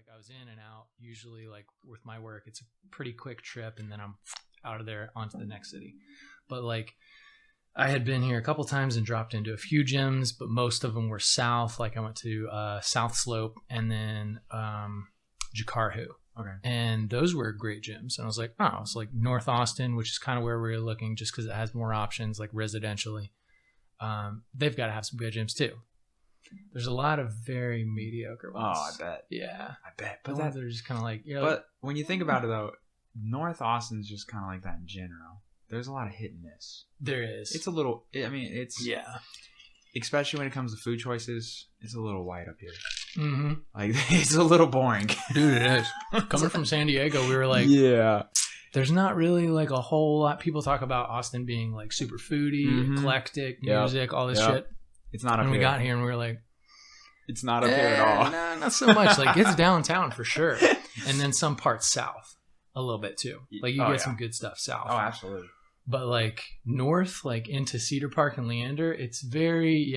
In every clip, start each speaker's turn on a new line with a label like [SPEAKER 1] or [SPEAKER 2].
[SPEAKER 1] like I was in and out. Usually, like with my work, it's a pretty quick trip, and then I'm out of there onto the next city. But like, I had been here a couple times and dropped into a few gyms, but most of them were south. Like I went to South Slope and then Jakarhu.
[SPEAKER 2] Okay.
[SPEAKER 1] And those were great gyms. And I was like, oh, it's like North Austin, which is kind of where we were looking just because it has more options, like residentially. They've got to have some good gyms too. There's a lot of very mediocre ones.
[SPEAKER 2] Oh, I bet.
[SPEAKER 1] Yeah.
[SPEAKER 2] I bet.
[SPEAKER 1] But
[SPEAKER 2] But
[SPEAKER 1] they're just kind of like,
[SPEAKER 2] but when you think about it though, North Austin's just kind of like that in general. There's a lot of hit and miss.
[SPEAKER 1] there is.
[SPEAKER 2] It's a little. I mean, it's
[SPEAKER 1] yeah.
[SPEAKER 2] especially when it comes to food choices. It's a little white up here.
[SPEAKER 1] Mm-hmm.
[SPEAKER 2] Like it's a little boring,
[SPEAKER 1] Dude, it is. Coming from San Diego, we were like,
[SPEAKER 2] yeah.
[SPEAKER 1] there's not really like a whole lot. People talk about Austin being like super foodie, eclectic, music, all this shit.
[SPEAKER 2] It's not up
[SPEAKER 1] And
[SPEAKER 2] here.
[SPEAKER 1] we got here and we were like,
[SPEAKER 2] It's not up here at all.
[SPEAKER 1] Nah, not so much. Like it's downtown for sure. And then some parts south a little bit too. Like you get some good stuff south.
[SPEAKER 2] Oh, absolutely.
[SPEAKER 1] But like north, like into Cedar Park and Leander, it's very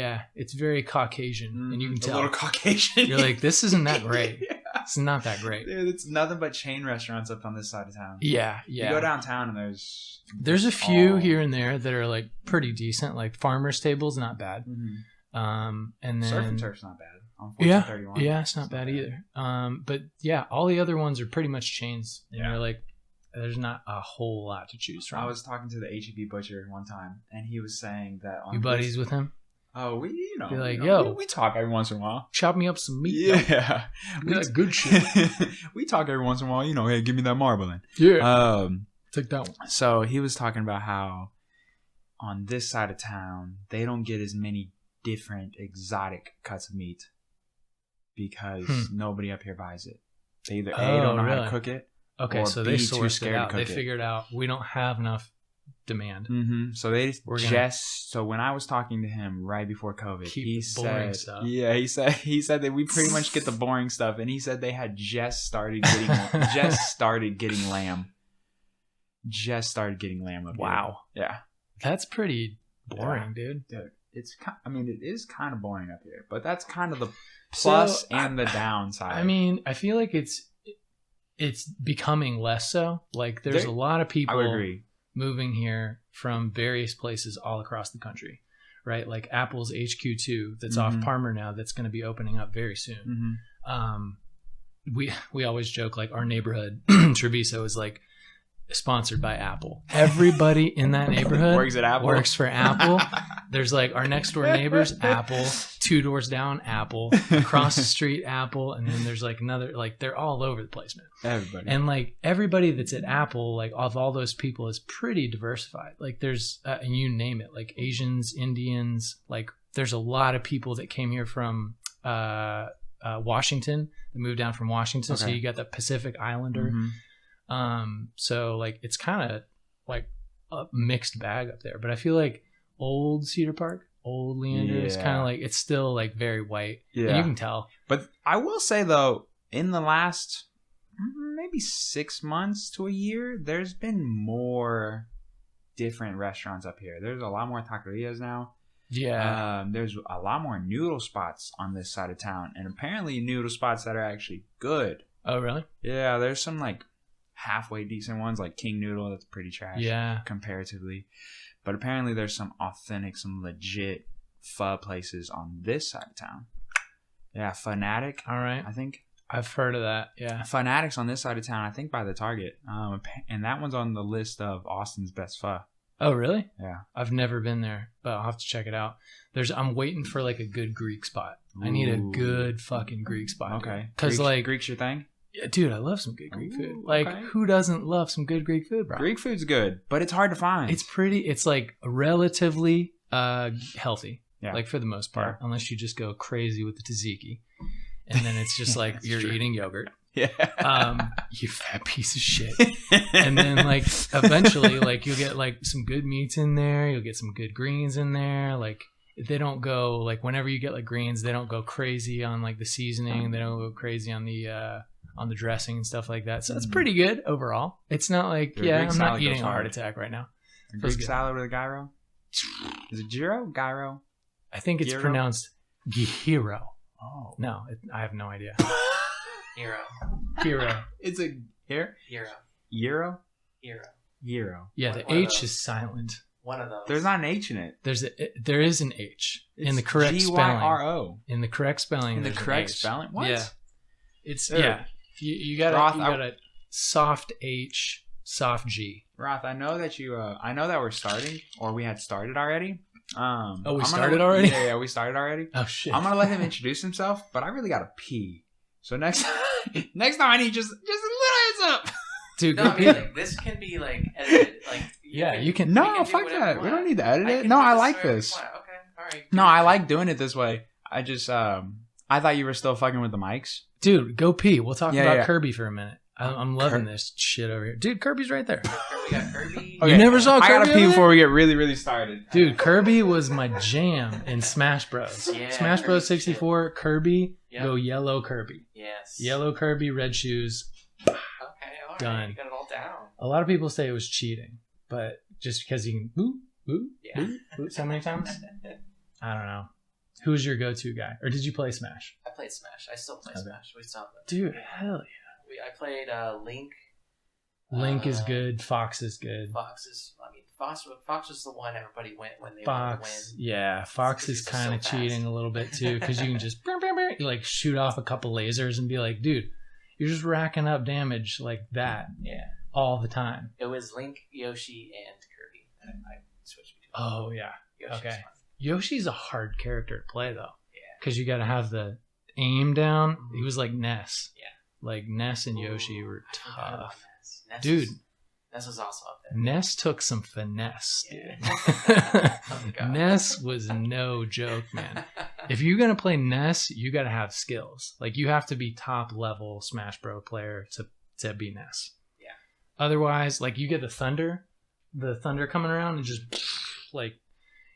[SPEAKER 1] Caucasian. And you can tell.
[SPEAKER 2] A little Caucasian.
[SPEAKER 1] You're like, this isn't that great.
[SPEAKER 2] Yeah.
[SPEAKER 1] It's not that great.
[SPEAKER 2] Dude, it's nothing but chain restaurants up on this side of town.
[SPEAKER 1] Yeah.
[SPEAKER 2] You go downtown and
[SPEAKER 1] there's a few here and there that are like pretty decent. Like Farmer's Table's not bad. And then
[SPEAKER 2] Surf and Turf's not bad. On 1431.
[SPEAKER 1] Yeah, it's not bad either. But yeah, all the other ones are pretty much chains. And you're like, there's not a whole lot to choose from.
[SPEAKER 2] I was talking to the HEB butcher one time, and he was saying that on
[SPEAKER 1] you buddies with him?
[SPEAKER 2] Oh,
[SPEAKER 1] Be like, yo,
[SPEAKER 2] we talk every once in a while.
[SPEAKER 1] Chop me up some meat.
[SPEAKER 2] Yeah,
[SPEAKER 1] That's good shit.
[SPEAKER 2] We talk every once in a while. Hey, give me that marbling.
[SPEAKER 1] Yeah. Take that one.
[SPEAKER 2] So he was talking about how on this side of town they don't get as many different exotic cuts of meat because nobody up here buys it. They either A, don't know how to cook it.
[SPEAKER 1] Okay,
[SPEAKER 2] or
[SPEAKER 1] so
[SPEAKER 2] B,
[SPEAKER 1] they
[SPEAKER 2] too
[SPEAKER 1] sourced
[SPEAKER 2] scared
[SPEAKER 1] it
[SPEAKER 2] to
[SPEAKER 1] out.
[SPEAKER 2] cook
[SPEAKER 1] They
[SPEAKER 2] it.
[SPEAKER 1] figured out we don't have enough demand.
[SPEAKER 2] So they so when I was talking to him right before COVID,
[SPEAKER 1] Keep
[SPEAKER 2] he
[SPEAKER 1] the boring
[SPEAKER 2] said,
[SPEAKER 1] stuff.
[SPEAKER 2] yeah, he said that we pretty much get the boring stuff, and he said they had just started getting lamb. Just started getting lamb up
[SPEAKER 1] Wow.
[SPEAKER 2] here. Yeah,
[SPEAKER 1] That's pretty boring, dude.
[SPEAKER 2] it is kind of boring up here, but that's kind of the plus and the downside.
[SPEAKER 1] I mean, I feel like it's becoming less so. Like there's a lot of people
[SPEAKER 2] I would agree.
[SPEAKER 1] moving here from various places all across the country, right? Like Apple's HQ2 that's off Parmer now, that's going to be opening up very soon. We always joke like our neighborhood Treviso is like sponsored by Apple. Everybody in that neighborhood works for Apple. There's like our next door neighbors, Apple, 2 doors down, Apple, across the street, Apple, and then there's like another, like they're all over the place, man.
[SPEAKER 2] Everybody.
[SPEAKER 1] And like everybody that's at Apple, like of all those people, is pretty diversified. Like there's, and you name it, like Asians, Indians, like there's a lot of people that came here from Washington, that moved down from Washington. Okay. So you got the Pacific Islander. So like it's kind of like a mixed bag up there, but I feel like old Cedar Park, old Leander is kind of like, it's still like very white. Yeah, and you can tell.
[SPEAKER 2] But I will say though, in the last maybe 6 months to a year, there's been more different restaurants up here. There's a lot more taquerias now.
[SPEAKER 1] Yeah.
[SPEAKER 2] There's a lot more noodle spots on this side of town, and apparently noodle spots that are actually good.
[SPEAKER 1] Oh, really?
[SPEAKER 2] Yeah, there's some like halfway decent ones, like King Noodle, that's pretty trash comparatively. But apparently there's some authentic, some legit pho places on this side of town. Yeah, Fanatic.
[SPEAKER 1] All right.
[SPEAKER 2] I think.
[SPEAKER 1] I've heard of that, yeah.
[SPEAKER 2] Fanatic's on this side of town, I think by the Target. And that one's on the list of Austin's best pho.
[SPEAKER 1] Oh, really?
[SPEAKER 2] Yeah.
[SPEAKER 1] I've never been there, but I'll have to check it out. I'm waiting for like a good Greek spot. I need a good fucking Greek spot.
[SPEAKER 2] Okay.
[SPEAKER 1] Because like
[SPEAKER 2] Greek's your thing?
[SPEAKER 1] Yeah, dude, I love some good Greek food. Like, who doesn't love some good Greek food, bro?
[SPEAKER 2] Greek food's good, but it's hard to find.
[SPEAKER 1] It's like relatively healthy, like for the most part, unless you just go crazy with the tzatziki. And then it's just like you're eating yogurt. Yeah. You fat piece of shit. And then like eventually like you'll get like some good meats in there. You'll get some good greens in there. Like they don't go like whenever you get like greens, they don't go crazy on like the seasoning. They don't go crazy on the dressing and stuff like that. So it's pretty good overall. It's not like, I'm not eating a heart attack right now.
[SPEAKER 2] A Greek salad with a gyro? Is it gyro? Gyro?
[SPEAKER 1] I think it's pronounced gyro.
[SPEAKER 2] Oh.
[SPEAKER 1] No, I have no idea. Hero.
[SPEAKER 2] It's a here. Euro.
[SPEAKER 1] Yeah, the H is silent.
[SPEAKER 3] One of those.
[SPEAKER 2] There's not an H in it.
[SPEAKER 1] There is an H in the correct spelling. Gyro. In the correct spelling.
[SPEAKER 2] In the correct spelling. What?
[SPEAKER 1] Yeah. It's You got a soft H, soft G.
[SPEAKER 2] Roth, I know that I know that we're starting, or we had started already.
[SPEAKER 1] We started already?
[SPEAKER 2] Yeah, we started already.
[SPEAKER 1] Oh shit!
[SPEAKER 2] I'm gonna let him introduce himself, but I really gotta pee. So next time I need just a little heads up.
[SPEAKER 1] Dude,
[SPEAKER 3] this can be edited.
[SPEAKER 1] You can.
[SPEAKER 2] No, fuck that. We don't need to edit it. No, I like this.
[SPEAKER 3] Okay, all right.
[SPEAKER 2] No, I like doing it this way. I just I thought you were still fucking with the mics.
[SPEAKER 1] Dude, go pee. We'll talk about Kirby for a minute. I'm loving this shit over here. Dude, Kirby's right there.
[SPEAKER 3] We got Kirby.
[SPEAKER 1] Okay. You never saw Kirby?
[SPEAKER 2] I gotta pee before we get really, really started.
[SPEAKER 1] Dude, Kirby was my jam in Smash Bros.
[SPEAKER 3] Yeah,
[SPEAKER 1] Smash Bros 64, Kirby,
[SPEAKER 3] Yep.
[SPEAKER 1] Go yellow Kirby.
[SPEAKER 3] Yes.
[SPEAKER 1] Yellow Kirby, red shoes.
[SPEAKER 3] Okay, all right.
[SPEAKER 1] Done.
[SPEAKER 3] You got it all down.
[SPEAKER 1] A lot of people say it was cheating, but just because you can boop so many times, I don't know. Who's your go-to guy? Or did you play Smash?
[SPEAKER 3] I played Smash. I still play Smash. We still have that.
[SPEAKER 1] Dude, hell yeah.
[SPEAKER 3] I played Link.
[SPEAKER 1] Link is good. Fox is good.
[SPEAKER 3] Fox was the one everybody went when they
[SPEAKER 1] Fox,
[SPEAKER 3] wanted to win.
[SPEAKER 1] Yeah, Fox is kind of cheating a little bit too, because you can just you shoot off a couple lasers and be like, dude, you're just racking up damage like that.
[SPEAKER 3] Yeah.
[SPEAKER 1] All the time.
[SPEAKER 3] It was Link, Yoshi, and Kirby. And I switched between.
[SPEAKER 1] Oh yeah.
[SPEAKER 3] Yoshi's
[SPEAKER 1] okay.
[SPEAKER 3] fun.
[SPEAKER 1] Yoshi's a hard character to play though.
[SPEAKER 3] Yeah.
[SPEAKER 1] Because you got to have the aim down. He was like Ness.
[SPEAKER 3] Yeah.
[SPEAKER 1] Like Ness and Yoshi were tough.
[SPEAKER 3] Ness.
[SPEAKER 1] Dude.
[SPEAKER 3] Ness was also up there.
[SPEAKER 1] Ness took some finesse, dude.
[SPEAKER 3] Oh,
[SPEAKER 1] Ness was no joke, man. If you're going to play Ness, you got to have skills. Like, you have to be top level Smash Bros. Player to be Ness.
[SPEAKER 3] Yeah.
[SPEAKER 1] Otherwise, like, you get the thunder coming around and just, like,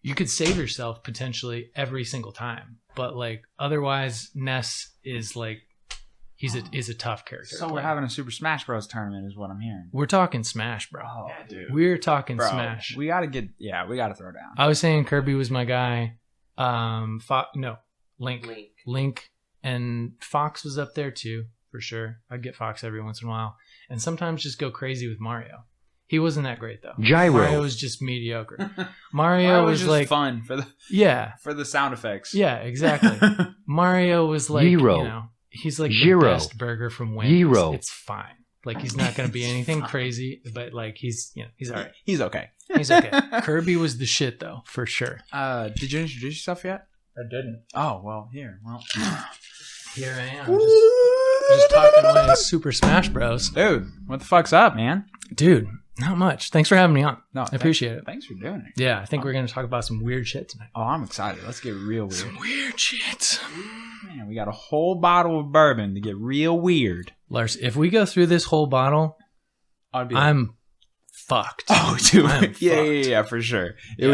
[SPEAKER 1] you could save yourself potentially every single time. But, like, otherwise, Ness is, like, is a tough character.
[SPEAKER 2] So we're having a Super Smash Bros. Tournament is what I'm hearing.
[SPEAKER 1] We're talking Smash, bro.
[SPEAKER 2] Oh, dude.
[SPEAKER 1] We're talking Smash.
[SPEAKER 2] We got to throw down.
[SPEAKER 1] I was saying Kirby was my guy. Link. Link and Fox was up there too, for sure. I'd get Fox every once in a while. And sometimes just go crazy with Mario. He wasn't that great though.
[SPEAKER 4] Gyro.
[SPEAKER 1] Mario was just mediocre. Mario was
[SPEAKER 2] just
[SPEAKER 1] like
[SPEAKER 2] fun for the sound effects.
[SPEAKER 1] Yeah, exactly. Mario was like,
[SPEAKER 4] Gyro.
[SPEAKER 1] He's like
[SPEAKER 4] Gyro.
[SPEAKER 1] the best burger from Wendy's.
[SPEAKER 4] Gyro.
[SPEAKER 1] It's fine. Like, he's not going to be anything crazy, but like he's all right.
[SPEAKER 2] He's okay.
[SPEAKER 1] He's okay. Kirby was the shit though, for sure.
[SPEAKER 2] Did you introduce yourself yet?
[SPEAKER 1] I didn't.
[SPEAKER 2] Oh, well, here
[SPEAKER 1] I am. Just talking away Super Smash Bros.
[SPEAKER 2] Dude, what the fuck's up, man?
[SPEAKER 1] Dude, not much. Thanks for having me on.
[SPEAKER 2] No,
[SPEAKER 1] I appreciate it.
[SPEAKER 2] Thanks for doing it.
[SPEAKER 1] Yeah, I think we're going to talk about some weird shit tonight.
[SPEAKER 2] Oh, I'm excited. Let's get real weird.
[SPEAKER 1] Some weird shit.
[SPEAKER 2] Man, we got a whole bottle of bourbon to get real weird.
[SPEAKER 1] Lars, if we go through this whole bottle, I'm fucked.
[SPEAKER 2] Oh, dude.
[SPEAKER 1] I'm
[SPEAKER 2] yeah, for sure. It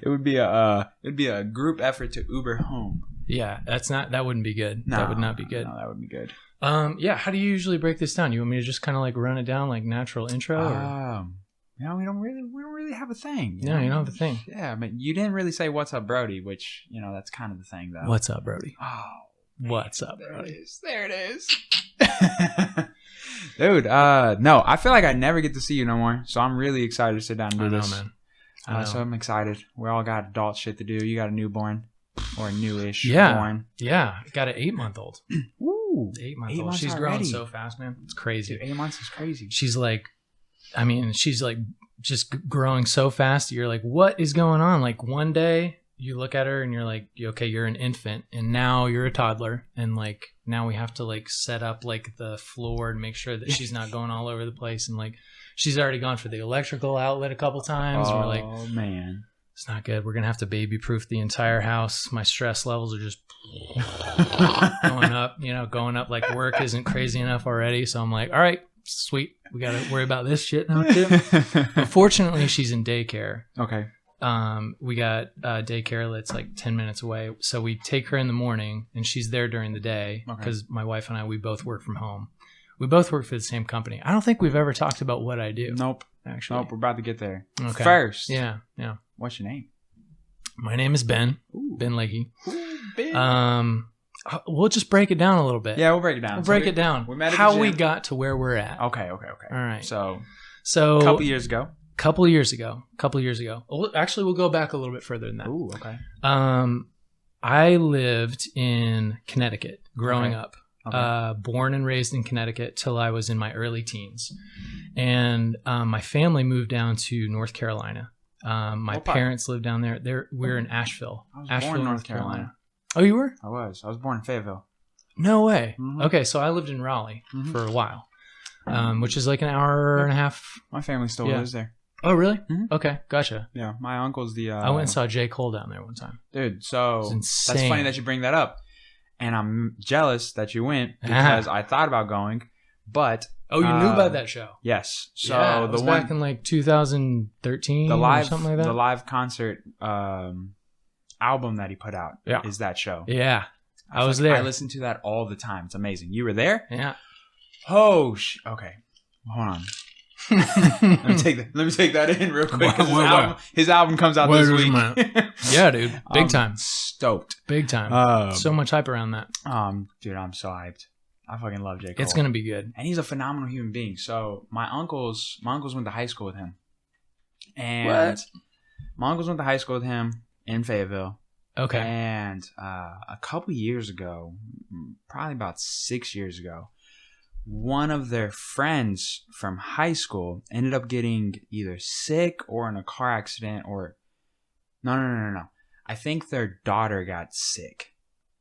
[SPEAKER 2] would be a group effort to Uber home.
[SPEAKER 1] Yeah, that wouldn't be good.
[SPEAKER 2] No,
[SPEAKER 1] that would not be good.
[SPEAKER 2] No, that would be good.
[SPEAKER 1] Yeah, how do you usually break this down? You want me to just kind of like run it down like natural intro?
[SPEAKER 2] No, we don't really have a thing.
[SPEAKER 1] No, you don't have a thing.
[SPEAKER 2] Yeah, but you didn't really say what's up, Brodey, which, that's kind of the thing, though.
[SPEAKER 1] What's up, Brodey?
[SPEAKER 2] Oh,
[SPEAKER 1] man, what's up, Brodey?
[SPEAKER 2] There it is. Dude, no, I feel like I never get to see you no more, so I'm really excited to sit down and do this.
[SPEAKER 1] Man. I know.
[SPEAKER 2] So I'm excited. We all got adult shit to do. You got a newborn or a newish born.
[SPEAKER 1] Yeah, got an 8-month-old.
[SPEAKER 2] Ooh,
[SPEAKER 1] 8-month-old. She's growing so fast, man. It's crazy.
[SPEAKER 2] Dude, 8 months is crazy.
[SPEAKER 1] She's like just growing so fast. You're like, what is going on? Like, one day you look at her and you're like, okay, you're an infant, and now you're a toddler, and like now we have to like set up like the floor and make sure that she's not going all over the place, and like she's already gone for the electrical outlet a couple times.
[SPEAKER 2] Oh,
[SPEAKER 1] we're like,
[SPEAKER 2] man,
[SPEAKER 1] it's not good. We're gonna have to baby proof the entire house. My stress levels are just going up. Like, work isn't crazy enough already, so I'm like, all right, sweet, we gotta worry about this shit now too. But fortunately, she's in daycare.
[SPEAKER 2] Okay.
[SPEAKER 1] We got daycare that's like 10 minutes away, so we take her in the morning and she's there during the day because my wife and I, we both work from home. We both work for the same company. I don't think we've ever talked about what I do.
[SPEAKER 2] Nope.
[SPEAKER 1] Actually,
[SPEAKER 2] we're about to get there.
[SPEAKER 1] Okay.
[SPEAKER 2] First,
[SPEAKER 1] yeah.
[SPEAKER 2] What's your name?
[SPEAKER 1] My name is Ben.
[SPEAKER 2] Ooh.
[SPEAKER 1] Ben Leahy.
[SPEAKER 2] Ooh, Ben.
[SPEAKER 1] We'll just break it down a little bit.
[SPEAKER 2] Yeah, we'll break it down.
[SPEAKER 1] We'll break it down.
[SPEAKER 2] We met at
[SPEAKER 1] how
[SPEAKER 2] the gym.
[SPEAKER 1] we got to where we're at.
[SPEAKER 2] Okay.
[SPEAKER 1] All right.
[SPEAKER 2] So
[SPEAKER 1] a
[SPEAKER 2] couple years ago.
[SPEAKER 1] Couple years ago. Well, actually, we'll go back a little bit further than that.
[SPEAKER 2] Ooh, okay.
[SPEAKER 1] I lived in Connecticut growing up.
[SPEAKER 2] Okay.
[SPEAKER 1] Born and raised in Connecticut till I was in my early teens. And my family moved down to North Carolina. My parents lived down there. We're in Asheville.
[SPEAKER 2] I was born in North Carolina.
[SPEAKER 1] Oh, you were?
[SPEAKER 2] I was born in Fayetteville.
[SPEAKER 1] No way.
[SPEAKER 2] Mm-hmm.
[SPEAKER 1] Okay, so I lived in Raleigh for a while, which is like an hour and a half.
[SPEAKER 2] My family still lives there.
[SPEAKER 1] Oh, really?
[SPEAKER 2] Mm-hmm.
[SPEAKER 1] Okay, gotcha.
[SPEAKER 2] Yeah, my uncle's the...
[SPEAKER 1] I went and saw J. Cole down there one time.
[SPEAKER 2] Dude, so
[SPEAKER 1] that's
[SPEAKER 2] funny that you bring that up. And I'm jealous that you went because I thought about going, but...
[SPEAKER 1] Oh, you knew about that show?
[SPEAKER 2] Yes. So
[SPEAKER 1] yeah, it was back in like 2013 or something like that?
[SPEAKER 2] The live concert album that he put out is that show.
[SPEAKER 1] Yeah. I was there.
[SPEAKER 2] I listen to that all the time. It's amazing. You were there?
[SPEAKER 1] Yeah.
[SPEAKER 2] Oh, okay. Hold on. Let me take that in real quick. His album comes out this week.
[SPEAKER 1] Yeah, dude. Big time.
[SPEAKER 2] Stoked.
[SPEAKER 1] Big time. So much hype around that.
[SPEAKER 2] Dude, I'm so hyped. I fucking love J. Cole.
[SPEAKER 1] It's gonna be good.
[SPEAKER 2] And he's a phenomenal human being. So my uncles went to high school with him. And
[SPEAKER 1] what?
[SPEAKER 2] My uncles went to high school with him in Fayetteville.
[SPEAKER 1] Okay.
[SPEAKER 2] And a couple years ago, probably about 6 years ago, one of their friends from high school ended up getting either sick or in a car accident or... No. I think their daughter got sick.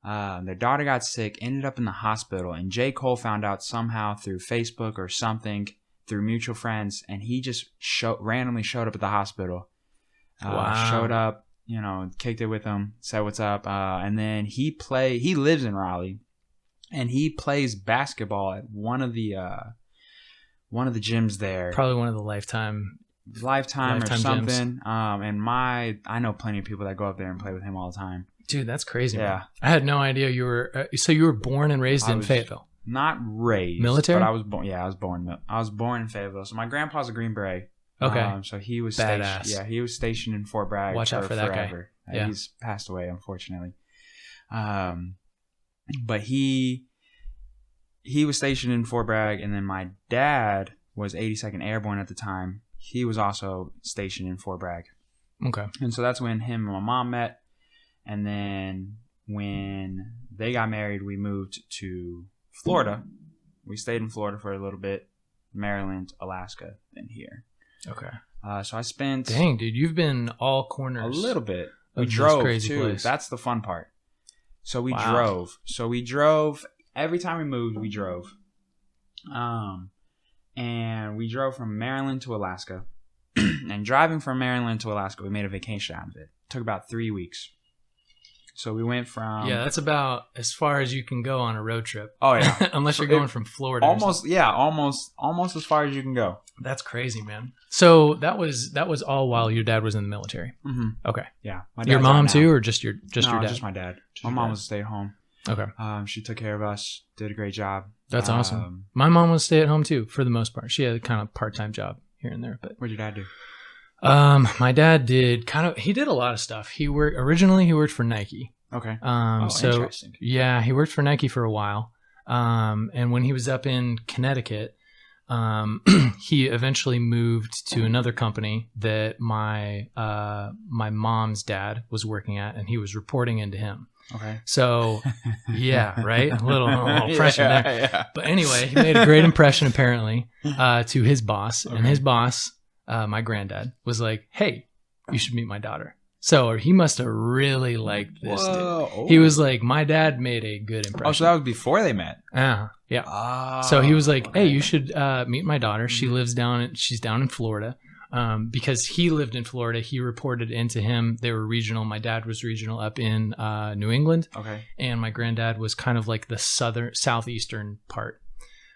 [SPEAKER 2] Their daughter got sick, ended up in the hospital, and J. Cole found out somehow through Facebook or something, through mutual friends, and he just randomly showed up at the hospital.
[SPEAKER 1] Wow.
[SPEAKER 2] Showed up, kicked it with him, said what's up, and then he lives in Raleigh, and he plays basketball at one of the gyms there.
[SPEAKER 1] Probably one of the Lifetime
[SPEAKER 2] or something.
[SPEAKER 1] Gyms.
[SPEAKER 2] And I know plenty of people that go up there and play with him all the time.
[SPEAKER 1] Dude, that's crazy.
[SPEAKER 2] Yeah.
[SPEAKER 1] Man. I had no idea you were. So you were born and raised in Fayetteville.
[SPEAKER 2] Not raised.
[SPEAKER 1] Military?
[SPEAKER 2] But I was born. Yeah, I was born in Fayetteville. So my grandpa's a Green Beret.
[SPEAKER 1] Okay.
[SPEAKER 2] So he was
[SPEAKER 1] badass.
[SPEAKER 2] stationed. Yeah, he was stationed in Fort Bragg.
[SPEAKER 1] Watch out for that
[SPEAKER 2] forever.
[SPEAKER 1] guy. Yeah.
[SPEAKER 2] He's passed away, unfortunately. But he was stationed in Fort Bragg, and then my dad was 82nd Airborne at the time. He was also stationed in Fort Bragg.
[SPEAKER 1] Okay.
[SPEAKER 2] And so that's when him and my mom met. And then when they got married, we moved to Florida. We stayed in Florida for a little bit, Maryland, Alaska, then here.
[SPEAKER 1] Okay.
[SPEAKER 2] So I spent...
[SPEAKER 1] Dang, dude, you've been all corners.
[SPEAKER 2] A little bit. We drove,
[SPEAKER 1] crazy
[SPEAKER 2] too.
[SPEAKER 1] Place.
[SPEAKER 2] That's the fun part. So we drove. Every time we moved, we drove. And we drove from Maryland to Alaska. And driving from Maryland to Alaska, we made a vacation out of it. Took about 3 weeks. So we went from...
[SPEAKER 1] Yeah, that's about as far as you can go on a road trip.
[SPEAKER 2] Oh, yeah.
[SPEAKER 1] Unless you're going from Florida.
[SPEAKER 2] Almost as far as you can go.
[SPEAKER 1] That's crazy, man. So that was all while your dad was in the military.
[SPEAKER 2] Mm-hmm.
[SPEAKER 1] Okay.
[SPEAKER 2] Yeah.
[SPEAKER 1] Your mom too, or just your dad?
[SPEAKER 2] Just my dad. My mom was a stay-at-home.
[SPEAKER 1] Okay.
[SPEAKER 2] She took care of us. Did a great job.
[SPEAKER 1] That's awesome. My mom was stay-at-home too, for the most part. She had a kind of part-time job here and there. But
[SPEAKER 2] what did your dad do?
[SPEAKER 1] My dad did he did a lot of stuff. Originally he worked for Nike.
[SPEAKER 2] Okay.
[SPEAKER 1] So
[SPEAKER 2] interesting.
[SPEAKER 1] Yeah, he worked for Nike for a while. And when he was up in Connecticut, he eventually moved to another company that my mom's dad was working at, and he was reporting into him.
[SPEAKER 2] Okay.
[SPEAKER 1] So, yeah, right? A little pressure there.
[SPEAKER 2] Yeah.
[SPEAKER 1] But anyway, he made a great impression apparently to his boss. Okay. And his boss, my granddad, was like, hey, you should meet my daughter. So he must have really liked this dude. Oh. He was like, my dad made a good impression.
[SPEAKER 2] Oh, so that was before they met?
[SPEAKER 1] Yeah.
[SPEAKER 2] Oh,
[SPEAKER 1] so he was like, hey, you should meet my daughter. Mm-hmm. She's down in Florida. Because he lived in Florida, he reported into him. They were regional. My dad was regional up in New England.
[SPEAKER 2] Okay.
[SPEAKER 1] And my granddad was kind of like the southeastern part.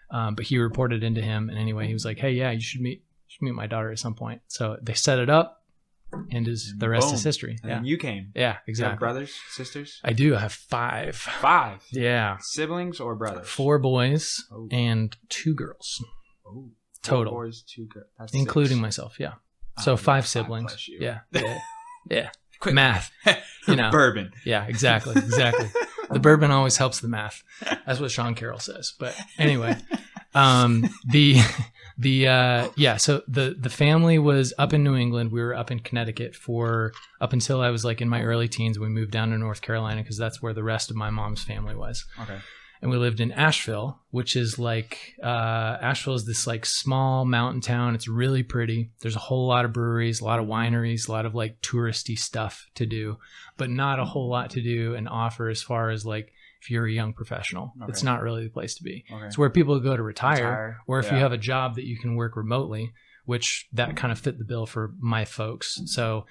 [SPEAKER 1] But he reported into him. And anyway, he was like, hey, yeah, you should meet my daughter at some point. So they set it up. And the rest is history.
[SPEAKER 2] And then you came.
[SPEAKER 1] Yeah, exactly.
[SPEAKER 2] You have brothers, sisters?
[SPEAKER 1] I do. I have 5.
[SPEAKER 2] 5?
[SPEAKER 1] Yeah.
[SPEAKER 2] Siblings or brothers? 4
[SPEAKER 1] boys and 2 girls.
[SPEAKER 2] Oh.
[SPEAKER 1] Total.
[SPEAKER 2] 4 boys, 2 girls. That's
[SPEAKER 1] including
[SPEAKER 2] 6.
[SPEAKER 1] myself, yeah. So 5 siblings. Yeah.
[SPEAKER 2] Quick
[SPEAKER 1] math.
[SPEAKER 2] Bourbon.
[SPEAKER 1] Yeah, exactly. The bourbon always helps the math. That's what Sean Carroll says. But anyway, so the family was up in New England. We were up in Connecticut up until I was like in my early teens. We moved down to North Carolina because that's where the rest of my mom's family was.
[SPEAKER 2] Okay.
[SPEAKER 1] And we lived in Asheville, which is like, Asheville is this like small mountain town. It's really pretty. There's a whole lot of breweries, a lot of wineries, a lot of like touristy stuff to do, but not a whole lot to do and offer as far as like, if you're a young professional. Okay. It's not really the place to be. Okay. It's where people go to retire. Or if you have a job that you can work remotely, which that kind of fit the bill for my folks. So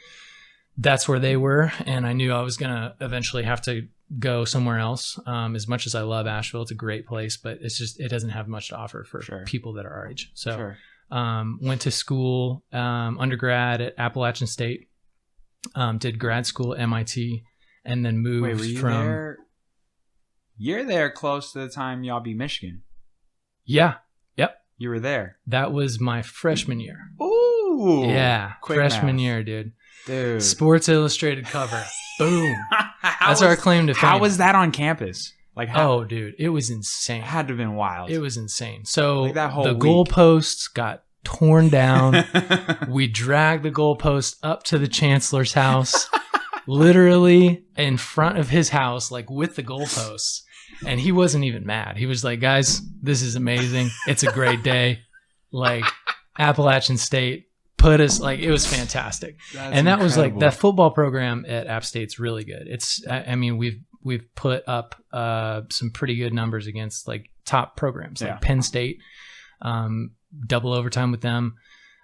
[SPEAKER 1] that's where they were. And I knew I was going to eventually have to go somewhere else. As much as I love Asheville, it's a great place, but it doesn't have much to offer for people that are our age. So went to school, undergrad at Appalachian State, did grad school at MIT, and then moved
[SPEAKER 2] Wait, were you
[SPEAKER 1] from
[SPEAKER 2] there? You're there close to the time y'all beat Michigan.
[SPEAKER 1] Yeah. Yep.
[SPEAKER 2] You were there.
[SPEAKER 1] That was my freshman year.
[SPEAKER 2] Ooh.
[SPEAKER 1] Yeah. Freshman year, dude. Sports Illustrated cover. Boom. That's our claim to fame.
[SPEAKER 2] How was that on campus? Like,
[SPEAKER 1] dude, it was insane.
[SPEAKER 2] It had to have been wild.
[SPEAKER 1] It was insane. So
[SPEAKER 2] like that whole
[SPEAKER 1] the goalposts got torn down. We dragged the goalpost up to the chancellor's house, literally in front of his house, like with the goalposts. And he wasn't even mad. He was like, guys, this is amazing. It's a great day. Like Appalachian State put us, like, it was fantastic. That's and that incredible. Was like, that football program at App State's really good. It's, I mean, we've put up some pretty good numbers against like top programs like Penn State, double overtime with them,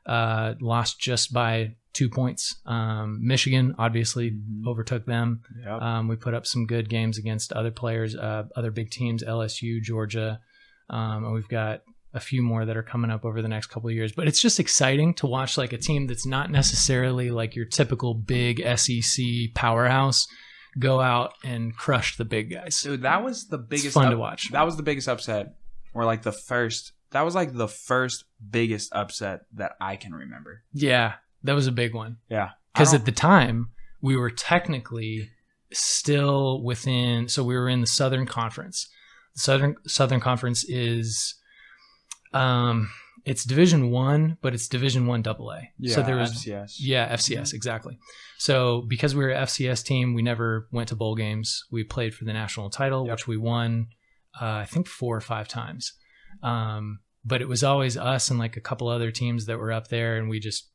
[SPEAKER 1] lost just by 2 points. Michigan obviously overtook them. Yep. We put up some good games against other players, other big teams, LSU, Georgia. And we've got a few more that are coming up over the next couple of years, but it's just exciting to watch like a team that's not necessarily like your typical big SEC powerhouse go out and crush the big guys.
[SPEAKER 2] Dude, that was the biggest.
[SPEAKER 1] It's fun to watch.
[SPEAKER 2] That was the biggest upset, or like that was like the first biggest upset that I can remember.
[SPEAKER 1] Yeah, that was a big one.
[SPEAKER 2] Yeah,
[SPEAKER 1] because at the time we were technically still within. So we were in the Southern Conference. The Southern Conference is. It's Division I, but it's Division I AA.
[SPEAKER 2] Yeah,
[SPEAKER 1] so there was
[SPEAKER 2] FCS.
[SPEAKER 1] Yeah, FCS, exactly. So because we were an FCS team, we never went to bowl games. We played for the national title, which we won, I think 4 or 5 times. But it was always us and like a couple other teams that were up there, and we just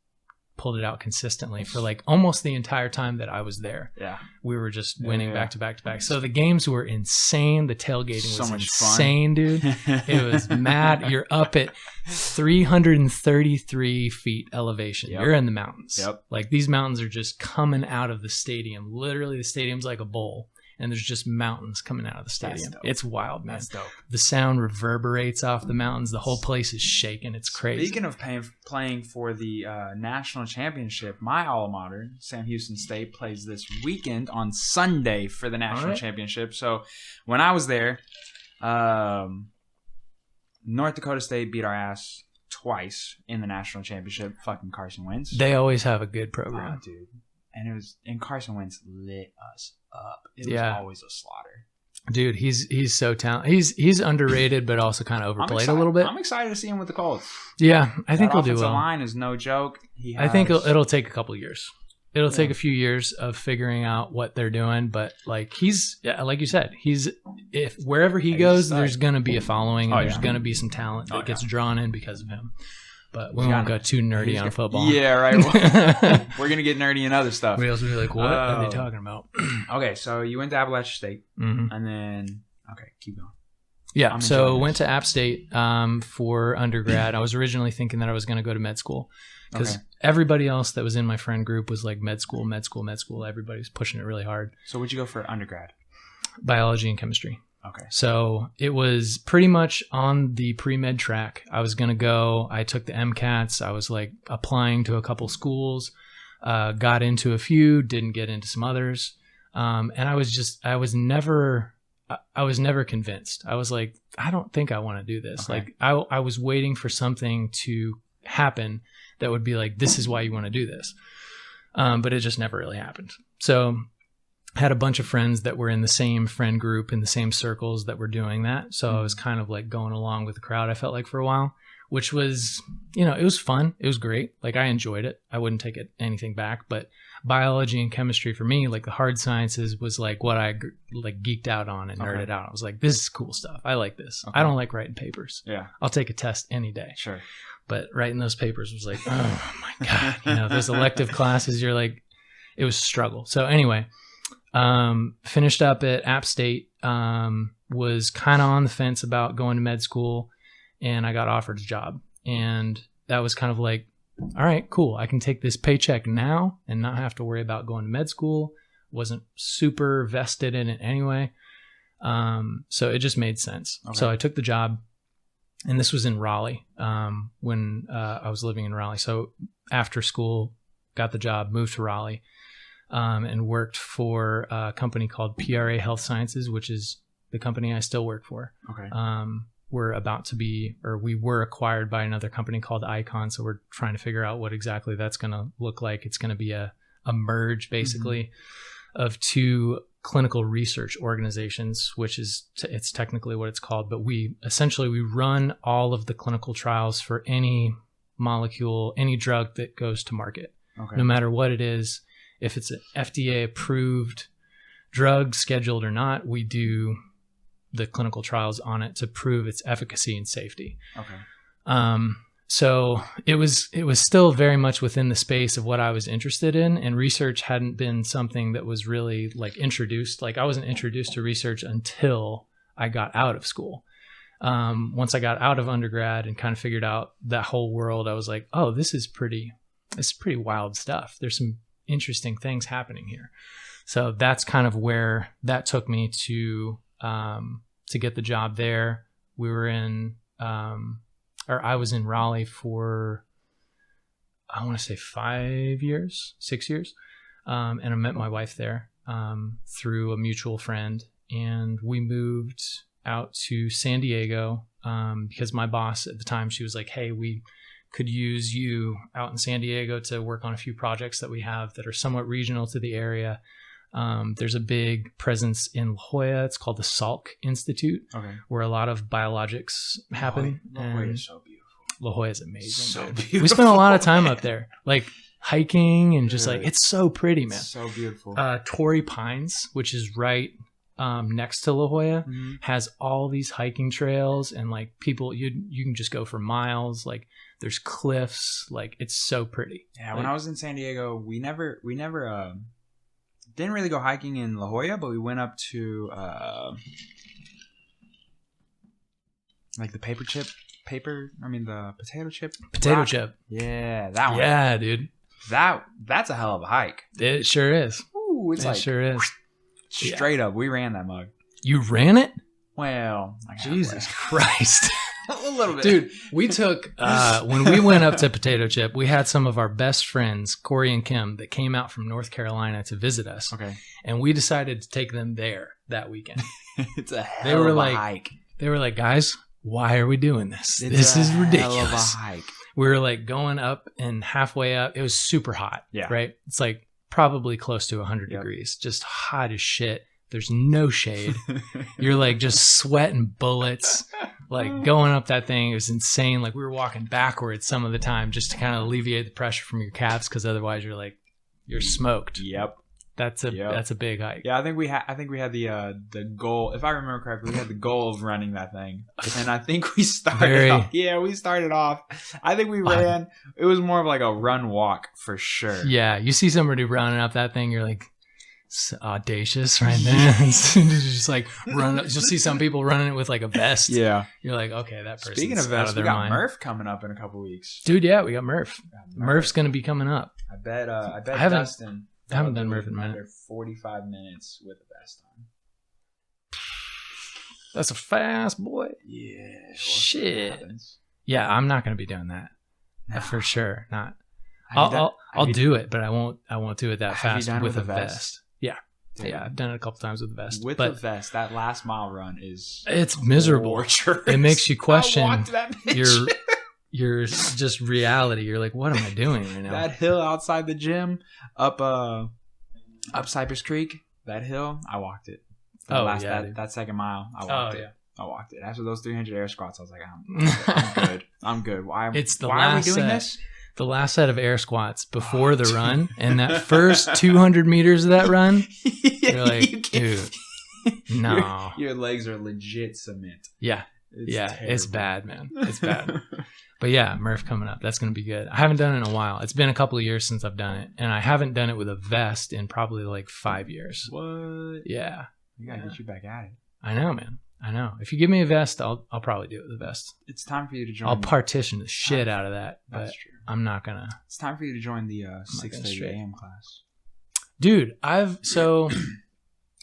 [SPEAKER 1] pulled it out consistently for like almost the entire time that I was there.
[SPEAKER 2] Yeah.
[SPEAKER 1] We were just winning back to back to back. So the games were insane. The tailgating was insane,
[SPEAKER 2] fun.
[SPEAKER 1] Dude. It was mad. You're up at 333 feet elevation. Yep. You're in the mountains.
[SPEAKER 2] Yep.
[SPEAKER 1] Like these mountains are just coming out of the stadium. Literally the stadium's like a bowl. And there's just mountains coming out of the stadium. It's wild, man.
[SPEAKER 2] That's dope.
[SPEAKER 1] The sound reverberates off the mountains. The whole place is shaking. It's crazy.
[SPEAKER 2] Speaking of playing for the national championship, my alma mater, Sam Houston State, plays this weekend on Sunday for the national championship. So when I was there, North Dakota State beat our ass twice in the national championship. Fucking Carson Wentz.
[SPEAKER 1] They always have a good program.
[SPEAKER 2] Oh, dude. And Carson Wentz lit us up. It was always a slaughter.
[SPEAKER 1] Dude, he's so talented. He's underrated, but also kind of overplayed a little bit.
[SPEAKER 2] I'm excited to see him with the Colts.
[SPEAKER 1] Yeah, I think he'll do well.
[SPEAKER 2] The line is no joke.
[SPEAKER 1] I think it'll take a couple years. It'll take a few years of figuring out what they're doing, but like he's like you said, if wherever he goes, there's gonna be a following, and there's gonna be some talent that gets drawn in because of him. But we won't go too nerdy on football.
[SPEAKER 2] Yeah, right. We're going to get nerdy in other stuff.
[SPEAKER 1] We also be like, what are they talking about?
[SPEAKER 2] Okay, so you went to Appalachian State, and then, keep going.
[SPEAKER 1] Yeah, so went to App State for undergrad. I was originally thinking that I was going to go to med school because everybody else that was in my friend group was like med school. Everybody was pushing it really hard.
[SPEAKER 2] So what'd you go for undergrad?
[SPEAKER 1] Biology and chemistry.
[SPEAKER 2] Okay.
[SPEAKER 1] So it was pretty much on the pre-med track. I was going to go. I took the MCATs. I was like applying to a couple schools, got into a few, didn't get into some others. And I was never convinced. I was like, I don't think I want to do this. Okay. Like I was waiting for something to happen that would be like, this is why you want to do this. But it just never really happened. So had a bunch of friends that were in the same friend group, in the same circles that were doing that. So I was kind of like going along with the crowd, I felt like, for a while, which was, it was fun. It was great. Like, I enjoyed it. I wouldn't take anything back. But biology and chemistry for me, like the hard sciences, was like what I like geeked out on and nerded out. I was like, this is cool stuff. I like this. I don't like writing papers.
[SPEAKER 2] Yeah.
[SPEAKER 1] I'll take a test any day.
[SPEAKER 2] Sure.
[SPEAKER 1] But writing those papers was like, oh my God. Those elective classes, you're like, it was a struggle. So anyway, finished up at App State, was kind of on the fence about going to med school, and I got offered a job. And that was kind of like, all right, cool. I can take this paycheck now and not have to worry about going to med school. Wasn't super vested in it anyway. So it just made sense. Okay. So I took the job, and this was in Raleigh, when I was living in Raleigh. So after school, got the job, moved to Raleigh, and worked for a company called PRA Health Sciences, which is the company I still work for. Okay. We were acquired by another company called Icon. So we're trying to figure out what exactly that's going to look like. It's going to be a merge, basically, of two clinical research organizations, which is, it's technically what it's called. But we run all of the clinical trials for any molecule, any drug that goes to market, no matter what it is. If it's an FDA approved drug, scheduled or not, we do the clinical trials on it to prove its efficacy and safety. Okay. So it was still very much within the space of what I was interested in, and research hadn't been something that was really like introduced. Like, I wasn't introduced to research until I got out of school. Once I got out of undergrad and kind of figured out that whole world, I was like, oh, this is pretty wild stuff. There's some interesting things happening here. So that's kind of where that took me to get the job there. I was in Raleigh for, I want to say 6 years. And I met my wife there through a mutual friend, and we moved out to San Diego because my boss at the time, she was like, hey, we could use you out in San Diego to work on a few projects that we have that are somewhat regional to the area. There's a big presence in La Jolla. It's called the Salk Institute, where a lot of biologics happen.
[SPEAKER 2] La Jolla is so beautiful.
[SPEAKER 1] La Jolla is amazing.
[SPEAKER 2] So beautiful.
[SPEAKER 1] We spent a lot of time up there, like hiking and just like, it's so pretty, man.
[SPEAKER 2] It's so beautiful.
[SPEAKER 1] Torrey Pines, which is right next to La Jolla, has all these hiking trails, and like people, you can just go for miles. Like, there's cliffs. Like, it's so pretty.
[SPEAKER 2] Yeah. When I was in San Diego, we never didn't really go hiking in La Jolla, but we went up to like the potato chip.
[SPEAKER 1] Potato chip.
[SPEAKER 2] Yeah, that one.
[SPEAKER 1] Yeah, dude.
[SPEAKER 2] That's a hell of a hike.
[SPEAKER 1] It sure is.
[SPEAKER 2] Ooh, it
[SPEAKER 1] sure is.
[SPEAKER 2] Straight up, we ran that mug.
[SPEAKER 1] You ran it?
[SPEAKER 2] Well,
[SPEAKER 1] Jesus Christ.
[SPEAKER 2] A little bit.
[SPEAKER 1] Dude, we took, when we went up to Potato Chip, we had some of our best friends, Corey and Kim, that came out from North Carolina to visit us. Okay. And we decided to take them there that weekend.
[SPEAKER 2] It's a hell of a hike.
[SPEAKER 1] They were like, guys, why are we doing this? This is ridiculous.
[SPEAKER 2] Hell of a hike.
[SPEAKER 1] We were like going up, and halfway up, it was super hot. Yeah. Right? It's like probably close to 100 degrees. Just hot as shit. There's no shade. You're like just sweating bullets. Like, going up that thing, it was insane. Like, we were walking backwards some of the time just to kind of alleviate the pressure from your calves, because otherwise you're smoked.
[SPEAKER 2] Yep.
[SPEAKER 1] That's a big hike.
[SPEAKER 2] Yeah, I think we had the goal. If I remember correctly, we had the goal of running that thing, and I think we started off. Yeah, we started off. I think we ran. It was more of like a run walk for sure.
[SPEAKER 1] Yeah, you see somebody running up that thing, you're like, it's audacious right there. Just like run. You'll see some people running it with like a vest. Yeah, you're like, okay, that person's
[SPEAKER 2] Speaking of
[SPEAKER 1] out
[SPEAKER 2] vests,
[SPEAKER 1] of their
[SPEAKER 2] we got
[SPEAKER 1] mind.
[SPEAKER 2] Murph coming up in a couple weeks.
[SPEAKER 1] Dude, yeah, we got Murph. Murph's gonna be coming up.
[SPEAKER 2] I bet
[SPEAKER 1] Dustin. I haven't done Murph in a minute.
[SPEAKER 2] 45 minutes with a vest on.
[SPEAKER 1] That's a fast boy.
[SPEAKER 2] Yeah.
[SPEAKER 1] Shit. Yeah, I'm not gonna be doing that for sure. Not. I'll do it, but I won't do it that fast with a vest. Yeah. Dude. Yeah, I've done it a couple times with a vest.
[SPEAKER 2] With a vest, that last mile run
[SPEAKER 1] it's miserable.
[SPEAKER 2] Torturous.
[SPEAKER 1] It makes you question your just reality. You're like, what am I doing right now?
[SPEAKER 2] That hill outside the gym, up Cypress Creek, That hill, I walked it. That second mile, I walked it. I walked it. After those 300 air squats, I was like, I'm good. I'm good. Why are we doing this?
[SPEAKER 1] The last set of air squats before the run, and that first 200 meters of that run, you're like, dude, no.
[SPEAKER 2] Your legs are legit cement.
[SPEAKER 1] Yeah. It's bad, man. It's bad. But yeah, Murph coming up. That's going to be good. I haven't done it in a while. It's been a couple of years since I've done it, and I haven't done it with a vest in probably like 5 years.
[SPEAKER 2] What?
[SPEAKER 1] Yeah.
[SPEAKER 2] We got to get you back at it.
[SPEAKER 1] I know, man. I know. If you give me a vest, I'll probably do it with a vest.
[SPEAKER 2] It's time for you to join.
[SPEAKER 1] I'll partition the shit out of that. That's true. I'm not gonna.
[SPEAKER 2] It's time for you to join the 6:30 a.m. class.
[SPEAKER 1] Dude, I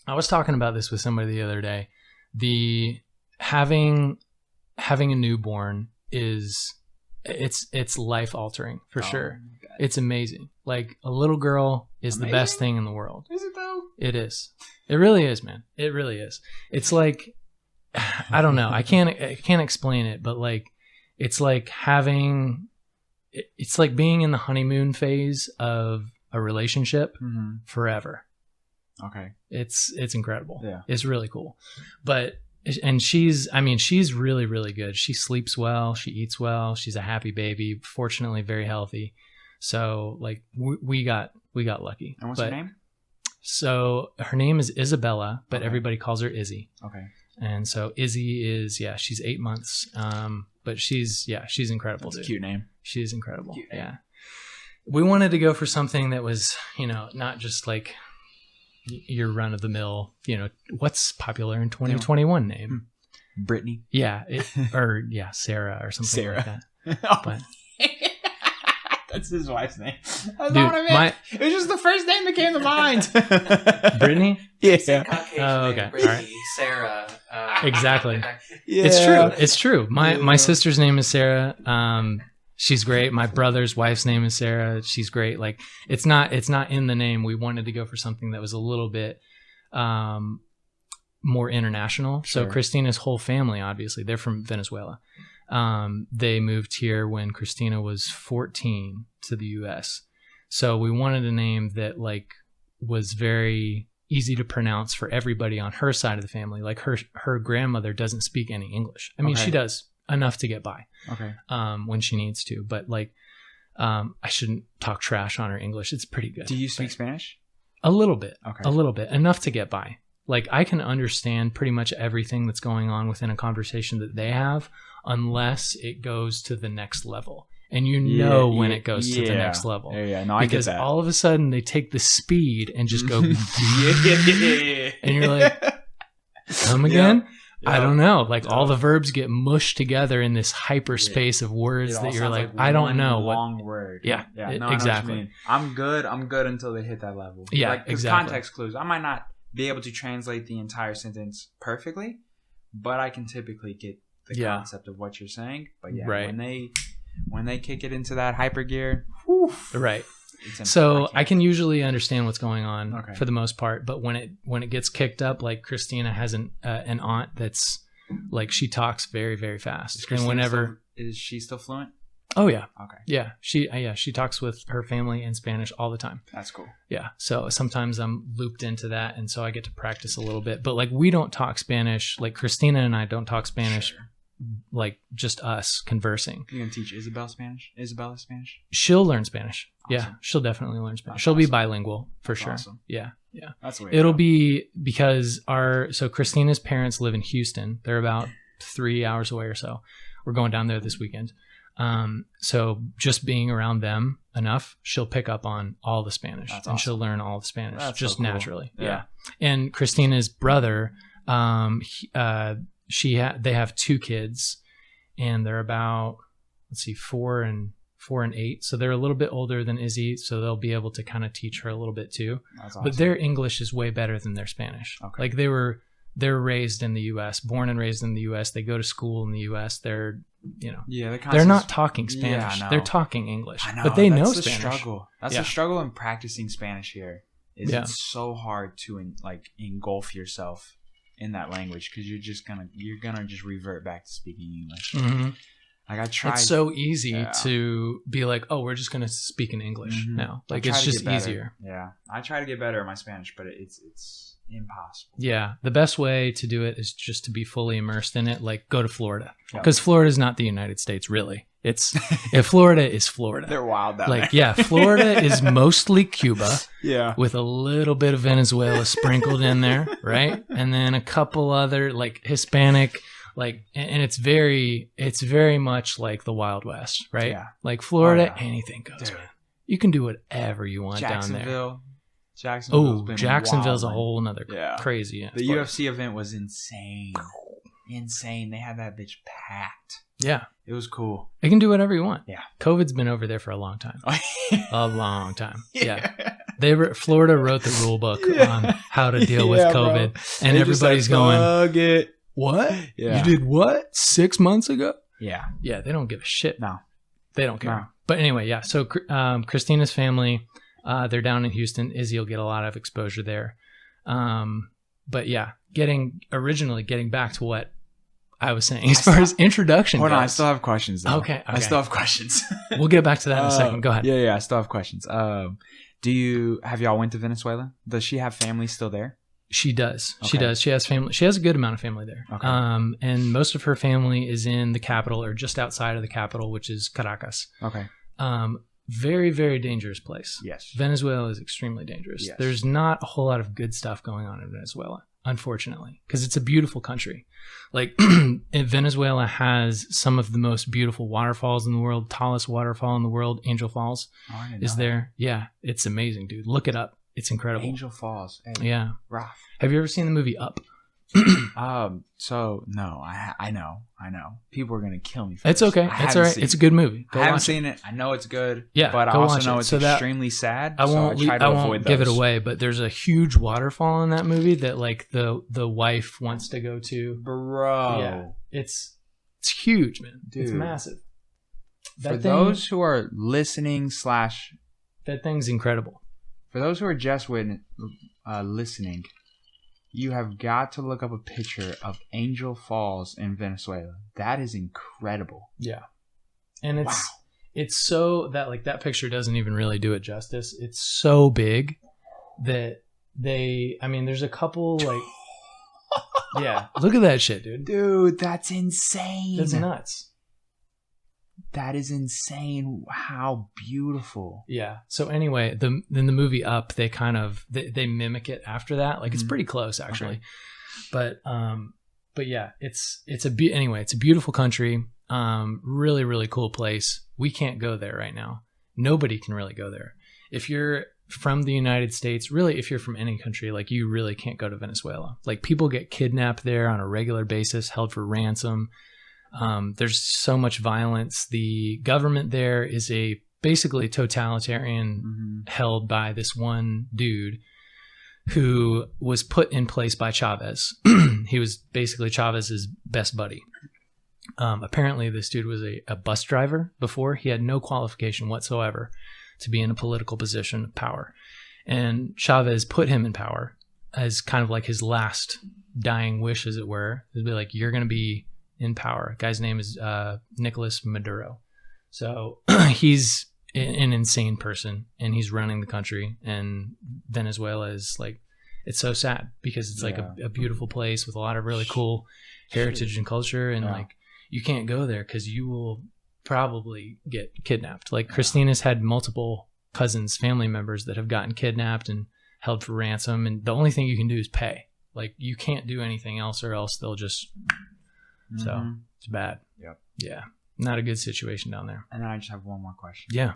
[SPEAKER 1] was talking about this with somebody the other day. The having a newborn it's life altering for sure. God. It's amazing. Like a little girl is the best thing in the world.
[SPEAKER 2] Is it though?
[SPEAKER 1] It is. It really is, man. It really is. It's like, I don't know. I can't explain it, but like, it's like it's like being in the honeymoon phase of a relationship forever.
[SPEAKER 2] Okay.
[SPEAKER 1] It's incredible.
[SPEAKER 2] Yeah.
[SPEAKER 1] It's really cool. And she's really, really good. She sleeps well. She eats well. She's a happy baby. Fortunately, very healthy. So like we got lucky.
[SPEAKER 2] And what's her name?
[SPEAKER 1] So her name is Isabella, but everybody calls her Izzy.
[SPEAKER 2] Okay.
[SPEAKER 1] And so Izzy is, she's 8 months. But she's incredible.
[SPEAKER 2] That's a cute name.
[SPEAKER 1] She's incredible. Cute name. Yeah. We wanted to go for something that was, not just like your run of the mill, what's popular in 2021 name.
[SPEAKER 2] Brittany.
[SPEAKER 1] Yeah. Sarah or something like that. But
[SPEAKER 2] that's his wife's name. That's
[SPEAKER 1] dude,
[SPEAKER 2] not what I meant. It was just the first name that came to mind.
[SPEAKER 1] Brittany?
[SPEAKER 3] Yeah.
[SPEAKER 1] Oh, okay.
[SPEAKER 3] Brittany,
[SPEAKER 1] all right.
[SPEAKER 3] Sarah.
[SPEAKER 1] Exactly.
[SPEAKER 2] Yeah.
[SPEAKER 1] It's true. My sister's name is Sarah. She's great. My brother's wife's name is Sarah. She's great. Like it's not in the name. We wanted to go for something that was a little bit more international. Sure. So Christina's whole family, obviously, they're from Venezuela. They moved here when Christina was 14 to the US. So we wanted a name that like was very easy to pronounce for everybody on her side of the family. Like her grandmother doesn't speak any English. I mean, she does enough to get by.
[SPEAKER 2] Okay.
[SPEAKER 1] When she needs to, but like, I shouldn't talk trash on her English. It's pretty good.
[SPEAKER 2] Do you speak Spanish?
[SPEAKER 1] A little bit.
[SPEAKER 2] Okay.
[SPEAKER 1] A little bit. Enough to get by. Like I can understand pretty much everything that's going on within a conversation that they have, unless it goes to the next level. And when it goes to the next level.
[SPEAKER 2] Yeah. No, I get that.
[SPEAKER 1] Because all of a sudden they take the speed and just go, and you're like, come again? Yeah. I don't know. Like all the verbs get mushed together in this hyperspace of words that you're like I don't know what
[SPEAKER 2] long word.
[SPEAKER 1] Yeah.
[SPEAKER 2] No,
[SPEAKER 1] exactly.
[SPEAKER 2] I'm good until they hit that level.
[SPEAKER 1] Yeah,
[SPEAKER 2] like,
[SPEAKER 1] exactly.
[SPEAKER 2] Context clues. I might not be able to translate the entire sentence perfectly, but I can typically get the concept of what you're saying. But when they kick it into that hyper gear,
[SPEAKER 1] right. So I can usually understand what's going on for the most part, but when it gets kicked up, like Christina has an aunt that's like she talks very, very fast,
[SPEAKER 2] is she still fluent?
[SPEAKER 1] Oh yeah,
[SPEAKER 2] okay,
[SPEAKER 1] yeah. She talks with her family in Spanish all the time.
[SPEAKER 2] That's cool.
[SPEAKER 1] Yeah, so sometimes I'm looped into that, and so I get to practice a little bit. But like we don't talk Spanish. Like Christina and I don't talk Spanish. Sure. Like just us conversing.
[SPEAKER 2] You're gonna teach Isabella Spanish?
[SPEAKER 1] She'll learn Spanish.
[SPEAKER 2] Awesome.
[SPEAKER 1] Yeah, she'll definitely learn Spanish.
[SPEAKER 2] That's
[SPEAKER 1] She'll
[SPEAKER 2] awesome.
[SPEAKER 1] be bilingual for
[SPEAKER 2] That's
[SPEAKER 1] sure.
[SPEAKER 2] Awesome.
[SPEAKER 1] Yeah.
[SPEAKER 2] That's the way
[SPEAKER 1] it'll be because so Christina's parents live in Houston. They're about 3 hours away or so. We're going down there this weekend. So just being around them enough, she'll pick up on all the Spanish.
[SPEAKER 2] That's
[SPEAKER 1] and
[SPEAKER 2] awesome.
[SPEAKER 1] She'll learn all the Spanish.
[SPEAKER 2] That's
[SPEAKER 1] just
[SPEAKER 2] so cool.
[SPEAKER 1] naturally.
[SPEAKER 2] Yeah.
[SPEAKER 1] And Christina's brother, they have 2 kids. And they're about, 4 and 8. So they're a little bit older than Izzy. So they'll be able to kind of teach her a little bit too.
[SPEAKER 2] That's awesome.
[SPEAKER 1] But their English is way better than their Spanish.
[SPEAKER 2] Okay.
[SPEAKER 1] Like they're raised in the U.S., born and raised in the U.S. They go to school in the U.S. They're, they're not talking Spanish. They're talking English.
[SPEAKER 2] I know.
[SPEAKER 1] But they know
[SPEAKER 2] Spanish.
[SPEAKER 1] Spanish.
[SPEAKER 2] Struggle. That's the struggle in practicing Spanish here. It's so hard to engulf yourself in that language because you're gonna just revert back to speaking English.
[SPEAKER 1] Mm-hmm.
[SPEAKER 2] Like I tried.
[SPEAKER 1] It's so easy to be like, oh, we're just gonna speak in English now. Like it's just easier.
[SPEAKER 2] Yeah, I try to get better at my Spanish, but it's impossible.
[SPEAKER 1] Yeah, the best way to do it is just to be fully immersed in it. Like go to Florida, because Florida is not the United States, really. It's Florida is Florida.
[SPEAKER 2] They're wild down there.
[SPEAKER 1] Yeah, Florida is mostly Cuba.
[SPEAKER 2] Yeah,
[SPEAKER 1] with a little bit of Venezuela sprinkled in there, right? And then a couple other like Hispanic. Like, and it's very much like the Wild West, right? Yeah. Like Florida, anything goes, man. You can do whatever you want down there. Jacksonville's a whole nother crazy.
[SPEAKER 2] The UFC event was insane. Insane. They had that bitch packed.
[SPEAKER 1] Yeah.
[SPEAKER 2] It was cool.
[SPEAKER 1] You can do whatever you want.
[SPEAKER 2] Yeah.
[SPEAKER 1] COVID's been over there for a long time. A long time. Yeah. Florida wrote the rule book on how to deal with COVID. Bro. And everybody's going, what? Yeah. You did what? 6 months ago?
[SPEAKER 2] Yeah.
[SPEAKER 1] Yeah, they don't give a shit.
[SPEAKER 2] No.
[SPEAKER 1] They don't care. No. But anyway, yeah. So Christina's family, they're down in Houston. Izzy will get a lot of exposure there. But yeah, getting back to what I was saying as far as introduction goes.
[SPEAKER 2] Hold on, I still have questions though.
[SPEAKER 1] Okay.
[SPEAKER 2] I still have questions.
[SPEAKER 1] We'll get back to that in a second. Go ahead.
[SPEAKER 2] Yeah, I still have questions. Have y'all went to Venezuela? Does she have family still there?
[SPEAKER 1] She does. Okay. She does. She has family. She has a good amount of family there. Okay. And most of her family is in the capital or just outside of the capital, which is Caracas.
[SPEAKER 2] Okay.
[SPEAKER 1] Very, very dangerous place.
[SPEAKER 2] Yes.
[SPEAKER 1] Venezuela is extremely dangerous. Yes. There's not a whole lot of good stuff going on in Venezuela, unfortunately, because it's a beautiful country. Like Venezuela has some of the most beautiful waterfalls in the world. Tallest waterfall in the world, Angel Falls, is there. Yeah, it's amazing, dude. Look it up. It's incredible.
[SPEAKER 2] Angel Falls. Hey,
[SPEAKER 1] yeah.
[SPEAKER 2] Rough.
[SPEAKER 1] Have you ever seen the movie Up?
[SPEAKER 2] So no, I know. People are gonna kill me for
[SPEAKER 1] it's
[SPEAKER 2] this.
[SPEAKER 1] Okay. It's all right. It's a good movie.
[SPEAKER 2] I haven't seen it. I know it's good.
[SPEAKER 1] Yeah.
[SPEAKER 2] But I also know it's extremely sad.
[SPEAKER 1] I won't give it away, but there's a huge waterfall in that movie that like the wife wants to go to.
[SPEAKER 2] Bro.
[SPEAKER 1] Yeah. It's huge, man. Dude. It's massive.
[SPEAKER 2] Those who are listening /
[SPEAKER 1] that thing's incredible.
[SPEAKER 2] For those who are just listening, you have got to look up a picture of Angel Falls in Venezuela. That is incredible.
[SPEAKER 1] Yeah. And it's so that like that picture doesn't even really do it justice. It's so big that there's a couple like yeah, look at that shit, dude.
[SPEAKER 2] Dude, that's insane.
[SPEAKER 1] That's nuts.
[SPEAKER 2] That is insane. How beautiful.
[SPEAKER 1] Yeah. So anyway, in the movie Up, they kind of they mimic it after that. Like it's pretty close actually. Okay. But yeah, it's a beautiful country. Really, really cool place. We can't go there right now. Nobody can really go there. If you're from the United States, really, if you're from any country, like you really can't go to Venezuela. Like people get kidnapped there on a regular basis, held for ransom. There's so much violence. The government there is basically totalitarian, held by this one dude who was put in place by Chavez. He was basically Chavez's best buddy. Apparently this dude was a bus driver before. He had no qualification whatsoever to be in a political position of power. And Chavez put him in power as kind of like his last dying wish, as it were. It'd be like, you're going to be in power. Guy's name is Nicolas Maduro. So he's an insane person and he's running the country, and Venezuela is like, it's so sad because it's like a beautiful place with a lot of really cool heritage and culture, and like you can't go there because you will probably get kidnapped. Like Christina's had multiple cousins, family members that have gotten kidnapped and held for ransom, and the only thing you can do is pay. Like you can't do anything else, or else they'll just so it's bad. Yep. Yeah. Not a good situation down there.
[SPEAKER 2] And then I just have one more question.
[SPEAKER 1] Yeah.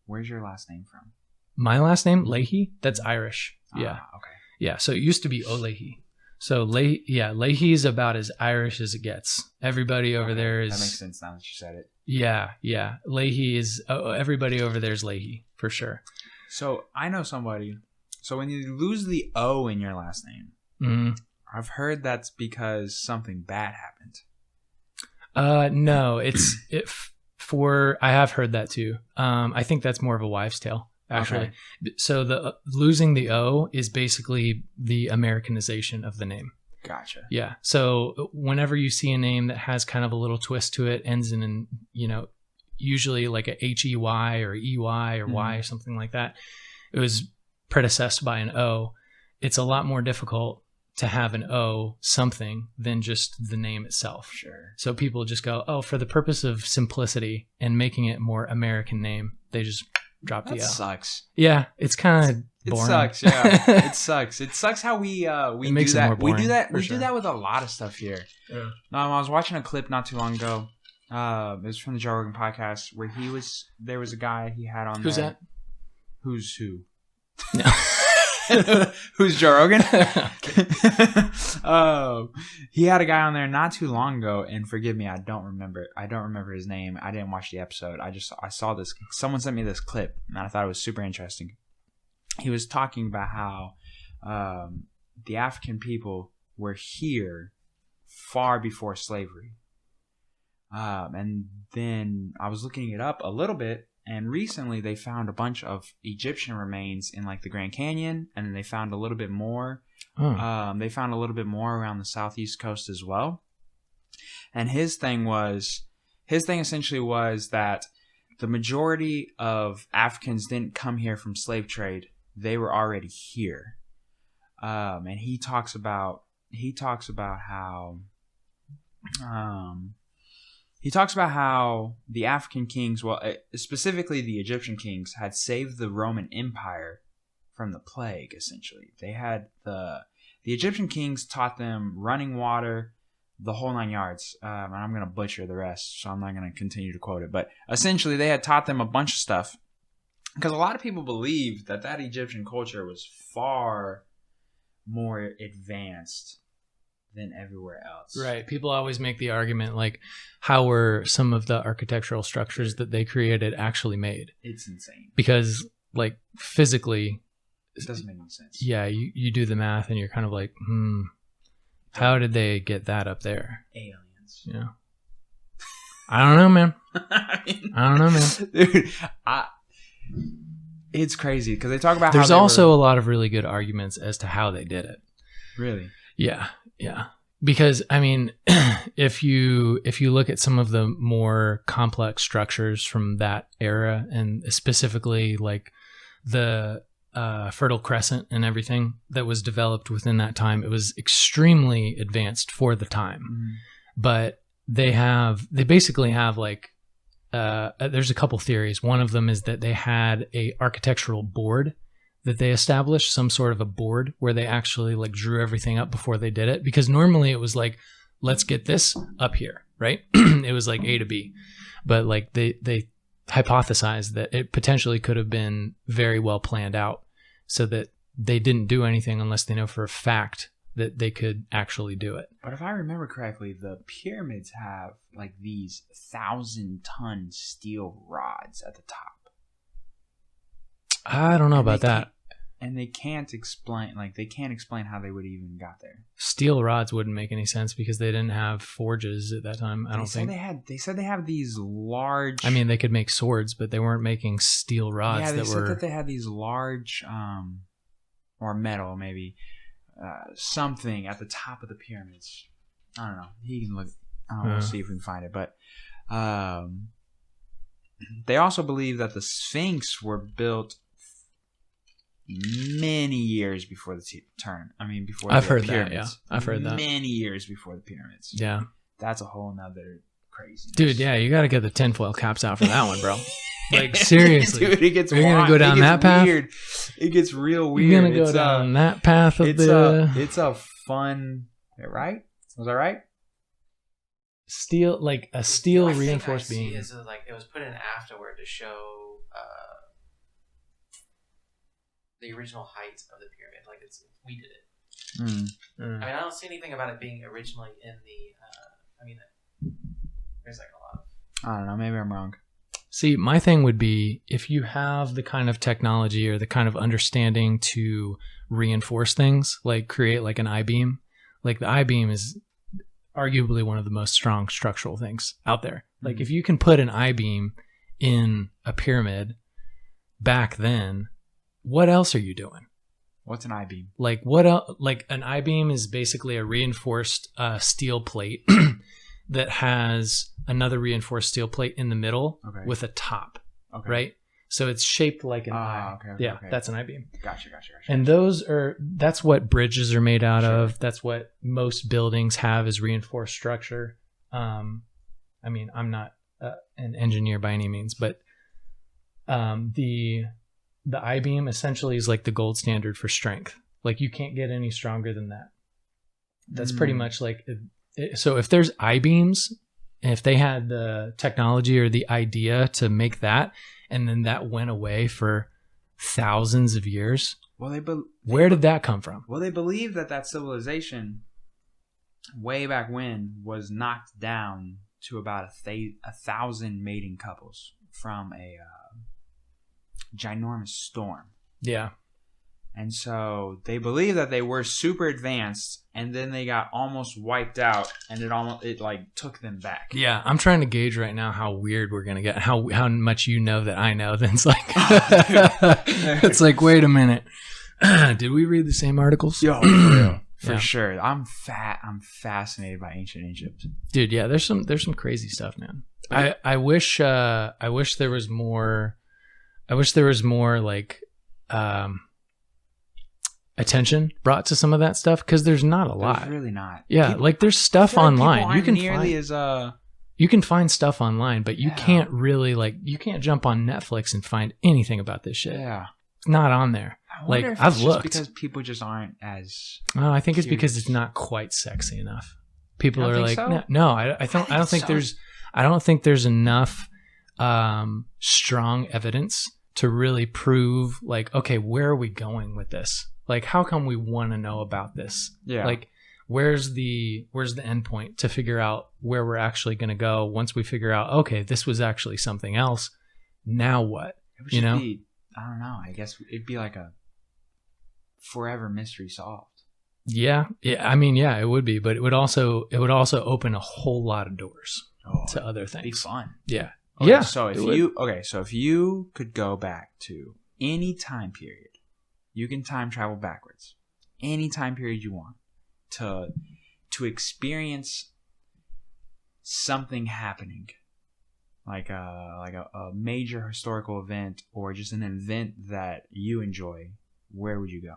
[SPEAKER 2] Where's your last name from?
[SPEAKER 1] My last name, Leahy? That's Irish. Yeah.
[SPEAKER 2] Okay.
[SPEAKER 1] Yeah. So it used to be O'Leahy. So Leahy is about as Irish as it gets. Everybody over there is.
[SPEAKER 2] That makes sense now that you said it.
[SPEAKER 1] Yeah. Yeah. Leahy is, everybody over there is Leahy for sure.
[SPEAKER 2] So I know somebody. So when you lose the O in your last name, I've heard that's because something bad happened.
[SPEAKER 1] No, I have heard that too. I think that's more of a wives' tale, actually. Okay. So losing the O is basically the Americanization of the name.
[SPEAKER 2] Gotcha.
[SPEAKER 1] Yeah. So whenever you see a name that has kind of a little twist to it, ends in, usually like a HEY or EY or Y or something like that, it was predecessed by an O. It's a lot more difficult to have an O something than just the name itself.
[SPEAKER 2] Sure.
[SPEAKER 1] So people just go, oh, for the purpose of simplicity and making it more American name, they just drop the O.
[SPEAKER 2] That sucks.
[SPEAKER 1] Yeah, it's kind of boring.
[SPEAKER 2] It sucks. Yeah, it sucks. It sucks how we do that. We do that. We do that with a lot of stuff here. Yeah. I was watching a clip not too long ago. It was from the Joe Rogan podcast where there was a guy he had on.
[SPEAKER 1] Who's
[SPEAKER 2] there.
[SPEAKER 1] That?
[SPEAKER 2] Who's who? No. Who's Joe Rogan? He had a guy on there not too long ago, and forgive me, I don't remember his name. I didn't watch the episode. I saw this. Someone sent me this clip, and I thought it was super interesting. He was talking about how the African people were here far before slavery. And then I was looking it up a little bit, and recently they found a bunch of Egyptian remains in like the Grand Canyon, and then they found a little bit more. They found a little bit more around the southeast coast as well. And his thing essentially was that the majority of Africans didn't come here from slave trade. They were already here. And he talks about how the African kings, specifically the Egyptian kings, had saved the Roman Empire from the plague, essentially. They had the Egyptian kings taught them running water, the whole 9 yards. And I'm going to butcher the rest, so I'm not going to continue to quote it. But essentially, they had taught them a bunch of stuff. Because a lot of people believe that Egyptian culture was far more advanced than everywhere else.
[SPEAKER 1] Right. People always make the argument, like, how were some of the architectural structures that they created actually made?
[SPEAKER 2] It's insane.
[SPEAKER 1] Because, like, physically,
[SPEAKER 2] it doesn't make any sense.
[SPEAKER 1] Yeah, you do the math and you're kind of like, how did they get that up there?
[SPEAKER 2] Aliens.
[SPEAKER 1] Yeah. I don't know, man. I don't know, man.
[SPEAKER 2] Dude, it's crazy because they talk about
[SPEAKER 1] there's also a lot of really good arguments as to how they did it.
[SPEAKER 2] Really?
[SPEAKER 1] Yeah. Because I mean, if you look at some of the more complex structures from that era, and specifically like the Fertile Crescent and everything that was developed within that time, it was extremely advanced for the time. Mm-hmm. But they basically have like there's a couple theories. One of them is that they had a architectural board that they established, some sort of a board where they actually like drew everything up before they did it. Because normally it was like, let's get this up here, right? It was like A to B. But like they hypothesized that it potentially could have been very well planned out so that they didn't do anything unless they know for a fact that they could actually do it.
[SPEAKER 2] But if I remember correctly, the pyramids have like these 1,000-ton steel rods at the top.
[SPEAKER 1] I don't know about that.
[SPEAKER 2] And they can't explain how they would even got there.
[SPEAKER 1] Steel rods wouldn't make any sense because they didn't have forges at that time. I don't think
[SPEAKER 2] they said they have these large.
[SPEAKER 1] I mean, they could make swords, but they weren't making steel rods.
[SPEAKER 2] Yeah, they said that they had these large, or metal maybe. Something at the top of the pyramids. I don't know. He can look. We'll see if we can find it. But they also believe that the Sphinx were built many years before the turn. I mean, before
[SPEAKER 1] I've
[SPEAKER 2] the
[SPEAKER 1] heard
[SPEAKER 2] pyramids.
[SPEAKER 1] That. Yeah, I've heard that.
[SPEAKER 2] Many years before the pyramids.
[SPEAKER 1] Yeah,
[SPEAKER 2] that's a whole nother crazy.
[SPEAKER 1] Dude, yeah, you got to get the tinfoil caps out for that one, bro. Like, seriously.
[SPEAKER 2] Dude, it gets
[SPEAKER 1] You're going to go down that
[SPEAKER 2] weird.
[SPEAKER 1] path?
[SPEAKER 2] It gets real weird.
[SPEAKER 1] You're going to go down that path of
[SPEAKER 2] it's a fun... Right? Was that right?
[SPEAKER 1] Steel, like a steel reinforced beam.
[SPEAKER 3] Is like it was put in afterward to show the original height of the pyramid. Like we did it. I mean, I don't see anything about it being originally in the... there's like a lot of...
[SPEAKER 2] I don't know. Maybe I'm wrong.
[SPEAKER 1] See, my thing would be if you have the kind of technology or the kind of understanding to reinforce things, like create like an I-beam. Like the I-beam is arguably one of the most strong structural things out there. Like if you can put an I-beam in a pyramid back then, what else are you doing?
[SPEAKER 2] What's an I-beam?
[SPEAKER 1] Like like an I-beam is basically a reinforced steel plate that has another reinforced steel plate in the middle with a top, right? So it's shaped like an eye. Okay. That's an I-beam.
[SPEAKER 2] Gotcha.
[SPEAKER 1] And that's what bridges are made out of. That's what most buildings have as reinforced structure. I mean, I'm not an engineer by any means, but the I-beam essentially is like the gold standard for strength. Like you can't get any stronger than that. That's pretty much like so if there's I-beams, if they had the technology or the idea to make that, and then that went away for thousands of years, where did that come from?
[SPEAKER 2] Well, they believe that civilization way back when was knocked down to about 1,000 mating couples from a ginormous storm.
[SPEAKER 1] Yeah.
[SPEAKER 2] And so they believe that they were super advanced, and then they got almost wiped out, and it like took them back.
[SPEAKER 1] Yeah, I'm trying to gauge right now how weird we're gonna get, how much you know that I know. Then it's like, it's like, wait a minute, did we read the same articles?
[SPEAKER 2] Yo, for real, for sure. I'm fascinated by ancient Egypt,
[SPEAKER 1] dude. Yeah, there's some crazy stuff, man. I wish there was more. I wish there was more like attention brought to some of that stuff, because there's not a lot.
[SPEAKER 2] There's really not.
[SPEAKER 1] Yeah, like there's stuff online. You can find stuff online, but you can't really you can't jump on Netflix and find anything about this shit.
[SPEAKER 2] Yeah,
[SPEAKER 1] it's not on there. Like I've looked,
[SPEAKER 2] because people just aren't as.
[SPEAKER 1] Oh, I think it's because it's not quite sexy enough. People are like, so? No, I don't think there's enough strong evidence to really prove like, okay, where are we going with this? Like, how come we want to know about this?
[SPEAKER 2] Yeah.
[SPEAKER 1] Like, where's the end point to figure out where we're actually going to go once we figure out, okay, this was actually something else. Now what?
[SPEAKER 2] It would just be, I don't know. I guess it'd be like a forever mystery solved.
[SPEAKER 1] Yeah. I mean, yeah, it would be, but it would also open a whole lot of doors to other things.
[SPEAKER 2] It'd be fun.
[SPEAKER 1] Yeah.
[SPEAKER 2] Okay,
[SPEAKER 1] yeah.
[SPEAKER 2] So if you could go back to any time period, you can time travel backwards. Any time period you want to experience something happening, like a major historical event or just an event that you enjoy. Where would you go?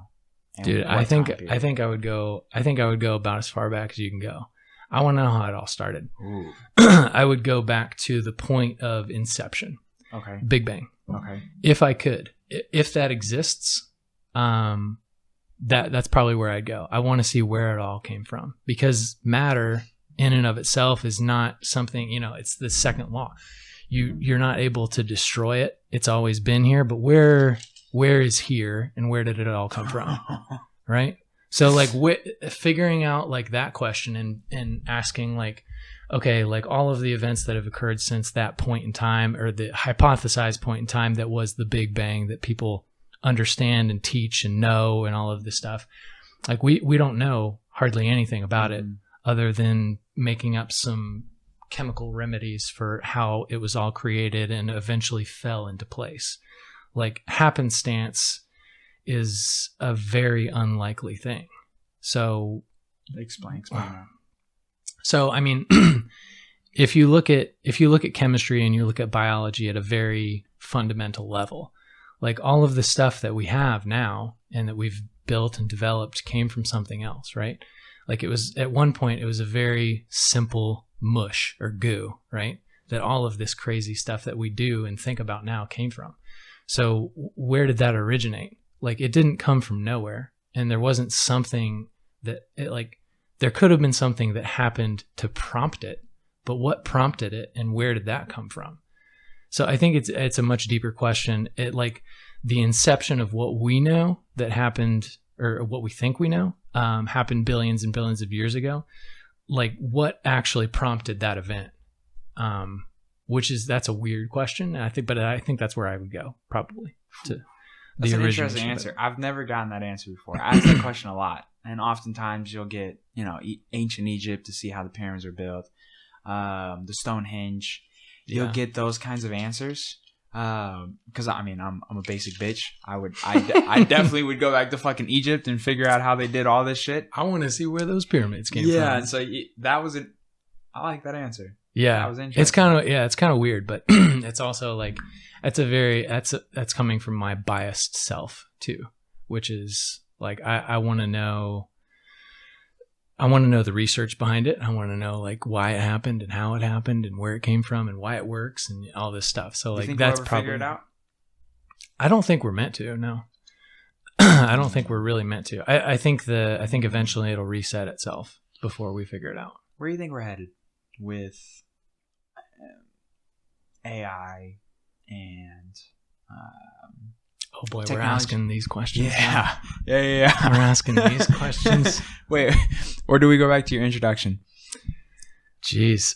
[SPEAKER 2] And
[SPEAKER 1] dude, I think I would go about as far back as you can go. I want to know how it all started. I would go back to the point of inception.
[SPEAKER 2] Okay.
[SPEAKER 1] Big Bang.
[SPEAKER 2] Okay.
[SPEAKER 1] If I could, if that exists, that's probably where I'd go. I want to see where it all came from, because matter in and of itself is not something, it's the second law. You're not able to destroy it. It's always been here, but where is here and where did it all come from? Right? So like figuring out like that question and asking like, okay, like all of the events that have occurred since that point in time, or the hypothesized point in time that was the Big Bang that people understand and teach and know and all of this stuff. Like we don't know hardly anything about it other than making up some chemical remedies for how it was all created and eventually fell into place. Like happenstance is a very unlikely thing. So
[SPEAKER 2] explain that.
[SPEAKER 1] So I mean, if you look at chemistry and you look at biology at a very fundamental level, like all of the stuff that we have now and that we've built and developed came from something else, right? Like it was at one point, it was a very simple mush or goo, right? That all of this crazy stuff that we do and think about now came from. So where did that originate? Like it didn't come from nowhere, and there wasn't something that there could have been something that happened to prompt it, but what prompted it and where did that come from? So I think it's a much deeper question. It like the inception of what we know that happened, or what we think we know, happened billions and billions of years ago. Like what actually prompted that event? That's a weird question. I think that's where I would go probably to.
[SPEAKER 2] That's an interesting answer. I've never gotten that answer before. I ask that question a lot, and oftentimes you'll get ancient Egypt to see how the pyramids are built, the Stonehenge. You'll get those kinds of answers, Because I mean, I'm a basic bitch. I definitely would go back to fucking Egypt and figure out how they did all this shit.
[SPEAKER 1] I want to see where those pyramids came from.
[SPEAKER 2] Yeah, and so that was it. I like that answer.
[SPEAKER 1] Yeah,
[SPEAKER 2] that was interesting.
[SPEAKER 1] It's kind of weird, but it's also like that's coming from my biased self too, which is like I want to know. I want to know the research behind it. I want to know like why it happened and how it happened and where it came from and why it works and all this stuff. So like that's probably figure it out. I don't think we're meant to. No, I don't think we're really meant to. I think eventually it'll reset itself before we figure it out.
[SPEAKER 2] Where do you think we're headed with AI and?
[SPEAKER 1] Oh boy, technology. We're asking these questions.
[SPEAKER 2] Yeah.
[SPEAKER 1] We're asking these questions.
[SPEAKER 2] Wait, or do we go back to your introduction?
[SPEAKER 1] Jeez.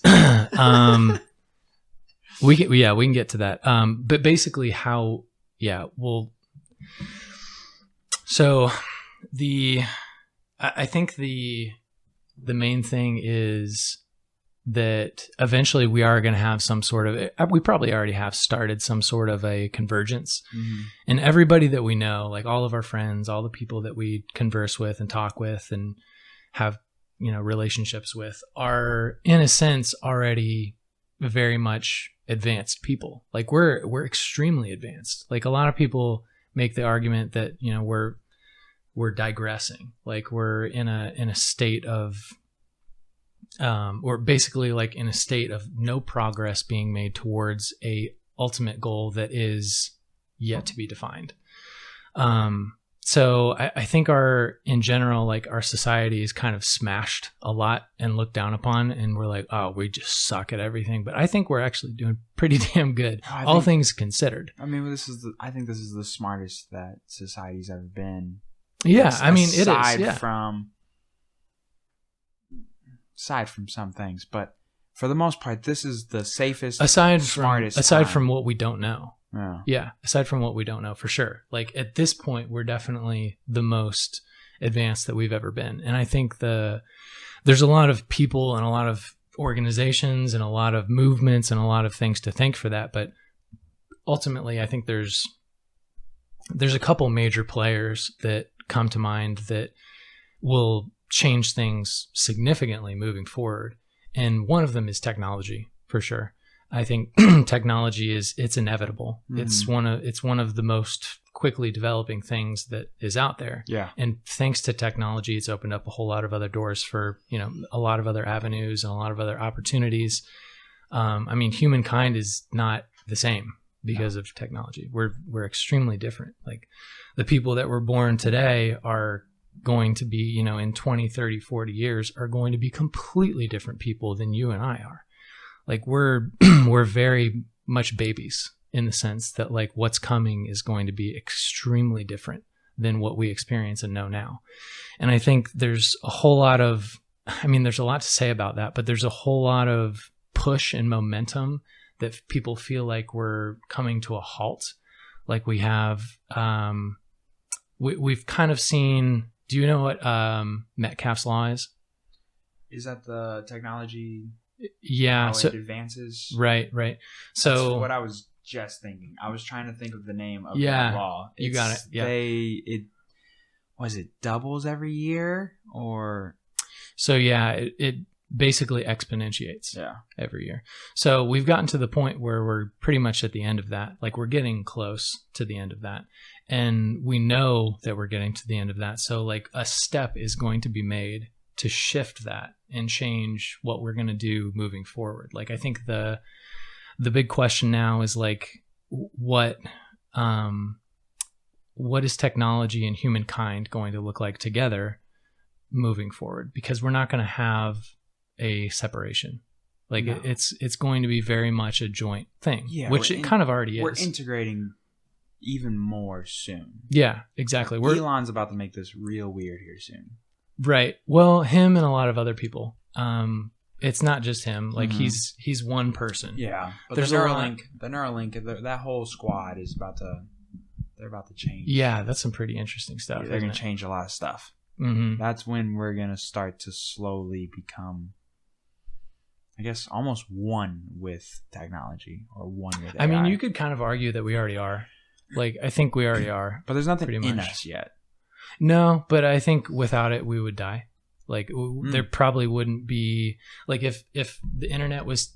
[SPEAKER 1] We can get to that. But basically so I think the main thing is that eventually we are going to have some sort of, we probably already have started some sort of a convergence. Mm-hmm. And everybody that we know, like all of our friends, all the people that we converse with and talk with and have, relationships with are in a sense already very much advanced people. Like we're extremely advanced. Like a lot of people make the argument that, we're digressing. Like we're in a state of, or basically like in a state of no progress being made towards a ultimate goal that is yet to be defined. So I think in general, like our society is kind of smashed a lot and looked down upon, and we're like, oh, we just suck at everything. But I think we're actually doing pretty damn good, all things considered.
[SPEAKER 2] I mean, I think this is the smartest that society's ever been.
[SPEAKER 1] Yeah, I mean, it is.
[SPEAKER 2] Aside from some things, but for the most part, this is the safest,
[SPEAKER 1] smartest. Aside from what we don't know. Yeah. Aside from what we don't know, for sure. Like at this point, we're definitely the most advanced that we've ever been. And I think there's a lot of people and a lot of organizations and a lot of movements and a lot of things to thank for that. But ultimately, I think there's a couple major players that come to mind that will change things significantly moving forward. And one of them is technology, for sure. I think technology it's inevitable. Mm-hmm. It's one of the most quickly developing things that is out there.
[SPEAKER 2] Yeah.
[SPEAKER 1] And thanks to technology, it's opened up a whole lot of other doors for, a lot of other avenues and a lot of other opportunities. I mean, humankind is not the same because of technology. We're extremely different. Like the people that were born today are going to be, in 20, 30, 40 years are going to be completely different people than you and I are. Like we're very much babies in the sense that like what's coming is going to be extremely different than what we experience and know now. And I think there's a lot to say about that, but there's a whole lot of push and momentum that people feel like we're coming to a halt. Like we have, we've kind of seen. Do you know what Metcalfe's law is?
[SPEAKER 2] Is that the technology?
[SPEAKER 1] Yeah.
[SPEAKER 2] How it advances?
[SPEAKER 1] Right. So
[SPEAKER 2] that's what I was just thinking. I was trying to think of the name of that law.
[SPEAKER 1] You got it. Yeah.
[SPEAKER 2] It doubles every year or?
[SPEAKER 1] So yeah, it basically exponentiates every year. So we've gotten to the point where we're pretty much at the end of that. Like we're getting close to the end of that. And we know that we're getting to the end of that. So like a step is going to be made to shift that and change what we're going to do moving forward. Like I think the big question now is like what is technology and humankind going to look like together moving forward? Because we're not going to have a separation. Like it's going to be very much a joint thing, which it kind of already is.
[SPEAKER 2] We're integrating even more soon.
[SPEAKER 1] Yeah, exactly.
[SPEAKER 2] Elon's about to make this real weird here soon.
[SPEAKER 1] Right. Well, him and a lot of other people. It's not just him. Like he's one person.
[SPEAKER 2] Yeah. But there's the Neuralink, that whole squad is they're about to change.
[SPEAKER 1] Yeah, that's some pretty interesting stuff.
[SPEAKER 2] Yeah, they're going to change a lot of stuff.
[SPEAKER 1] Mm-hmm.
[SPEAKER 2] That's when we're going to start to slowly become, I guess, almost one with technology or one with AI.
[SPEAKER 1] I mean, you could kind of argue that we already are. Like, I think we already are.
[SPEAKER 2] But there's nothing in us yet.
[SPEAKER 1] No, but I think without it, we would die. Like, there probably wouldn't be... Like, if the internet was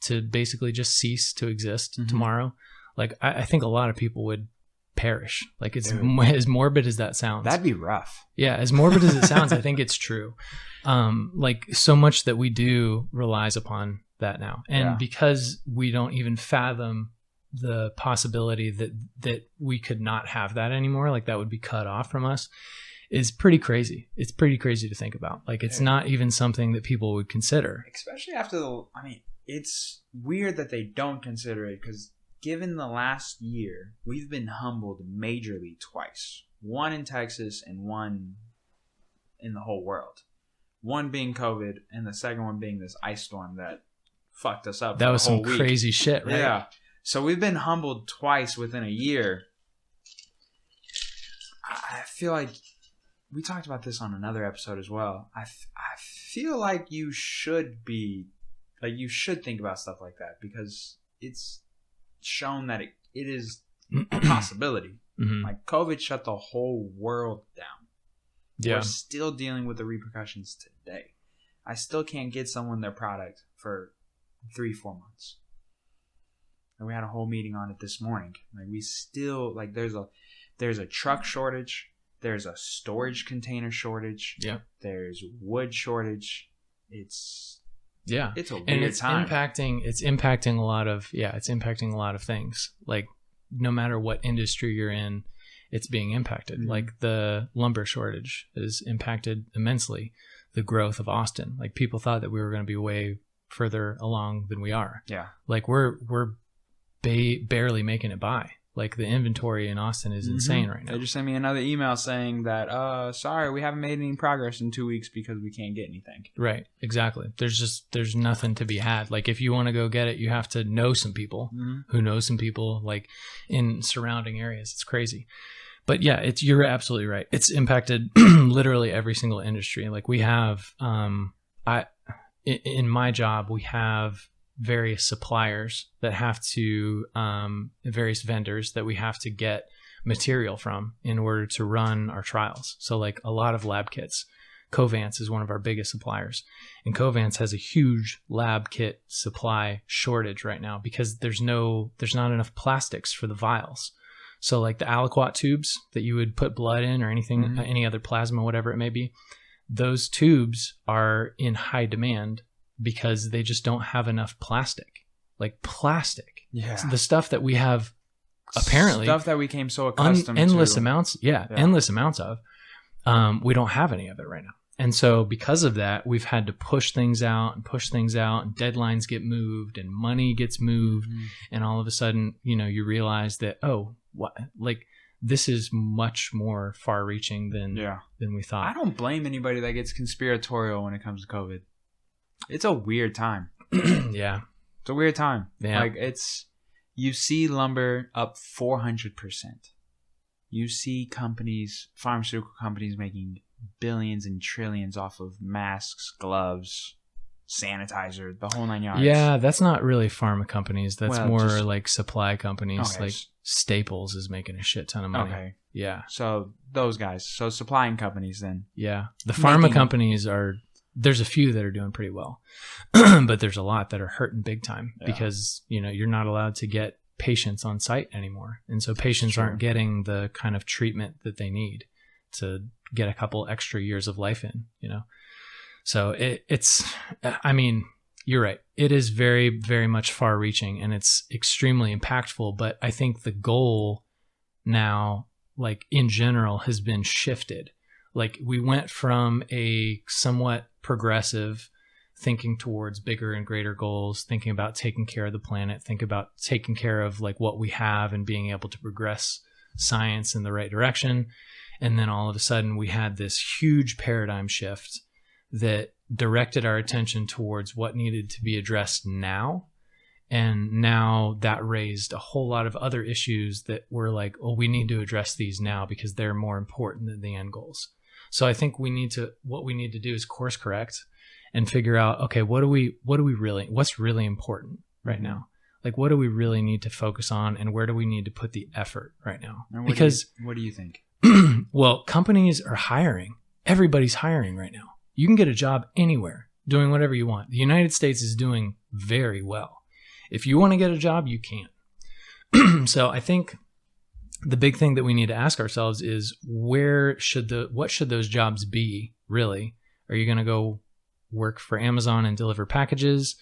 [SPEAKER 1] to basically just cease to exist tomorrow, like, I think a lot of people would perish. Like, it's as morbid as that sounds.
[SPEAKER 2] That'd be rough.
[SPEAKER 1] Yeah, as morbid as it sounds, I think it's true. Like, so much that we do relies upon that now. And because we don't even fathom the possibility that we could not have that anymore, like that would be cut off from us, is pretty crazy. It's pretty crazy to think about. Like, it's not even something that people would consider.
[SPEAKER 2] Especially after it's weird that they don't consider it, because given the last year, we've been humbled majorly twice. One in Texas and one in the whole world. One being COVID, and the second one being this ice storm that fucked us up.
[SPEAKER 1] That was some crazy shit, right?
[SPEAKER 2] Yeah. So we've been humbled twice within a year. I feel like we talked about this on another episode as well. I feel like you should think about stuff like that, because it's shown that it is a possibility. Like, COVID shut the whole world down. Yeah. We're still dealing with the repercussions today. I still can't get someone their product for 3-4 months. And we had a whole meeting on it this morning. Like, we still, like, there's a truck shortage. There's a storage container shortage. Yeah. There's wood shortage. It's a weird time.
[SPEAKER 1] It's impacting a lot of things. Like, no matter what industry you're in, it's being impacted. Like, the lumber shortage is impacted immensely. The growth of Austin. Like, people thought that we were going to be way further along than we are. Yeah. Like, we're barely making it by. Like, the inventory in Austin is insane right now.
[SPEAKER 2] They just sent me another email saying that, sorry, we haven't made any progress in 2 weeks because we can't get anything.
[SPEAKER 1] Right. Exactly. There's nothing to be had. Like, if you want to go get it, you have to know some people who know some people, like, in surrounding areas. It's crazy. But yeah, you're absolutely right. It's impacted literally every single industry. Like, we have, in my job, we have various suppliers that have to, various vendors that we have to get material from in order to run our trials. So, like, a lot of lab kits. Covance is one of our biggest suppliers, and Covance has a huge lab kit supply shortage right now because there's not enough plastics for the vials. So, like, the aliquot tubes that you would put blood in or anything, any other plasma, whatever it may be, those tubes are in high demand because they just don't have enough plastic. Like, plastic. Yeah. So the stuff that we have, apparently.
[SPEAKER 2] Stuff that we came so accustomed
[SPEAKER 1] endless
[SPEAKER 2] to.
[SPEAKER 1] Endless amounts of. We don't have any of it right now. And so because of that, we've had to push things out, and deadlines get moved, and money gets moved. And all of a sudden, you realize that, this is much more far reaching than we thought.
[SPEAKER 2] I don't blame anybody that gets conspiratorial when it comes to COVID. It's a weird time.
[SPEAKER 1] Yeah.
[SPEAKER 2] It's a weird time.
[SPEAKER 1] Yeah.
[SPEAKER 2] Like, you see lumber up 400%. You see pharmaceutical companies making billions and trillions off of masks, gloves, sanitizer, the whole 9 yards.
[SPEAKER 1] Yeah, that's not really pharma companies. That's more like supply companies. Okay. Like, Staples is making a shit ton of money. Okay. Yeah.
[SPEAKER 2] So those guys. So supplying companies then.
[SPEAKER 1] Yeah. The pharma companies there's a few that are doing pretty well, but there's a lot that are hurting big time because, you're not allowed to get patients on site anymore. And so patients aren't getting the kind of treatment that they need to get a couple extra years of life in, So you're right. It is very, very much far reaching, and it's extremely impactful. But I think the goal now, like, in general, has been shifted. Like, we went from a somewhat progressive thinking towards bigger and greater goals, thinking about taking care of the planet, think about taking care of, like, what we have and being able to progress science in the right direction. And then all of a sudden we had this huge paradigm shift that directed our attention towards what needed to be addressed now. And now that raised a whole lot of other issues that were like, oh, we need to address these now because they're more important than the end goals. So I think what we need to do is course correct and figure out, okay, what's really important right now? Like, what do we really need to focus on, and where do we need to put the effort right now? Because
[SPEAKER 2] what do you think?
[SPEAKER 1] Well, companies are hiring. Everybody's hiring right now. You can get a job anywhere doing whatever you want. The United States is doing very well. If you want to get a job, you can. So I think the big thing that we need to ask ourselves is what should those jobs be really? Are you going to go work for Amazon and deliver packages?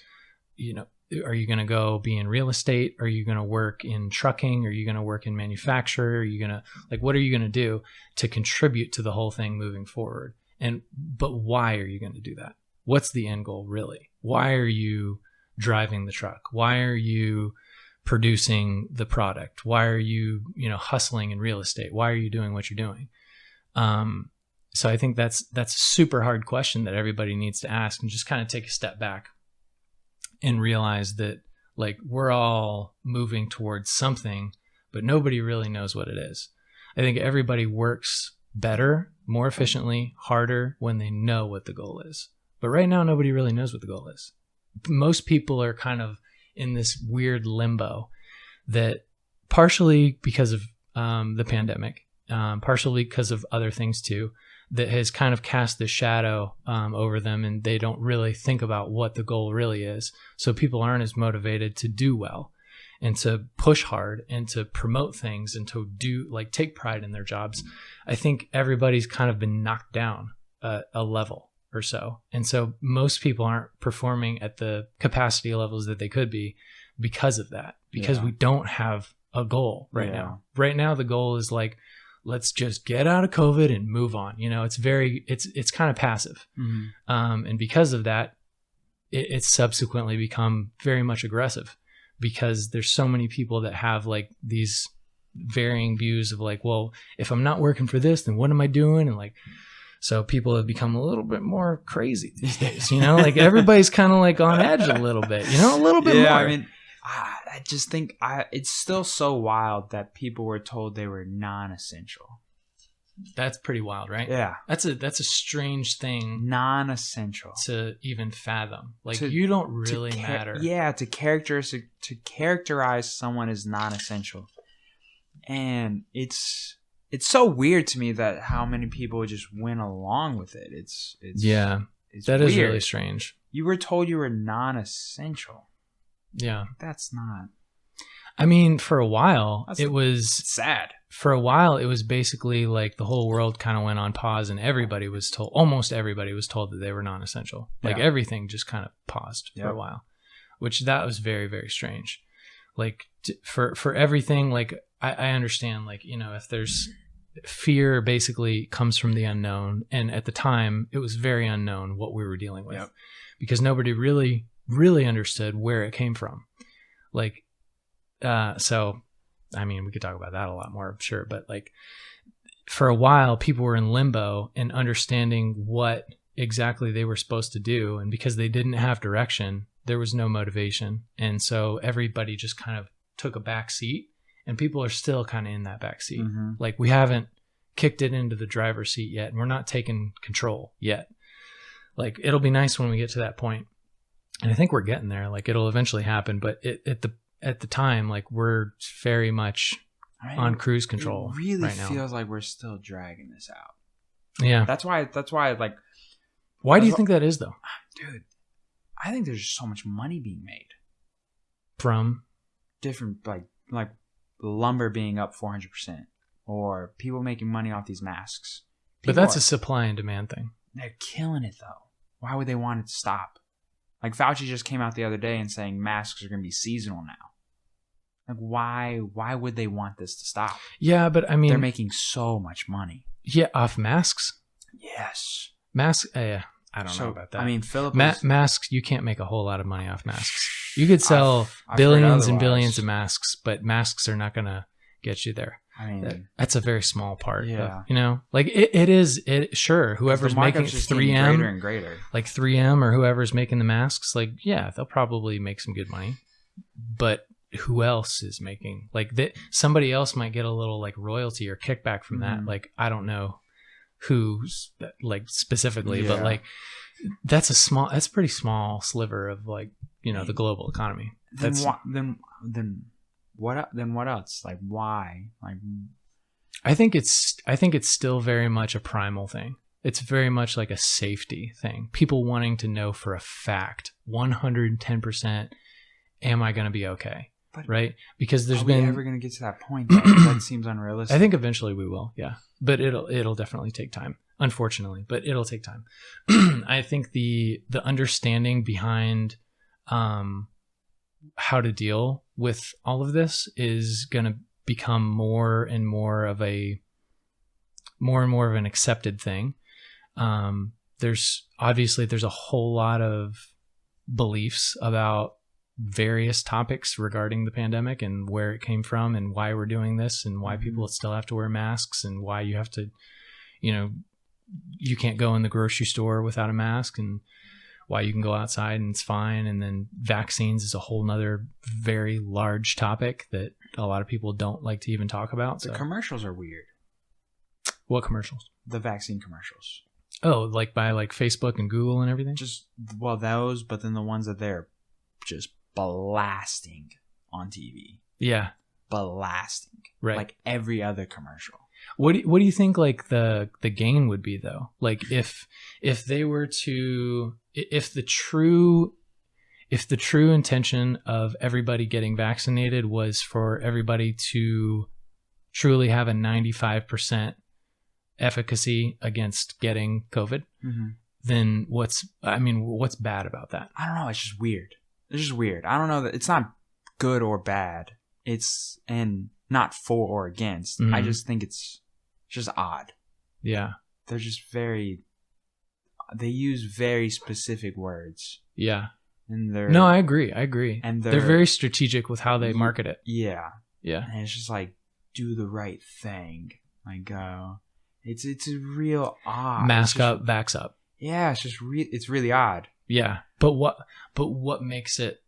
[SPEAKER 1] Are you going to go be in real estate? Are you going to work in trucking? Are you going to work in manufacture? Are you going to, what are you going to do to contribute to the whole thing moving forward? But why are you going to do that? What's the end goal really? Why are you driving the truck? Why are you producing the product? Why are you, hustling in real estate? Why are you doing what you're doing? So I think that's a super hard question that everybody needs to ask, and just kind of take a step back and realize that we're all moving towards something, but nobody really knows what it is. I think everybody works better, more efficiently, harder when they know what the goal is. But right now, nobody really knows what the goal is. Most people are kind of in this weird limbo that partially because of the pandemic, partially because of other things too, that has kind of cast this shadow over them, and they don't really think about what the goal really is. So people aren't as motivated to do well and to push hard and to promote things and to do take pride in their jobs. I think everybody's kind of been knocked down a level or so. And so most people aren't performing at the capacity levels that they could be because of that, because we don't have a goal right now. Right now, the goal is let's just get out of COVID and move on. It's kind of passive. Mm-hmm. And because of that, it's subsequently become very much aggressive, because there's so many people that have these varying views of well, if I'm not working for this, then what am I doing? And so people have become a little bit more crazy these days, everybody's kind of on edge a little bit, a little bit more.
[SPEAKER 2] I mean, I just think it's still so wild that people were told they were non-essential.
[SPEAKER 1] That's pretty wild, right?
[SPEAKER 2] Yeah.
[SPEAKER 1] That's a strange thing.
[SPEAKER 2] Non-essential.
[SPEAKER 1] To even fathom. You don't really matter.
[SPEAKER 2] Yeah, to characterize someone as non-essential. And it's so weird to me that how many people just went along with it. It's
[SPEAKER 1] that is really strange.
[SPEAKER 2] You were told you were non-essential.
[SPEAKER 1] Yeah.
[SPEAKER 2] That's not.
[SPEAKER 1] I mean, for a while, it was
[SPEAKER 2] sad.
[SPEAKER 1] For a while, it was basically the whole world kind of went on pause, and almost everybody was told that they were non-essential. Everything just kind of paused for a while, which that was very, very strange. For everything, I understand, if there's fear basically comes from the unknown. And at the time, it was very unknown what we were dealing with because nobody really understood where it came from. So, I mean, we could talk about that a lot more, I'm sure. But for a while, people were in limbo and understanding what exactly they were supposed to do. And because they didn't have direction, there was no motivation. And so everybody just kind of took a back seat, and people are still kind of in that back seat. Mm-hmm. We haven't kicked it into the driver's seat yet, and we're not taking control yet. It'll be nice when we get to that point. And I think we're getting there. It'll eventually happen, but at the time, we're very much on cruise control.
[SPEAKER 2] It really
[SPEAKER 1] right now.
[SPEAKER 2] Feels like we're still dragging this out.
[SPEAKER 1] Yeah.
[SPEAKER 2] That's why
[SPEAKER 1] Why do you think that is, though?
[SPEAKER 2] Dude, I think there's just so much money being made.
[SPEAKER 1] From?
[SPEAKER 2] Different, like lumber being up 400%, or people making money off these masks.
[SPEAKER 1] But that's a supply and demand thing.
[SPEAKER 2] They're killing it, though. Why would they want it to stop? Fauci just came out the other day and saying masks are going to be seasonal now. Why would they want this to stop?
[SPEAKER 1] Yeah, but I mean,
[SPEAKER 2] they're making so much money.
[SPEAKER 1] Yeah, off masks.
[SPEAKER 2] Yes,
[SPEAKER 1] masks. I don't know about that.
[SPEAKER 2] I mean,
[SPEAKER 1] masks. You can't make a whole lot of money off masks. You could sell billions and billions of masks, but masks are not going to get you there.
[SPEAKER 2] I mean,
[SPEAKER 1] that's a very small part. Yeah. It is. Sure. Whoever's making 3M,
[SPEAKER 2] greater and greater.
[SPEAKER 1] 3M or whoever's making the masks, they'll probably make some good money. But who else is making somebody else might get a little royalty or kickback from that. I don't know who's specifically, but That's a pretty small sliver of like, the global economy.
[SPEAKER 2] Then what else? Like, why? Like,
[SPEAKER 1] I think it's still very much a primal thing. It's very much like a safety thing. People wanting to know for a fact, 110%, am I going to be okay? But right? Because are we
[SPEAKER 2] ever going to get to that point? That seems unrealistic.
[SPEAKER 1] I think eventually we will. Yeah, but it'll definitely take time. Unfortunately, but it'll take time. I think the understanding behind how to deal with all of this is going to become more and more of an accepted thing. There's a whole lot of beliefs about various topics regarding the pandemic and where it came from and why we're doing this and why people still have to wear masks and why you have to, you can't go in the grocery store without a mask and why you can go outside and it's fine. And then vaccines is a whole nother very large topic that a lot of people don't like to even talk about.
[SPEAKER 2] The commercials are weird.
[SPEAKER 1] What commercials?
[SPEAKER 2] The vaccine commercials.
[SPEAKER 1] Oh, like by like Facebook and Google and everything?
[SPEAKER 2] Those, but then the ones that they're just blasting on TV.
[SPEAKER 1] Yeah.
[SPEAKER 2] Blasting.
[SPEAKER 1] Right.
[SPEAKER 2] Like every other commercial.
[SPEAKER 1] What do you think like the gain would be though? Like if they were to, if the true intention of everybody getting vaccinated was for everybody to truly have a 95% efficacy against getting COVID, then what's bad about that?
[SPEAKER 2] I don't know. It's just weird. I don't know that it's not good or bad. And not for or against. I just think it's just odd.
[SPEAKER 1] Yeah.
[SPEAKER 2] They're just they use very specific words.
[SPEAKER 1] Yeah.
[SPEAKER 2] And
[SPEAKER 1] I agree. And they're very strategic with how they market it.
[SPEAKER 2] Yeah.
[SPEAKER 1] Yeah.
[SPEAKER 2] And it's just like, do the right thing. Like, it's a real odd.
[SPEAKER 1] Mask up, vax up.
[SPEAKER 2] Yeah. It's just it's really odd.
[SPEAKER 1] Yeah. But what makes it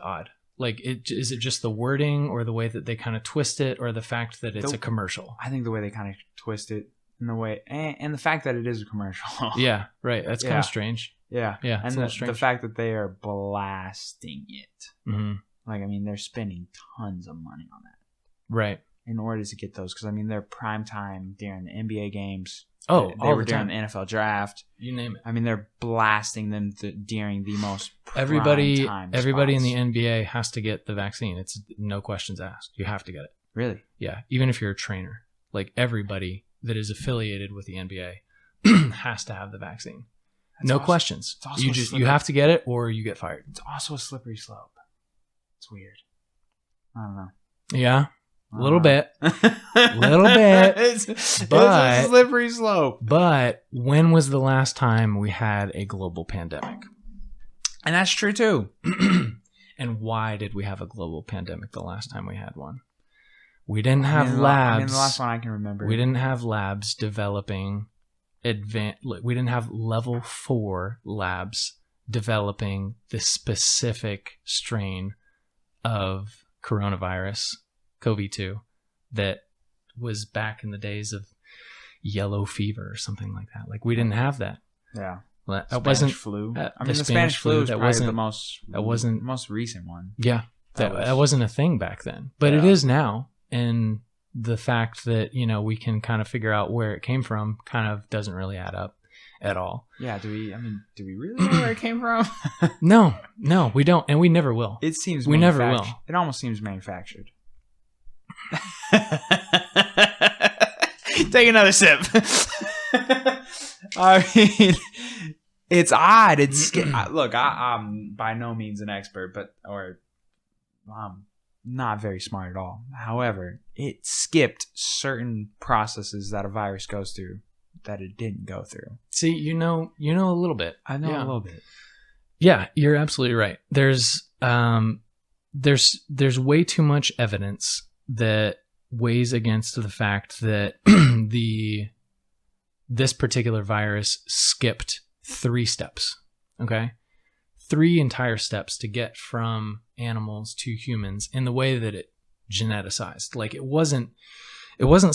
[SPEAKER 1] odd? Like, is it just the wording or the way that they kind of twist it or the fact that it's a commercial?
[SPEAKER 2] I think the way they kind of twist it and the fact that it is a commercial.
[SPEAKER 1] Yeah, right. That's kind of strange.
[SPEAKER 2] Yeah.
[SPEAKER 1] Yeah.
[SPEAKER 2] And the fact that they are blasting it. Mm-hmm. Like, I mean, they're spending tons of money on that.
[SPEAKER 1] Right.
[SPEAKER 2] In order to get those. Because, I mean, they're prime time during the NBA games.
[SPEAKER 1] Oh,
[SPEAKER 2] they were during the NFL draft.
[SPEAKER 1] You name it.
[SPEAKER 2] I mean, they're blasting them during the most
[SPEAKER 1] everybody
[SPEAKER 2] time
[SPEAKER 1] in the NBA has to get the vaccine. It's no questions asked. You have to get it.
[SPEAKER 2] Really?
[SPEAKER 1] Yeah. Even if you're a trainer, like everybody that is affiliated with the NBA has to have the vaccine. No questions. You have to get it or you get fired.
[SPEAKER 2] It's also a slippery slope. It's weird. I don't know.
[SPEAKER 1] Yeah. A little bit. It's a
[SPEAKER 2] slippery slope.
[SPEAKER 1] But when was the last time we had a global pandemic?
[SPEAKER 2] And that's true too.
[SPEAKER 1] And why did we have a global pandemic the last time we had one? We didn't have labs.
[SPEAKER 2] The last one I can remember.
[SPEAKER 1] We didn't have labs developing we didn't have level 4 labs developing this specific strain of coronavirus, COVID-2, that was back in the days of yellow fever or something like that. Like, we didn't have that.
[SPEAKER 2] Yeah.
[SPEAKER 1] Spanish
[SPEAKER 2] flu. The Spanish flu was probably the most recent one.
[SPEAKER 1] Yeah. That wasn't a thing back then. But it is now. And the fact that, we can kind of figure out where it came from kind of doesn't really add up at all.
[SPEAKER 2] Yeah. Do we really know where it came from?
[SPEAKER 1] No, we don't. And we never will.
[SPEAKER 2] It seems
[SPEAKER 1] we never will.
[SPEAKER 2] It almost seems manufactured. Take another sip. I mean, it's odd. Look, I'm by no means an expert, I'm not very smart at all. However, it skipped certain processes that a virus goes through that it didn't go through.
[SPEAKER 1] See, you know a little bit.
[SPEAKER 2] I know a little bit.
[SPEAKER 1] Yeah, you're absolutely right. There's way too much evidence that weighs against the fact that this particular virus skipped 3 steps. Okay? 3 entire steps to get from animals to humans in the way that it geneticized. Like, it wasn't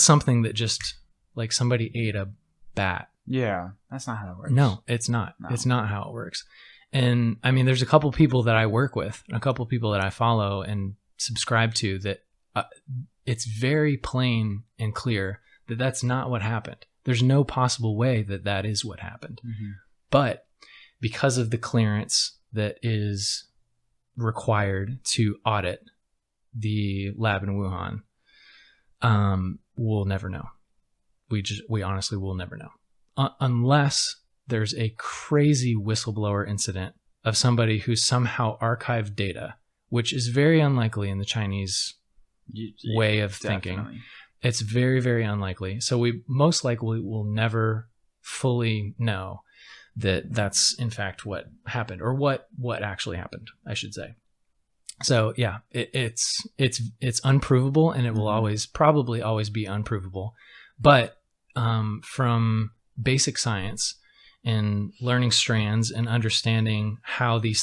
[SPEAKER 1] something that just like somebody ate a bat
[SPEAKER 2] Yeah, that's not how it works.
[SPEAKER 1] No, it's not. No. It's not how it works. And I mean, there's a couple people that I work with, and a couple people that I follow and subscribe to that it's very plain and clear that that's not what happened. There's no possible way that that is what happened. Mm-hmm. But because of the clearance that is required to audit the lab in Wuhan, we'll never know. We honestly will never know. Unless there's a crazy whistleblower incident of somebody who somehow archived data, which is very unlikely in the Chinese way of thinking. It's very, very unlikely. So we most likely will never fully know that that's in fact what happened, or what actually happened, I should say. So yeah, it's unprovable, and it will probably always be unprovable. But from basic science and learning strands and understanding how these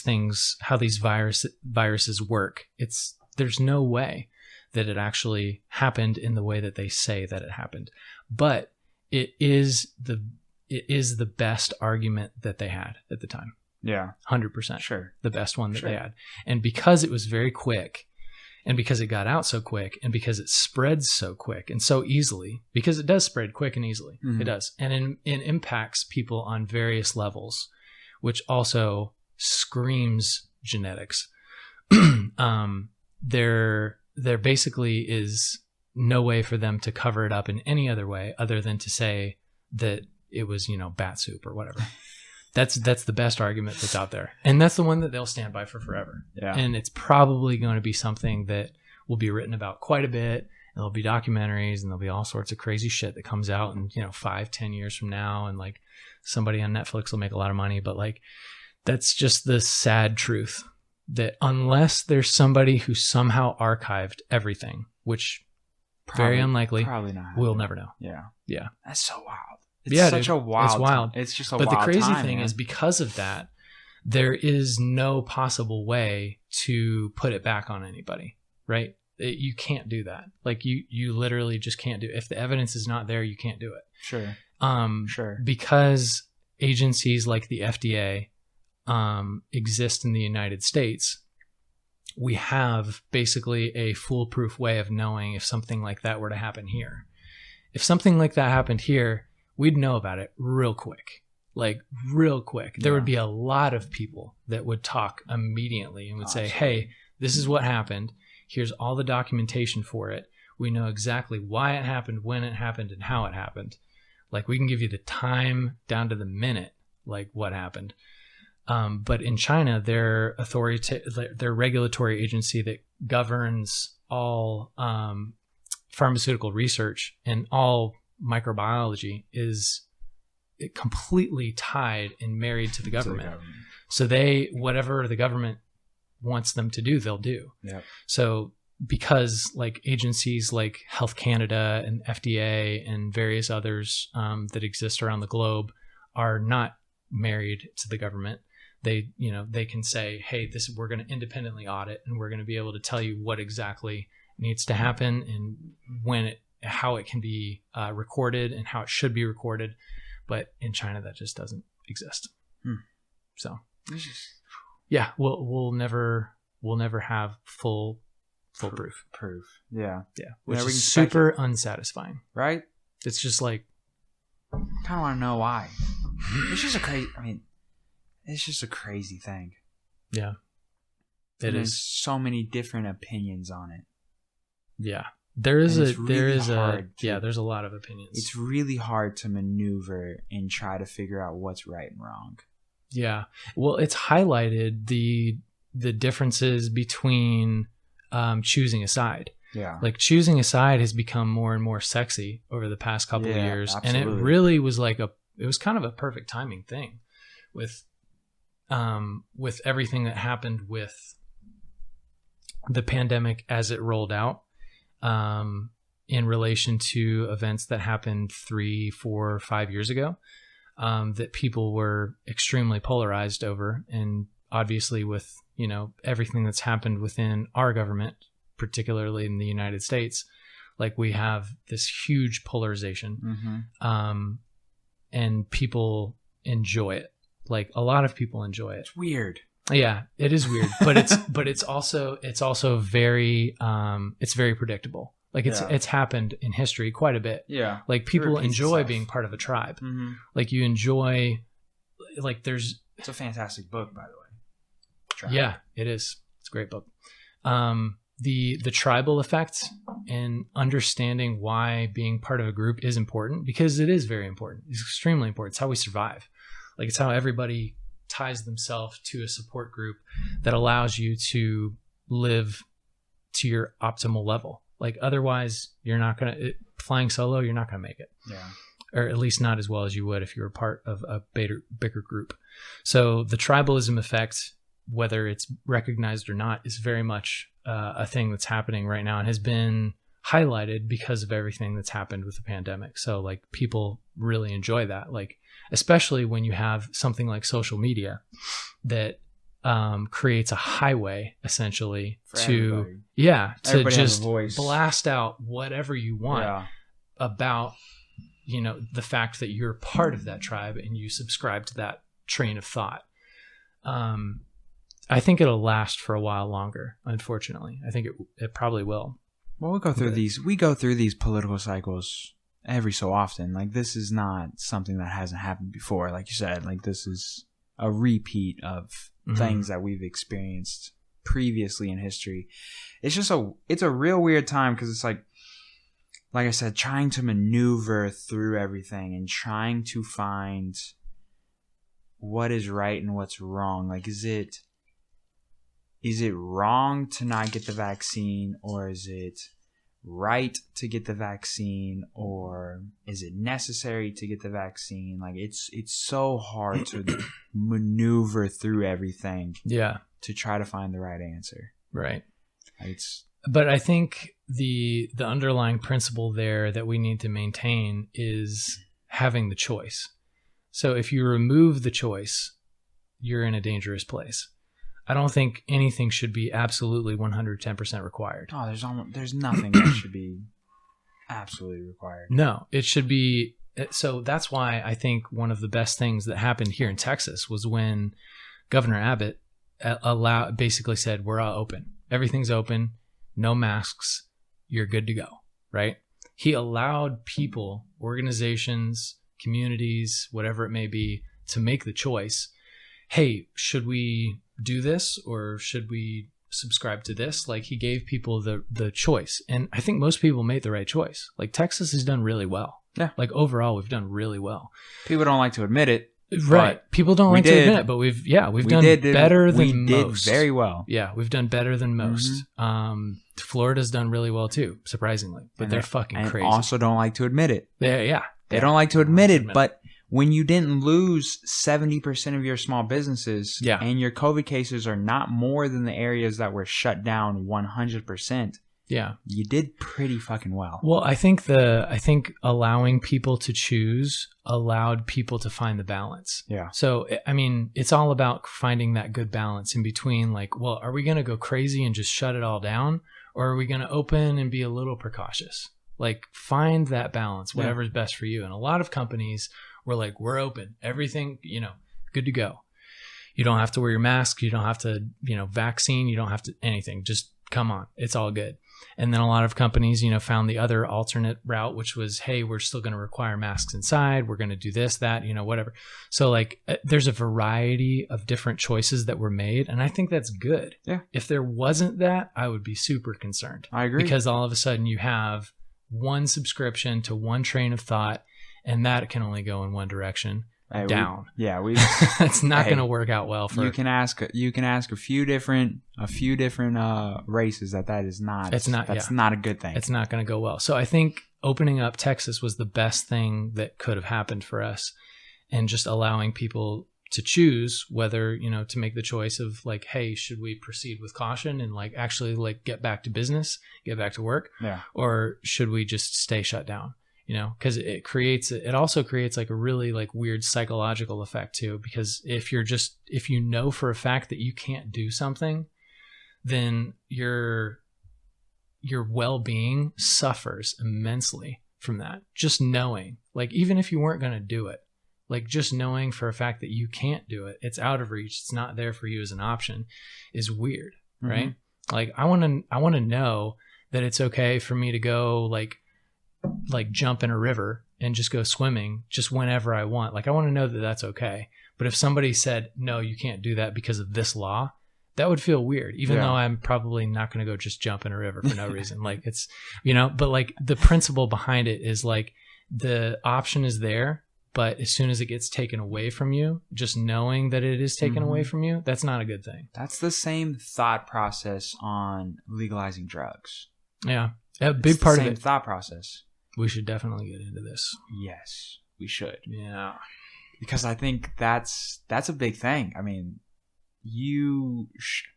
[SPEAKER 1] viruses work, there's no way that it actually happened in the way that they say that it happened. But it is the best argument that they had at the time.
[SPEAKER 2] Yeah.
[SPEAKER 1] 100%.
[SPEAKER 2] Sure.
[SPEAKER 1] The best one that they had. And because it was very quick, and because it got out so quick, and because it spreads so quick and so easily, because it does spread quick and easily. Mm-hmm. It does. And it impacts people on various levels, which also screams genetics. There basically is no way for them to cover it up in any other way other than to say that it was, bat soup or whatever. That's the best argument that's out there. And that's the one that they'll stand by for forever. Yeah. And it's probably going to be something that will be written about quite a bit, and there'll be documentaries, and there'll be all sorts of crazy shit that comes out in, 5-10 years from now. And like somebody on Netflix will make a lot of money, but like, that's just the sad truth, that unless there's somebody who somehow archived everything, which very unlikely,
[SPEAKER 2] probably not,
[SPEAKER 1] we'll never know.
[SPEAKER 2] Yeah.
[SPEAKER 1] Yeah.
[SPEAKER 2] That's so wild. It's such a wild. It's wild. It's just a wild time.
[SPEAKER 1] But the crazy thing is, because of that, there is no possible way to put it back on anybody, right? You can't do that. Like you literally just can't do it. If the evidence is not there, you can't do it.
[SPEAKER 2] Sure. Sure.
[SPEAKER 1] Because agencies like the FDA exist in the United States, we have basically a foolproof way of knowing if something like that were to happen here. If something like that happened here, we'd know about it real quick. There would be a lot of people that would talk immediately and would say, hey, this is what happened. Here's all the documentation for it. We know exactly why it happened, when it happened, and how it happened. Like, we can give you the time down to the minute, like what happened. But in China, their regulatory agency that governs all pharmaceutical research and all microbiology is completely tied and married to the government. So whatever the government wants them to do, they'll do. Yep. So because like agencies like Health Canada and FDA and various others that exist around the globe are not married to the government, they can say, hey, we're going to independently audit, and we're going to be able to tell you what exactly needs to happen and how it can be recorded and how it should be recorded. But in China, that just doesn't exist. So yeah, we'll never have full proof.
[SPEAKER 2] Yeah.
[SPEAKER 1] Which is super unsatisfying,
[SPEAKER 2] right?
[SPEAKER 1] It's just like,
[SPEAKER 2] I kind of want to know why. It's just it's just a crazy thing.
[SPEAKER 1] Yeah.
[SPEAKER 2] There's so many different opinions on it.
[SPEAKER 1] Yeah. There's a lot of opinions.
[SPEAKER 2] It's really hard to maneuver and try to figure out what's right and wrong.
[SPEAKER 1] Yeah. Well, it's highlighted the differences between choosing a side.
[SPEAKER 2] Yeah.
[SPEAKER 1] Like, choosing a side has become more and more sexy over the past couple of years.
[SPEAKER 2] Absolutely.
[SPEAKER 1] And it really was it was kind of a perfect timing thing with everything that happened with the pandemic as it rolled out. In relation to events that happened 3, 4, 5 years ago, that people were extremely polarized over. And obviously with, everything that's happened within our government, particularly in the United States, like, we have this huge polarization. and people enjoy it. Like a lot of people enjoy it.
[SPEAKER 2] It's weird.
[SPEAKER 1] Yeah, it is weird, but it's also very it's very predictable. Like it's happened in history quite a bit.
[SPEAKER 2] Yeah.
[SPEAKER 1] Like people enjoy being part of a tribe.
[SPEAKER 2] Mm-hmm.
[SPEAKER 1] Like you enjoy, like there's.
[SPEAKER 2] It's a fantastic book, by the way.
[SPEAKER 1] Tribe. Yeah, it is. It's a great book. The tribal effect and understanding why being part of a group is important, because it is very important. It's extremely important. It's how we survive. Like it's how everybody ties themselves to a support group that allows you to live to your optimal level. Like otherwise you're not going to flying solo, you're not going to make it.
[SPEAKER 2] Yeah.
[SPEAKER 1] Or at least not as well as you would if you were part of a bigger group. So the tribalism effect, whether it's recognized or not, is very much a thing that's happening right now and has been highlighted because of everything that's happened with the pandemic. So like people really enjoy that, like especially when you have something like social media that creates a highway essentially
[SPEAKER 2] for
[SPEAKER 1] to
[SPEAKER 2] everybody.
[SPEAKER 1] To
[SPEAKER 2] everybody
[SPEAKER 1] just
[SPEAKER 2] has a
[SPEAKER 1] blast out whatever you want about, you know, the fact that you're part of that tribe and you subscribe to that train of thought. I think it'll last for a while longer. Unfortunately, I think it probably will.
[SPEAKER 2] Well, we go through these political cycles every so often. Like this is not something that hasn't happened before. Like you said, like this is a repeat of things that we've experienced previously in history. It's just it's a real weird time because it's like I said, trying to maneuver through everything and trying to find what is right and what's wrong. Like, is it wrong to not get the vaccine, or is it right to get the vaccine, or is it necessary to get the vaccine? Like it's so hard to maneuver through everything to try to find the right answer.
[SPEAKER 1] Right.
[SPEAKER 2] But
[SPEAKER 1] I think the underlying principle there that we need to maintain is having the choice. So if you remove the choice, you're in a dangerous place. I don't think anything should be absolutely 110% required.
[SPEAKER 2] Oh, there's nothing that should be absolutely required.
[SPEAKER 1] No, it should be. So that's why I think one of the best things that happened here in Texas was when Governor Abbott basically said, we're all open. Everything's open. No masks. You're good to go. Right? He allowed people, organizations, communities, whatever it may be, to make the choice. Hey, should we do this or should we subscribe to this? Like he gave people the choice. And I think most people made the right choice. Like Texas has done really well.
[SPEAKER 2] Yeah.
[SPEAKER 1] Like overall, we've done really well.
[SPEAKER 2] People don't like to admit it.
[SPEAKER 1] Right. People don't like to admit it, but we've done better than most.
[SPEAKER 2] We did very well.
[SPEAKER 1] Yeah. We've done better than most. Florida's done really well too, surprisingly, but they're fucking crazy.
[SPEAKER 2] And also don't like to admit it.
[SPEAKER 1] They
[SPEAKER 2] don't like to admit it, but when you didn't lose 70% of your small businesses and your COVID cases are not more than the areas that were shut down 100%, you did pretty fucking well.
[SPEAKER 1] Well, I think allowing people to choose allowed people to find the balance.
[SPEAKER 2] Yeah.
[SPEAKER 1] So, I mean, it's all about finding that good balance in between, like, well, are we going to go crazy and just shut it all down? Or are we going to open and be a little precautious? Like, find that balance, whatever's best for you. And a lot of companies were like, we're open. Everything, good to go. You don't have to wear your mask. You don't have to, vaccine. You don't have to anything. Just come on. It's all good. And then a lot of companies, found the other alternate route, which was, hey, we're still going to require masks inside. We're going to do this, that, whatever. So like there's a variety of different choices that were made. And I think that's good.
[SPEAKER 2] Yeah.
[SPEAKER 1] If there wasn't that, I would be super concerned.
[SPEAKER 2] I agree.
[SPEAKER 1] Because all of a sudden you have one subscription to one train of thought, and that can only go in one direction. Down. It's not going to work out well for
[SPEAKER 2] you can ask a few different races that is not that's not a good thing.
[SPEAKER 1] It's not going to go well. So I think opening up Texas was the best thing that could have happened for us, and just allowing people to choose whether, to make the choice of like, hey, should we proceed with caution and like actually like get back to business, get back to work, or should we just stay shut down? Because it also creates like a really like weird psychological effect too, because if you know for a fact that you can't do something, then your well-being suffers immensely from that. Just knowing, like, even if you weren't going to do it, like just knowing for a fact that you can't do it, it's out of reach, it's not there for you as an option, is weird, right? Like I want to know that it's okay for me to go like jump in a river and just go swimming just whenever I want. Like I want to know that that's okay. But if somebody said, no, you can't do that because of this law, that would feel weird, even though I'm probably not going to go just jump in a river for no reason. Like it's, but like the principle behind it is like the option is there, but as soon as it gets taken away from you, just knowing that it is taken away from you, that's not a good thing.
[SPEAKER 2] That's the same thought process on legalizing drugs.
[SPEAKER 1] Yeah. A big part of it.
[SPEAKER 2] Same thought process.
[SPEAKER 1] We should definitely get into this.
[SPEAKER 2] Yes, we should.
[SPEAKER 1] Yeah.
[SPEAKER 2] Because I think that's a big thing. I mean, you should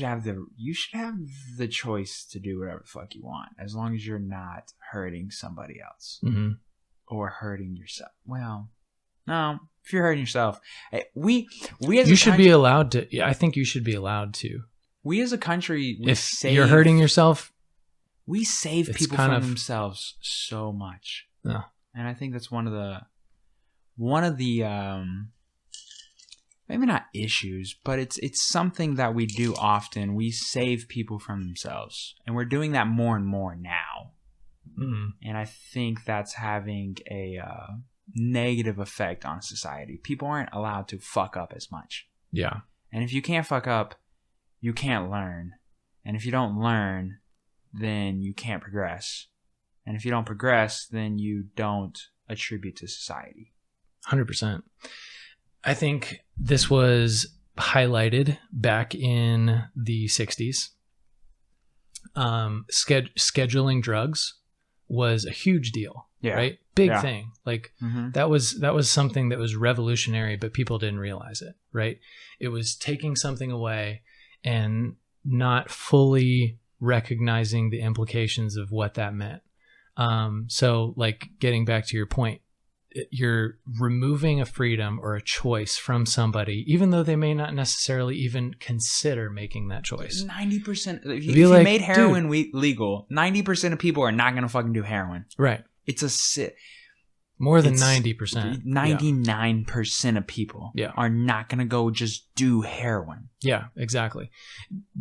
[SPEAKER 2] have the choice to do whatever the fuck you want, as long as you're not hurting somebody else or hurting yourself. Well, no, if you're hurting yourself, we as
[SPEAKER 1] you should be allowed to. Yeah, I think you should be allowed to.
[SPEAKER 2] We as a country,
[SPEAKER 1] if you're hurting yourself,
[SPEAKER 2] we save people from themselves so much.
[SPEAKER 1] Yeah.
[SPEAKER 2] And I think that's one of the maybe not issues, but it's something that we do often. We save people from themselves, and we're doing that more and more now. And I think that's having a negative effect on society. People aren't allowed to fuck up as much.
[SPEAKER 1] Yeah.
[SPEAKER 2] And if you can't fuck up, you can't learn. And if you don't learn, then you can't progress. And if you don't progress, then you don't attribute to society.
[SPEAKER 1] 100%. I think this was highlighted back in the 60s. Scheduling drugs was a huge deal, right? Big thing. Like that was something that was revolutionary, but people didn't realize it, right? It was taking something away and not fully recognizing the implications of what that meant. So like getting back to your point, you're removing a freedom or a choice from somebody, even though they may not necessarily even consider making that choice.
[SPEAKER 2] 90%. If you made heroin legal, 90% of people are not going to fucking do heroin.
[SPEAKER 1] Right.
[SPEAKER 2] It's a
[SPEAKER 1] more than 90%.
[SPEAKER 2] 99% of people are not going to go just do heroin.
[SPEAKER 1] Yeah, exactly.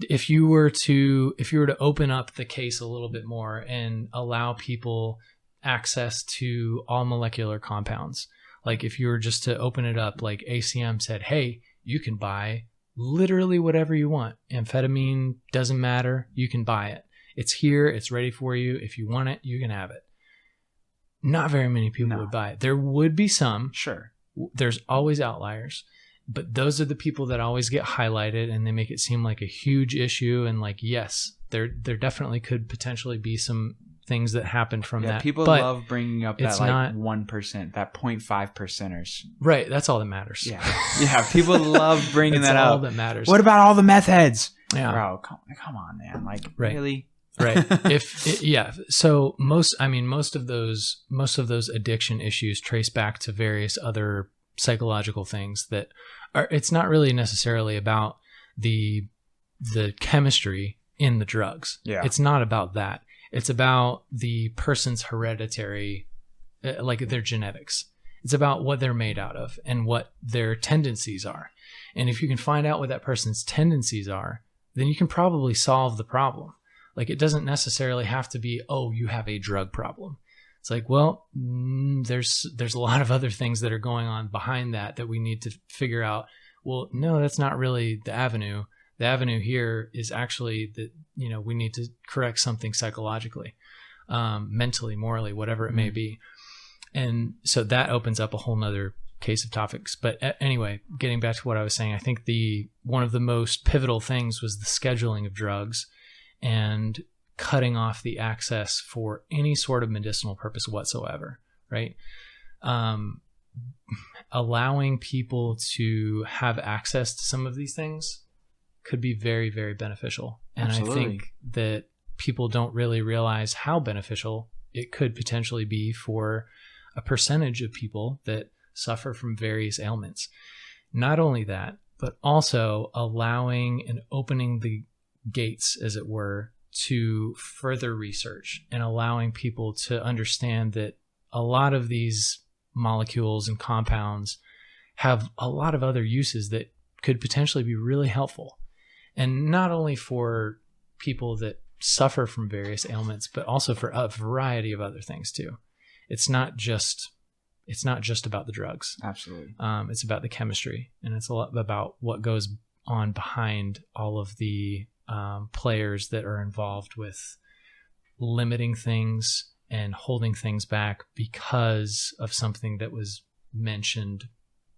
[SPEAKER 1] If you were to open up the case a little bit more and allow people access to all molecular compounds, like if you were just to open it up, like ACM said, hey, you can buy literally whatever you want. Amphetamine doesn't matter. You can buy it. It's here. It's ready for you. If you want it, you can have it. Not very many people would buy it. There would be some.
[SPEAKER 2] Sure.
[SPEAKER 1] There's always outliers, but those are the people that always get highlighted, and they make it seem like a huge issue. And like, yes, there definitely could potentially be some things that happen from that.
[SPEAKER 2] People love bringing up that like 1%, that 0.5 percenters.
[SPEAKER 1] Right. That's all that matters.
[SPEAKER 2] Yeah. People love bringing that up.
[SPEAKER 1] That's all that matters.
[SPEAKER 2] What about all the meth heads?
[SPEAKER 1] Yeah.
[SPEAKER 2] Bro, come on, man. Like, really?
[SPEAKER 1] Right. So most of those addiction issues trace back to various other psychological things that are, it's not really necessarily about the chemistry in the drugs.
[SPEAKER 2] Yeah.
[SPEAKER 1] It's not about that. It's about the person's hereditary, like their genetics. It's about what they're made out of and what their tendencies are. And if you can find out what that person's tendencies are, then you can probably solve the problem. Like it doesn't necessarily have to be, oh, you have a drug problem. It's like, well, there's a lot of other things that are going on behind that we need to figure out. Well, no, that's not really the avenue. The avenue here is actually that, we need to correct something psychologically, mentally, morally, whatever it may be. And so that opens up a whole nother case of topics. But anyway, getting back to what I was saying, I think one of the most pivotal things was the scheduling of drugs and cutting off the access for any sort of medicinal purpose whatsoever, right? Allowing people to have access to some of these things could be very, very beneficial. And
[SPEAKER 2] Absolutely.
[SPEAKER 1] I think that people don't really realize how beneficial it could potentially be for a percentage of people that suffer from various ailments. Not only that, but also allowing and opening the gates, as it were, to further research and allowing people to understand that a lot of these molecules and compounds have a lot of other uses that could potentially be really helpful. And not only for people that suffer from various ailments, but also for a variety of other things too. It's not just about the drugs.
[SPEAKER 2] Absolutely.
[SPEAKER 1] It's about the chemistry, and it's a lot about what goes on behind all of the players that are involved with limiting things and holding things back because of something that was mentioned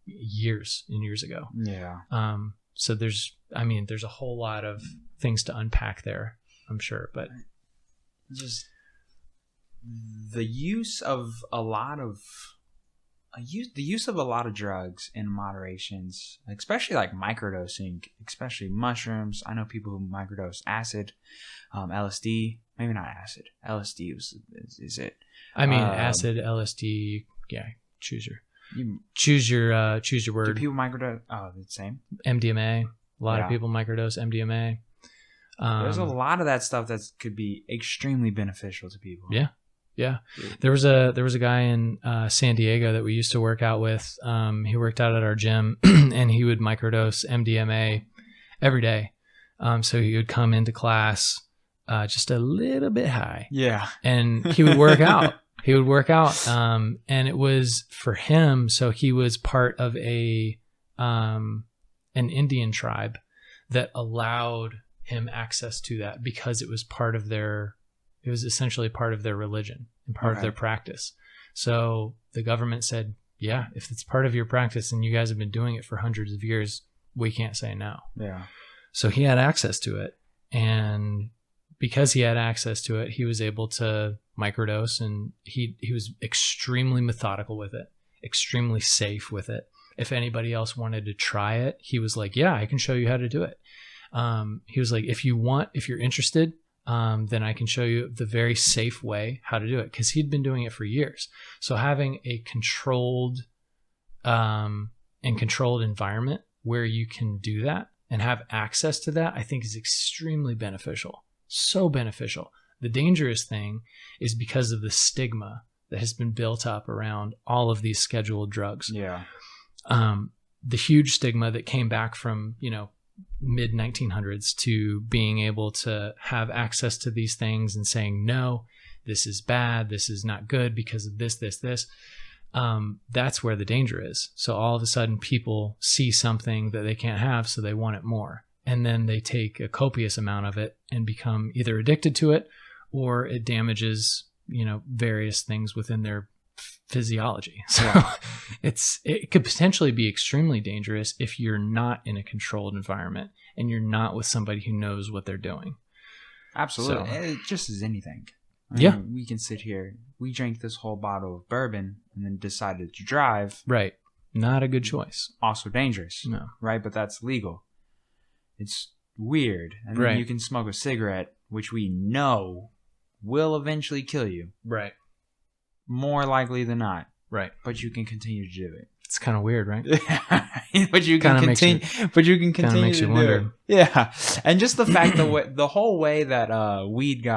[SPEAKER 1] years and years ago.
[SPEAKER 2] Yeah.
[SPEAKER 1] So there's a whole lot of things to unpack there, I'm sure, but
[SPEAKER 2] just the use of a lot of drugs in moderations, especially like microdosing, especially mushrooms. I know people who microdose acid, LSD, maybe not acid. LSD is it?
[SPEAKER 1] I mean, acid, LSD. Yeah, choose your word.
[SPEAKER 2] Do people microdose? Oh, the same.
[SPEAKER 1] MDMA. A lot of people microdose MDMA.
[SPEAKER 2] There's a lot of that stuff that could be extremely beneficial to people.
[SPEAKER 1] Yeah. Yeah. There was a guy in San Diego that we used to work out with. He worked out at our gym and he would microdose MDMA every day. So he would come into class just a little bit high.
[SPEAKER 2] Yeah.
[SPEAKER 1] And he would work out. And it was for him. So he was part of an Indian tribe that allowed him access to that because it was essentially part of their religion and part of their practice. So the government said, yeah, if it's part of your practice and you guys have been doing it for hundreds of years, we can't say no.
[SPEAKER 2] Yeah.
[SPEAKER 1] So he had access to it. And because he had access to it, he was able to microdose, and he was extremely methodical with it, extremely safe with it. If anybody else wanted to try it, he was like, yeah, I can show you how to do it. He was like, if you're interested, then I can show you the very safe way how to do it, because he'd been doing it for years. So having a controlled environment where you can do that and have access to that, I think is extremely beneficial. So beneficial. The dangerous thing is because of the stigma that has been built up around all of these scheduled drugs.
[SPEAKER 2] Yeah.
[SPEAKER 1] The huge stigma that came back from, mid 1900s to being able to have access to these things and saying, no, this is bad, this is not good because of this. That's where the danger is. So all of a sudden people see something that they can't have, so they want it more. And then they take a copious amount of it and become either addicted to it, or it damages, various things within their physiology. So it could potentially be extremely dangerous if you're not in a controlled environment and you're not with somebody who knows what they're doing.
[SPEAKER 2] Absolutely. So, it just as anything. We can sit here. We drank this whole bottle of bourbon and then decided to drive.
[SPEAKER 1] Right. Not a good choice.
[SPEAKER 2] Also dangerous.
[SPEAKER 1] No.
[SPEAKER 2] Right? But that's legal. It's weird. And then you can smoke a cigarette, which we know will eventually kill you.
[SPEAKER 1] Right.
[SPEAKER 2] More likely than not.
[SPEAKER 1] Right.
[SPEAKER 2] But you can continue to do it.
[SPEAKER 1] It's kind of weird, right?
[SPEAKER 2] But you can continue to do it. Yeah. And just the fact that the whole way that weed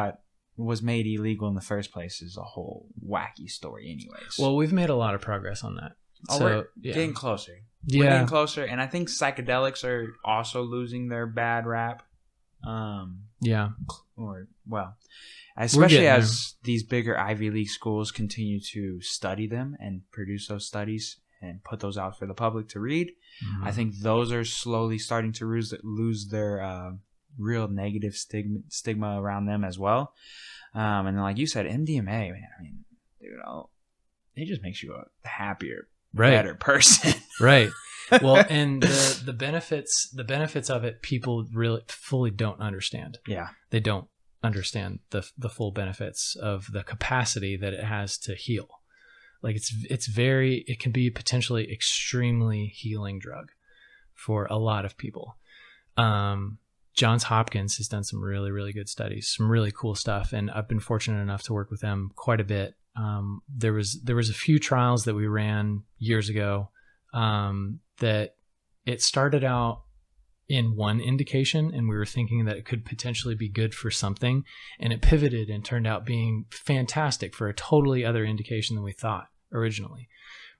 [SPEAKER 2] was made illegal in the first place is a whole wacky story anyways.
[SPEAKER 1] Well, we've made a lot of progress on that.
[SPEAKER 2] We're getting closer. Yeah. We're getting closer, and I think psychedelics are also losing their bad rap. Especially as these bigger Ivy League schools continue to study them and produce those studies and put those out for the public to read. Mm-hmm. I think those are slowly starting to lose their real negative stigma around them as well. And then, like you said, MDMA, man, I mean, dude, it just makes you a happier, better person.
[SPEAKER 1] Right. Well, and the benefits of it, people really fully don't understand.
[SPEAKER 2] Yeah.
[SPEAKER 1] They don't understand the full benefits of the capacity that it has to heal. Like it can be potentially extremely healing drug for a lot of people. Johns Hopkins has done some really, really good studies, some really cool stuff. And I've been fortunate enough to work with them quite a bit. There was a few trials that we ran years ago, that it started out in one indication, and we were thinking that it could potentially be good for something, and it pivoted and turned out being fantastic for a totally other indication than we thought originally.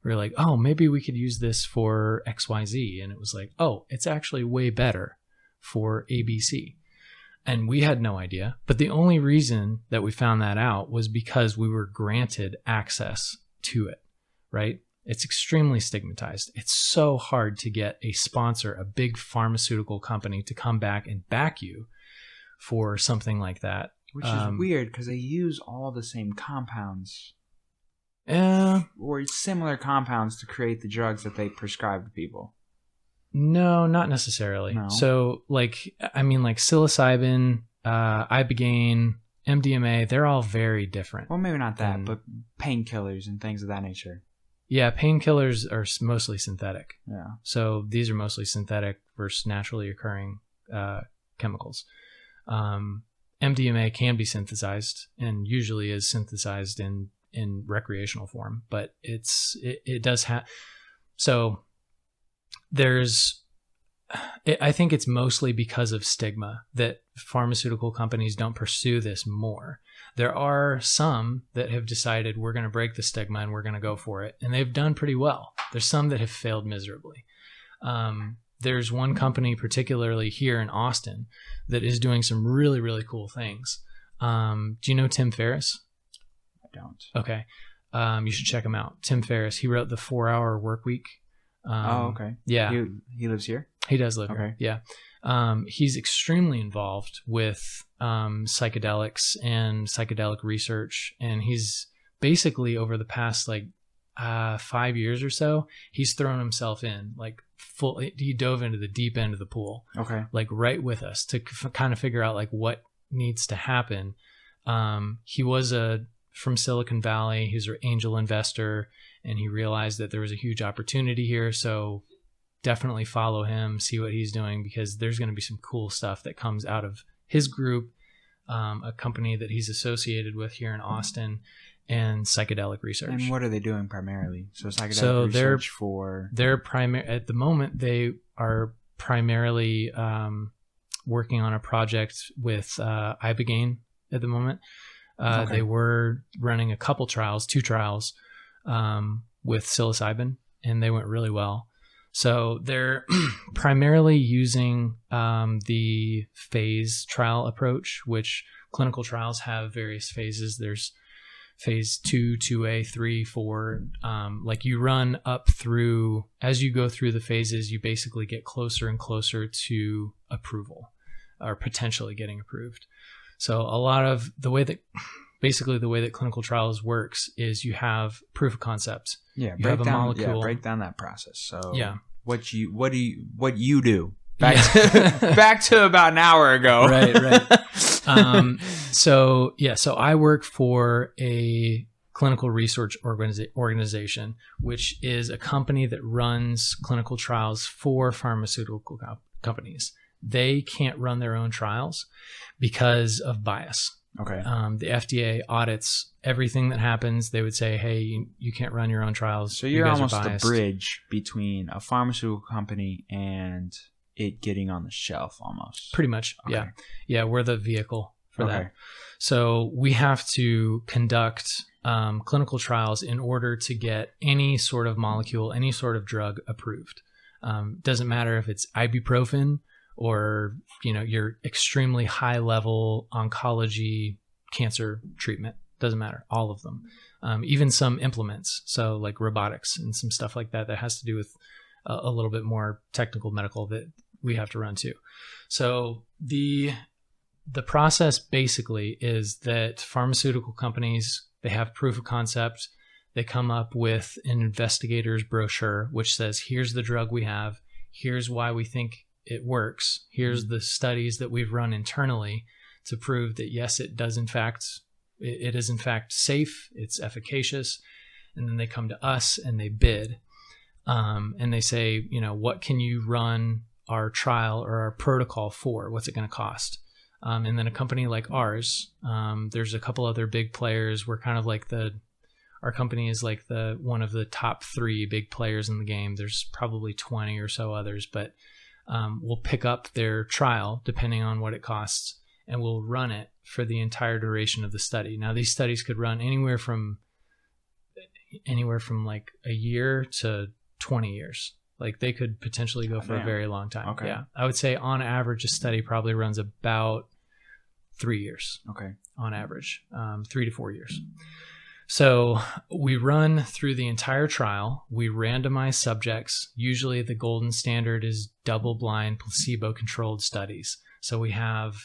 [SPEAKER 1] We were like, oh, maybe we could use this for XYZ, and it was like, oh, it's actually way better for ABC. And we had no idea, but the only reason that we found that out was because we were granted access to it, right? It's extremely stigmatized. It's so hard to get a sponsor, a big pharmaceutical company, to come back and back you for something like that.
[SPEAKER 2] Which is weird because they use all the same compounds. Or similar compounds to create the drugs that they prescribe to people.
[SPEAKER 1] No, not necessarily. No. So, like psilocybin, ibogaine, MDMA, they're all very different.
[SPEAKER 2] Well, maybe not that, but painkillers and things of that nature.
[SPEAKER 1] Yeah, painkillers are mostly synthetic.
[SPEAKER 2] Yeah.
[SPEAKER 1] So these are mostly synthetic versus naturally occurring chemicals. MDMA can be synthesized and usually is synthesized in recreational form, but it does have. So I think it's mostly because of stigma that pharmaceutical companies don't pursue this more. There are some that have decided we're going to break the stigma and we're going to go for it. And they've done pretty well. There's some that have failed miserably. There's one company particularly here in Austin that is doing some really, really cool things. Do you know Tim Ferriss?
[SPEAKER 2] I don't.
[SPEAKER 1] Okay. You should check him out. Tim Ferriss. He wrote the 4-Hour Workweek.
[SPEAKER 2] Okay.
[SPEAKER 1] Yeah.
[SPEAKER 2] He lives here?
[SPEAKER 1] He does live here. Yeah. He's extremely involved with psychedelics and psychedelic research. And he's basically over the past 5 years or so, he's thrown himself in he dove into the deep end of the pool.
[SPEAKER 2] Okay.
[SPEAKER 1] Right with us to kind of figure out what needs to happen. He was from Silicon Valley. He's an angel investor, and he realized that there was a huge opportunity here. So definitely follow him, see what he's doing, because there's going to be some cool stuff that comes out of his group, a company that he's associated with here in Austin, and psychedelic research.
[SPEAKER 2] And what are they doing primarily? So psychedelic research
[SPEAKER 1] at the moment, they are primarily working on a project with ibogaine at the moment. They were running a couple trials, 2 trials with psilocybin, and they went really well. So they're primarily using the phase trial approach, which clinical trials have various phases. There's phase 2, 2A, 3, 4. You run up through, as you go through the phases, you basically get closer and closer to approval or potentially getting approved. So a lot of the way that clinical trials works is you have proof of concept.
[SPEAKER 2] Yeah,
[SPEAKER 1] you have a molecule.
[SPEAKER 2] Yeah, break down that process. So
[SPEAKER 1] yeah,
[SPEAKER 2] what you do? Back to about an hour ago.
[SPEAKER 1] Right. So I work for a clinical research organization, which is a company that runs clinical trials for pharmaceutical companies. They can't run their own trials because of bias.
[SPEAKER 2] Okay.
[SPEAKER 1] The FDA audits everything that happens. They would say, hey, you can't run your own trials.
[SPEAKER 2] So you're almost the bridge between a pharmaceutical company and it getting on the shelf almost.
[SPEAKER 1] Pretty much. Okay. Yeah. Yeah. We're the vehicle for that.
[SPEAKER 2] Okay.
[SPEAKER 1] So we have to conduct clinical trials in order to get any sort of molecule, any sort of drug approved. Doesn't matter if it's ibuprofen or, your extremely high level oncology cancer treatment. Doesn't matter. All of them. Even some implements. So like robotics and some stuff like that has to do with a little bit more technical medical that we have to run too. So the process basically is that pharmaceutical companies, they have proof of concept. They come up with an investigator's brochure, which says, here's the drug we have. Here's why we think it works. Here's the studies that we've run internally to prove that, yes, it is in fact safe. It's efficacious. And then they come to us and they bid. And they say, what can you run our trial or our protocol for? What's it going to cost? And then a company like ours, there's a couple other big players. We're kind of like our company is like one of the top 3 big players in the game. There's probably 20 or so others, but will pick up their trial depending on what it costs, and we'll run it for the entire duration of the study. Now, these studies could run anywhere from like a year to 20 years. Like they could potentially go for a very long time.
[SPEAKER 2] Okay.
[SPEAKER 1] Yeah. I would say on average, a study probably runs about 3 years.
[SPEAKER 2] Okay.
[SPEAKER 1] On average, 3 to 4 years. So we run through the entire trial. We randomize subjects. Usually the golden standard is double-blind, placebo-controlled studies. So we have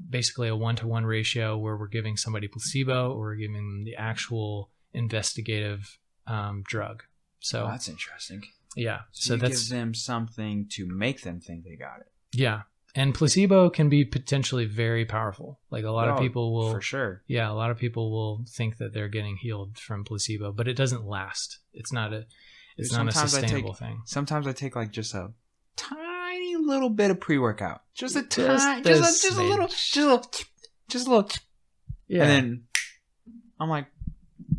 [SPEAKER 1] basically a 1-to-1 ratio where we're giving somebody placebo or we're giving them the actual investigative drug. So
[SPEAKER 2] that's interesting.
[SPEAKER 1] Yeah.
[SPEAKER 2] So that's give them something to make them think they got it.
[SPEAKER 1] Yeah. And placebo can be potentially very powerful. Like a lot of people will,
[SPEAKER 2] for sure.
[SPEAKER 1] Yeah, a lot of people will think that they're getting healed from placebo, but it doesn't last. It's not a sustainable thing.
[SPEAKER 2] Sometimes I take like just a tiny little bit of pre-workout, just a little. Yeah. And then I'm like,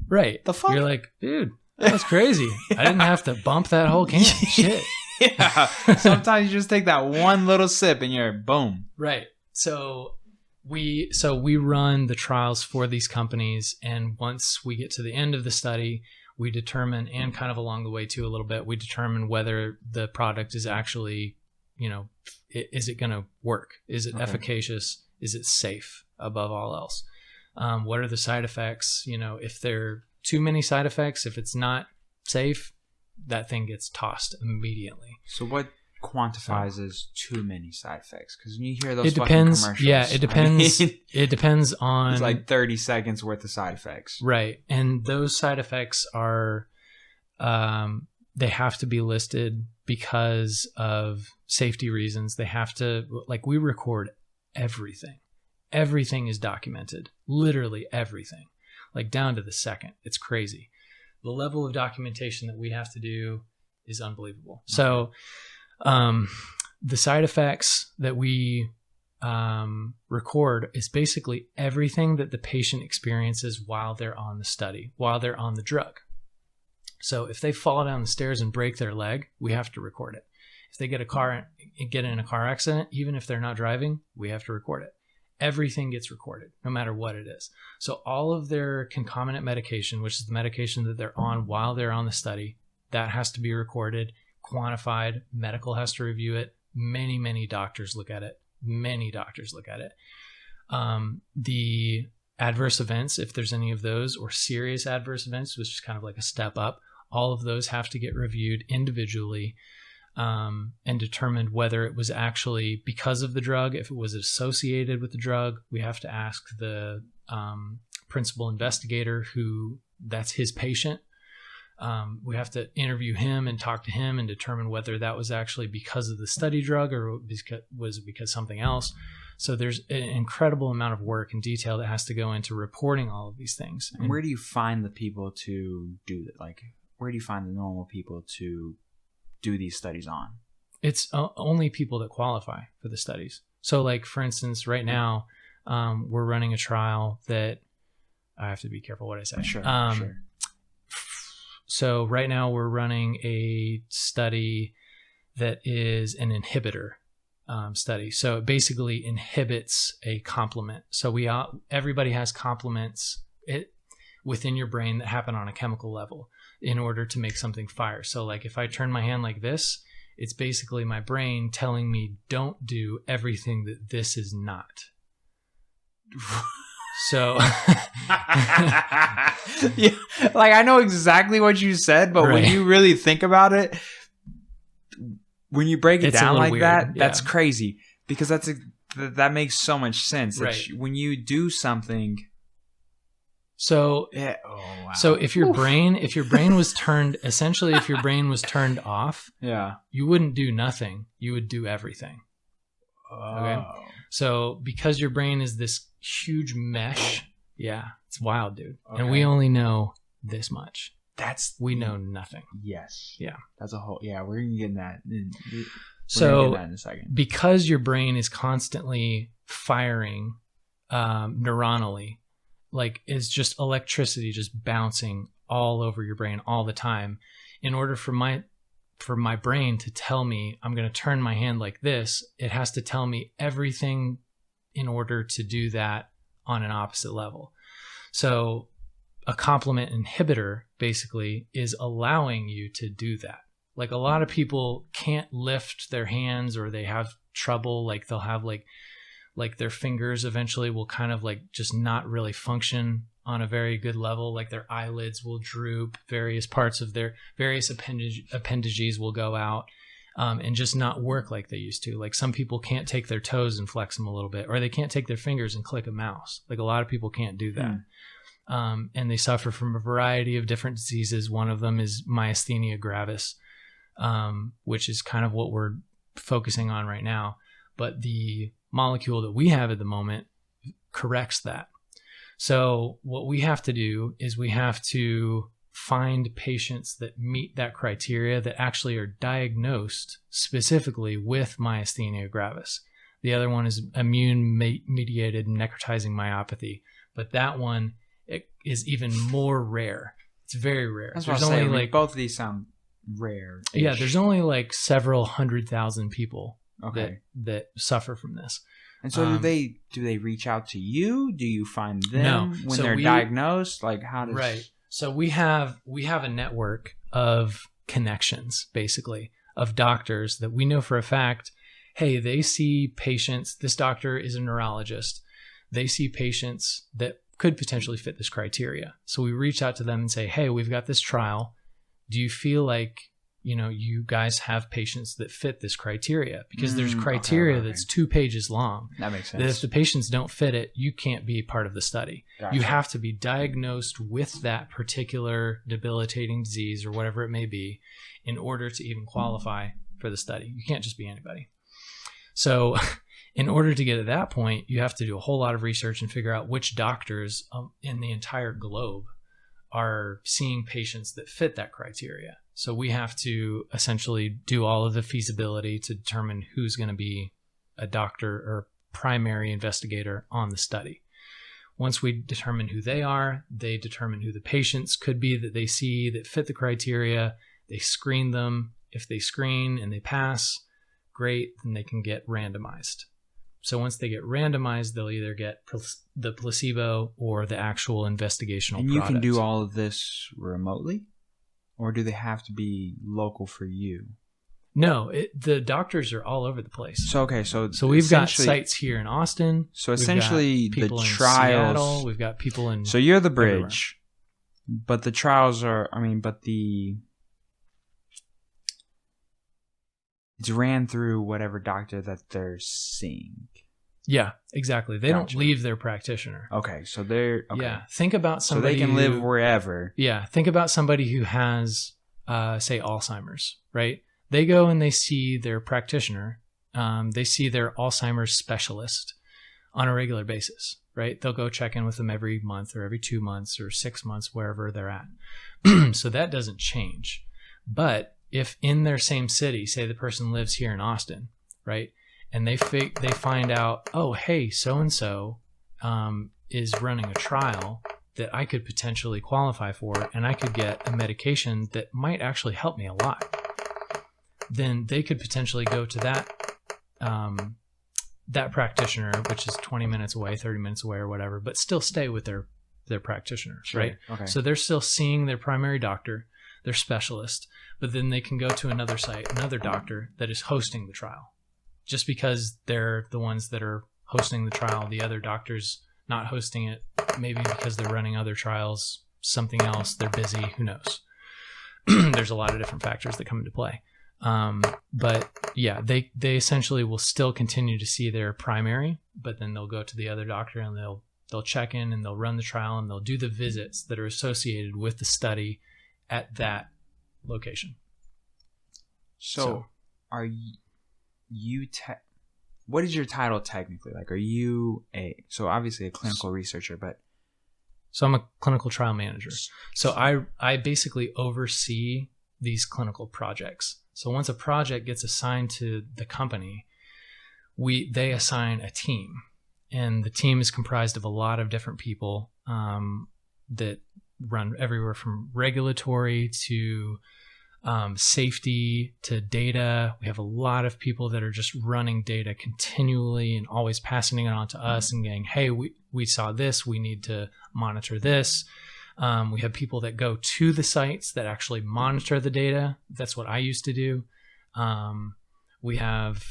[SPEAKER 1] right.
[SPEAKER 2] The fuck?
[SPEAKER 1] You're like, dude, that was crazy. I didn't have to bump that whole can. Shit.
[SPEAKER 2] Yeah. Sometimes you just take that one little sip and you're boom.
[SPEAKER 1] Right. So we run the trials for these companies, and once we get to the end of the study, we determine, and kind of along the way too a little bit, we determine whether the product is actually, is it going to work? Is it efficacious? Is it safe above all else? What are the side effects? If there are too many side effects, if it's not safe, that thing gets tossed immediately.
[SPEAKER 2] So what quantifies as too many side effects? Because when you hear those
[SPEAKER 1] it depends,
[SPEAKER 2] fucking commercials.
[SPEAKER 1] Yeah, it depends. It depends on...
[SPEAKER 2] It's like 30 seconds worth of side effects.
[SPEAKER 1] Right. And those side effects are... they have to be listed because of safety reasons. They have to... Like, we record everything. Everything is documented. Literally everything. Like, down to the second. It's crazy. The level of documentation that we have to do is unbelievable. So the side effects that we record is basically everything that the patient experiences while they're on the study, while they're on the drug. So if they fall down the stairs and break their leg, we have to record it. If they get in a car accident, even if they're not driving, we have to record it. Everything gets recorded, no matter what it is. So all of their concomitant medication, which is the medication that they're on while they're on the study, that has to be recorded, quantified. Medical has to review it. Many, many doctors look at it. The adverse events, if there's any of those, or serious adverse events, which is kind of like a step up, all of those have to get reviewed individually. And determined whether it was actually because of the drug. If it was associated with the drug, we have to ask the principal investigator, who that's his patient. We have to interview him and talk to him and determine whether that was actually because of the study drug or was it because something else. So there's an incredible amount of work and detail that has to go into reporting all of these things.
[SPEAKER 2] And where do you find the people to do that? Like, where do you find the normal people to do these studies on?
[SPEAKER 1] It's only people that qualify for the studies. So like, for instance, right now, we're running a trial that I have to be careful what I say.
[SPEAKER 2] Sure.
[SPEAKER 1] So right now we're running a study that is an inhibitor study. So it basically inhibits a complement. So everybody has complements within your brain that happen on a chemical level in order to make something fire. So like if I turn my hand like this, it's basically my brain telling me don't do everything that this is not. So
[SPEAKER 2] yeah, like I know exactly what you said, but when you really think about it, when you break it down like weird. That's crazy, because that makes so much sense. Right. When you do something.
[SPEAKER 1] So, So if your brain was turned, essentially if your brain was turned off, you wouldn't do nothing. You would do everything. Okay. So because your brain is this huge mesh, it's wild, dude. Okay. And we only know this much. We know nothing.
[SPEAKER 2] Yes.
[SPEAKER 1] Yeah.
[SPEAKER 2] That's a whole, we're going to get in that.
[SPEAKER 1] So in a second. Because your brain is constantly firing neuronally, like is just electricity just bouncing all over your brain all the time. In order for for my brain to tell me I'm going to turn my hand like this, it has to tell me everything in order to do that on an opposite level. So a complement inhibitor basically is allowing you to do that. Like a lot of people can't lift their hands, or they have trouble. Like they'll have like their fingers eventually will kind of like just not really function on a very good level. Like their eyelids will droop, various parts of their various appendages will go out, and just not work like they used to. Like some people can't take their toes and flex them a little bit, or they can't take their fingers and click a mouse. Like a lot of people can't do that. And they suffer from a variety of different diseases. One of them is myasthenia gravis, which is kind of what we're focusing on right now. But the molecule that we have at the moment corrects that. So what we have to do is we have to find patients that meet that criteria, that actually are diagnosed specifically with myasthenia gravis. The other one is immune-mediated necrotizing myopathy, but that one is even more rare. It's very rare.
[SPEAKER 2] That's what I'm saying. Both of these sound rare.
[SPEAKER 1] Yeah, there's only like several 100,000 people that suffer from this.
[SPEAKER 2] And so do they reach out to you? Do you find them when they're diagnosed? Like how does...
[SPEAKER 1] Right. So we have a network of connections, basically, of doctors that we know for a fact, hey, they see patients. This doctor is a neurologist. They see patients that could potentially fit this criteria. So we reach out to them and say, hey, we've got this trial. Do you feel like, you guys have patients that fit this criteria? Because there's criteria that's 2 pages long.
[SPEAKER 2] That makes sense.
[SPEAKER 1] That if the patients don't fit it, you can't be part of the study. Gotcha. You have to be diagnosed with that particular debilitating disease or whatever it may be in order to even qualify for the study. You can't just be anybody. So in order to get to that point, you have to do a whole lot of research and figure out which doctors in the entire globe are seeing patients that fit that criteria. So we have to essentially do all of the feasibility to determine who's going to be a doctor or primary investigator on the study. Once we determine who they are, they determine who the patients could be that they see that fit the criteria. They screen them. If they screen and they pass, great, then they can get randomized. So once they get randomized, they'll either get the placebo or the actual investigational product.
[SPEAKER 2] And you can do all of this remotely? Or do they have to be local for you?
[SPEAKER 1] No, the doctors are all over the place.
[SPEAKER 2] So
[SPEAKER 1] we've got sites here in Austin.
[SPEAKER 2] So essentially the trials...
[SPEAKER 1] Seattle, we've got people in...
[SPEAKER 2] So you're the bridge, everywhere. But the trials are... It's ran through whatever doctor that they're seeing.
[SPEAKER 1] Yeah, exactly. They don't leave their practitioner.
[SPEAKER 2] Okay, so they're... Okay.
[SPEAKER 1] Yeah, think about somebody
[SPEAKER 2] so they can live wherever.
[SPEAKER 1] Yeah, think about somebody who has, say, Alzheimer's, right? They go and they see their practitioner. They see their Alzheimer's specialist on a regular basis, right? They'll go check in with them every month or every 2 months or 6 months, wherever they're at. So that doesn't change. But if in their same city, say the person lives here in Austin, right? And they find out, oh, hey, so-and-so is running a trial that I could potentially qualify for, and I could get a medication that might actually help me a lot. Then they could potentially go to that practitioner, which is 20 minutes away, 30 minutes away or whatever, but still stay with their practitioner, sure. Right? Okay. So they're still seeing their primary doctor, their specialist, but then they can go to another site, another doctor that is hosting the trial. Just because they're the ones that are hosting the trial, the other doctor's not hosting it, maybe because they're running other trials, something else, they're busy, who knows? There's a lot of different factors that come into play. But yeah, they essentially will still continue to see their primary, but then they'll go to the other doctor and they'll check in and they'll run the trial and they'll do the visits that are associated with the study at that location.
[SPEAKER 2] So are you what is your title technically? Like, are you so obviously a clinical researcher, but...
[SPEAKER 1] So I'm a clinical trial manager. So I basically oversee these clinical projects. So once a project gets assigned to the company, they assign a team, and the team is comprised of a lot of different people that run everywhere from regulatory to safety to data. We have a lot of people that are just running data continually and always passing it on to us and saying, hey, we saw this, we need to monitor this. We have people that go to the sites that actually monitor the data. That's what I used to do. We have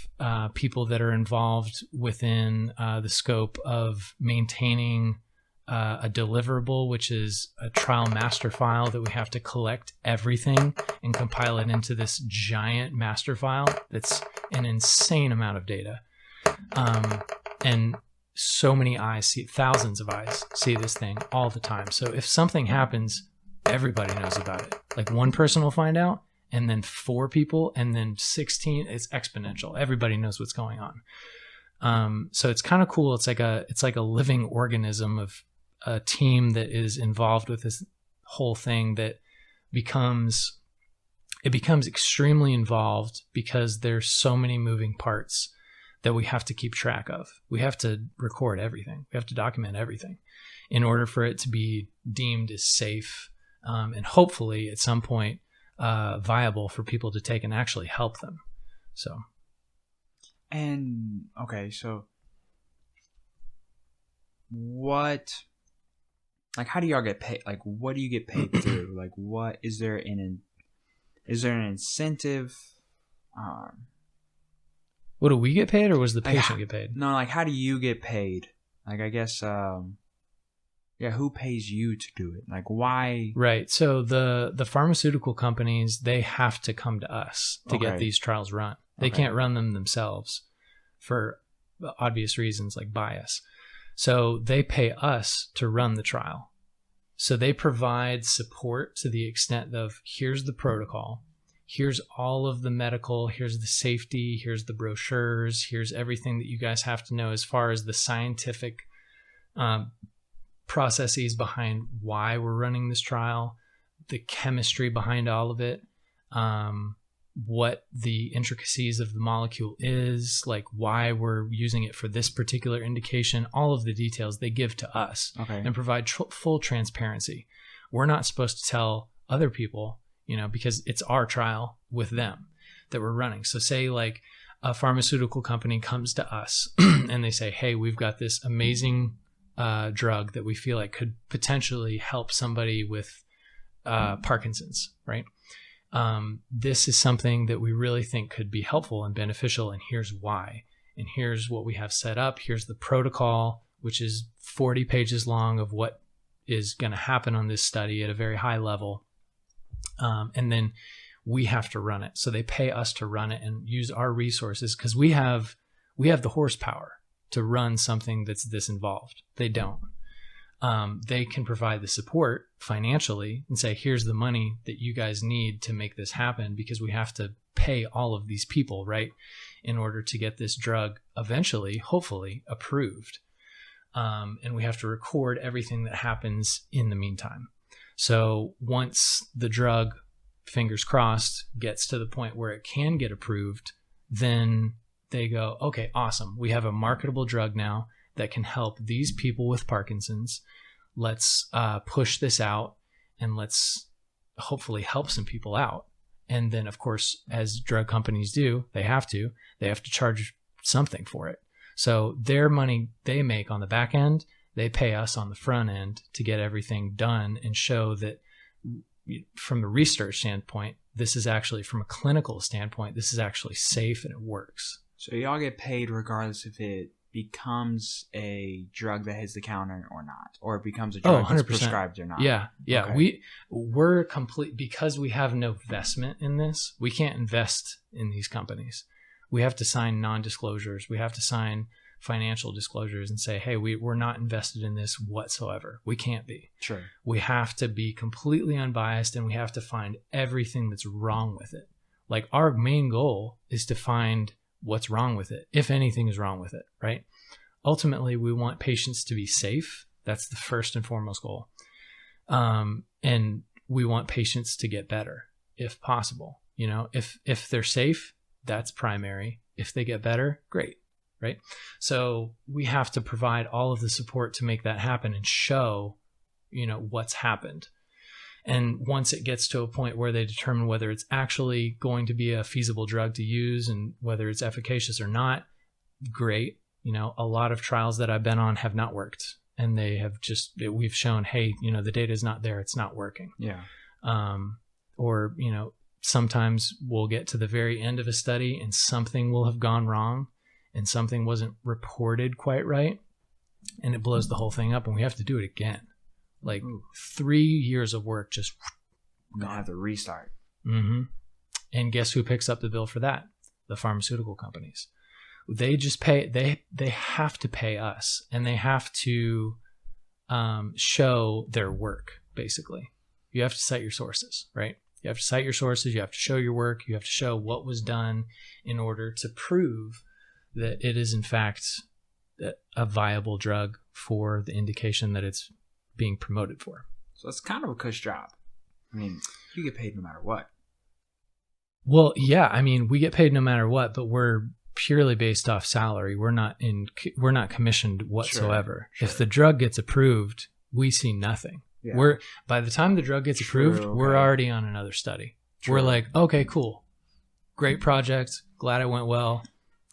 [SPEAKER 1] people that are involved within the scope of maintaining a deliverable, which is a trial master file that we have to collect everything and compile it into this giant master file. That's an insane amount of data. And so many eyes see, thousands of eyes see this thing all the time. So if something happens, everybody knows about it. Like one person will find out, and then 4 people, and then 16. It's exponential. Everybody knows what's going on. So it's kind of cool. It's like a living organism of a team that is involved with this whole thing that becomes extremely involved because there's so many moving parts that we have to keep track of. We have to record everything. We have to document everything in order for it to be deemed as safe, and hopefully at some point viable for people to take and actually help them. So,
[SPEAKER 2] and okay, so what? Like, how do y'all get paid? Like, what do you get paid through? Like, what is there an incentive?
[SPEAKER 1] What do we get paid, or was the patient get paid?
[SPEAKER 2] No, like, how do you get paid? Like, I guess, who pays you to do it? Like, why?
[SPEAKER 1] Right. So the pharmaceutical companies, they have to come to us to get these trials run. They can't run them themselves for obvious reasons like bias. So they pay us to run the trial. So they provide support to the extent of, here's the protocol, here's all of the medical, here's the safety, here's the brochures, here's everything that you guys have to know as far as the scientific processes behind why we're running this trial, the chemistry behind all of it, what the intricacies of the molecule is, like why we're using it for this particular indication, all of the details they give to us and provide full transparency. We're not supposed to tell other people, because it's our trial with them that we're running. So say like a pharmaceutical company comes to us and they say, hey, we've got this amazing drug that we feel like could potentially help somebody with Parkinson's, right? This is something that we really think could be helpful and beneficial, and here's why. And here's what we have set up. Here's the protocol, which is 40 pages long of what is going to happen on this study at a very high level. And then we have to run it. So they pay us to run it and use our resources because we have the horsepower to run something that's this involved. They don't. They can provide the support financially and say, here's the money that you guys need to make this happen, because we have to pay all of these people, right, in order to get this drug eventually, hopefully, approved. And we have to record everything that happens in the meantime. So once the drug, fingers crossed, gets to the point where it can get approved, then they go, okay, awesome. We have a marketable drug now that can help these people with Parkinson's. Let's push this out and let's hopefully help some people out. And then, of course, as drug companies do, they have to charge something for it. So their money they make on the back end, they pay us on the front end to get everything done and show that from a research standpoint, this is actually, from a clinical standpoint, this is actually safe and it works.
[SPEAKER 2] So y'all get paid regardless if it becomes a drug that hits the counter or not, or it becomes a drug that's prescribed or not.
[SPEAKER 1] Yeah. Okay. We're complete, because we have no investment in this. We can't invest in these companies. We have to sign non-disclosures. We have to sign financial disclosures and say, hey, we're not invested in this whatsoever. We can't be.
[SPEAKER 2] Sure.
[SPEAKER 1] We have to be completely unbiased, and we have to find everything that's wrong with it. Like, our main goal is to find what's wrong with it, if anything is wrong with it, right? Ultimately, we want patients to be safe. That's the first and foremost goal. And we want patients to get better if possible. If they're safe, that's primary. If they get better, great, right? So we have to provide all of the support to make that happen and show, what's happened. And once it gets to a point where they determine whether it's actually going to be a feasible drug to use and whether it's efficacious or not, great. You know, a lot of trials that I've been on have not worked, and they have we've shown, hey, you know, the data is not there. It's not working.
[SPEAKER 2] Yeah.
[SPEAKER 1] Or, you know, sometimes we'll get to the very end of a study and something will have gone wrong and something wasn't reported quite right. And it blows the whole thing up and we have to do it again. Like 3 years of work just
[SPEAKER 2] gonna have to restart.
[SPEAKER 1] Mm-hmm. And guess who picks up the bill for that? The pharmaceutical companies. They just pay. They have to pay us, and they have to show their work. Basically, you have to cite your sources, right? You have to cite your sources. You have to show your work. You have to show what was done in order to prove that it is in fact a viable drug for the indication that it's being promoted for.
[SPEAKER 2] So it's kind of a cush job. I mean, you get paid no matter what.
[SPEAKER 1] Well, yeah. I mean, we get paid no matter what, but we're purely based off salary. We're not commissioned whatsoever. Sure. If the drug gets approved, we see nothing. Yeah. By the time the drug gets approved, we're already on another study. True. We're like, okay, cool. Great project. Glad it went well.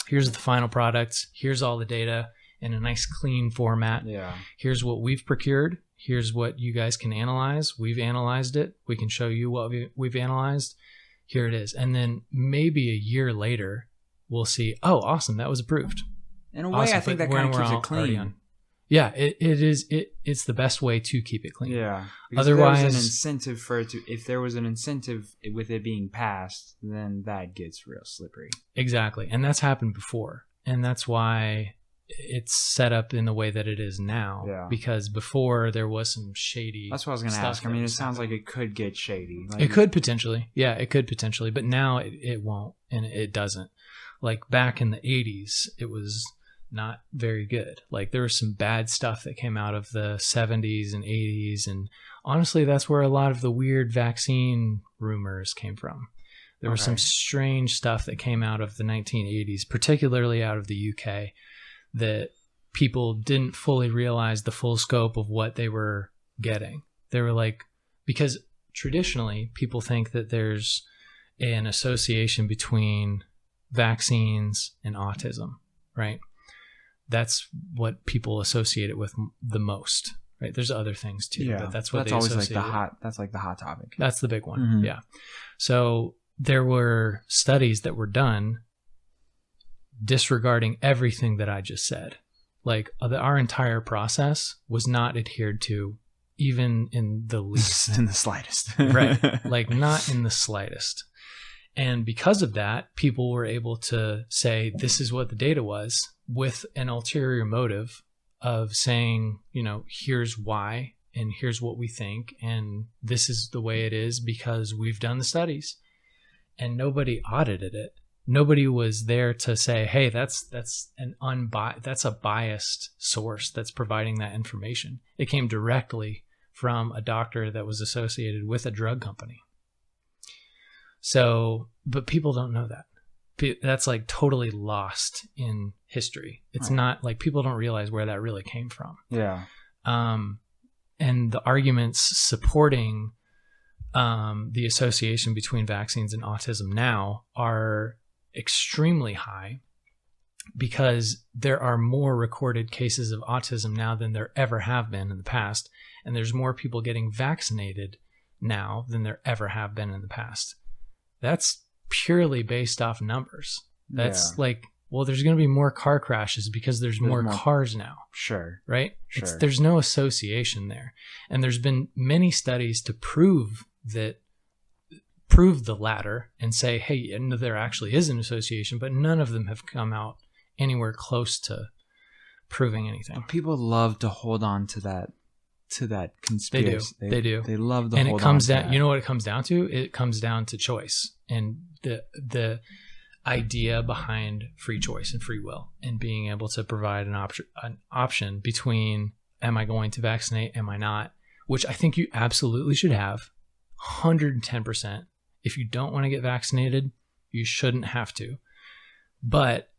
[SPEAKER 1] Here's the final product. Here's all the data in a nice clean format.
[SPEAKER 2] Yeah.
[SPEAKER 1] Here's what we've procured. Here's what you guys can analyze. We've analyzed it. We can show you what we've analyzed. Here it is. And then maybe a year later, we'll see, oh, awesome, that was approved.
[SPEAKER 2] In a way, awesome. I think that kind of keeps it clean.
[SPEAKER 1] Yeah, it is. It's the best way to keep it clean.
[SPEAKER 2] Yeah. Otherwise, there was an incentive for it to. If there was an incentive with it being passed, then that gets real slippery.
[SPEAKER 1] Exactly, and that's happened before, and that's why it's set up in the way that it is now.
[SPEAKER 2] Yeah.
[SPEAKER 1] Because before there was some shady.
[SPEAKER 2] That's what I was going to ask. I mean, it sounds like it could get shady.
[SPEAKER 1] Like, it could potentially. Yeah, it could potentially, but now it won't, and it doesn't. Like back in the 80s, it was not very good. Like there was some bad stuff that came out of the 70s and 80s. And honestly, that's where a lot of the weird vaccine rumors came from. There was some strange stuff that came out of the 1980s, particularly out of the UK, that people didn't fully realize the full scope of what they were getting. They were like, because traditionally people think that there's an association between vaccines and autism, right? That's what people associate it with the most, right? There's other things too, but that's what they associate.
[SPEAKER 2] That's like the hot topic.
[SPEAKER 1] That's the big one. Mm-hmm. Yeah. So there were studies that were done disregarding everything that I just said. Like our entire process was not adhered to, even in the least.
[SPEAKER 2] In the slightest.
[SPEAKER 1] Right. Like not in the slightest. And because of that, people were able to say, this is what the data was, with an ulterior motive of saying, you know, here's why, and here's what we think, and this is the way it is because we've done the studies. And nobody audited it. Nobody was there to say, hey, that's a biased source that's providing that information. It came directly from a doctor that was associated with a drug company. So, but people don't know that. That's like totally lost in history. It's not like people don't realize where that really came from.
[SPEAKER 2] Yeah.
[SPEAKER 1] And the arguments supporting the association between vaccines and autism now are extremely high because there are more recorded cases of autism now than there ever have been in the past. And there's more people getting vaccinated now than there ever have been in the past. That's purely based off numbers. That's like, well, there's going to be more car crashes because there's more cars now.
[SPEAKER 2] Sure.
[SPEAKER 1] Right? Sure. There's no association there. And there's been many studies to prove the latter and say, hey, there actually is an association, but none of them have come out anywhere close to proving anything.
[SPEAKER 2] People love to hold on to that conspiracy.
[SPEAKER 1] They do.
[SPEAKER 2] They love the.
[SPEAKER 1] And it comes down. You know what it comes down to? It comes down to choice and the idea behind free choice and free will, and being able to provide an option between, am I going to vaccinate? Am I not? Which I think you absolutely should have, 110%. If you don't want to get vaccinated, you shouldn't have to. But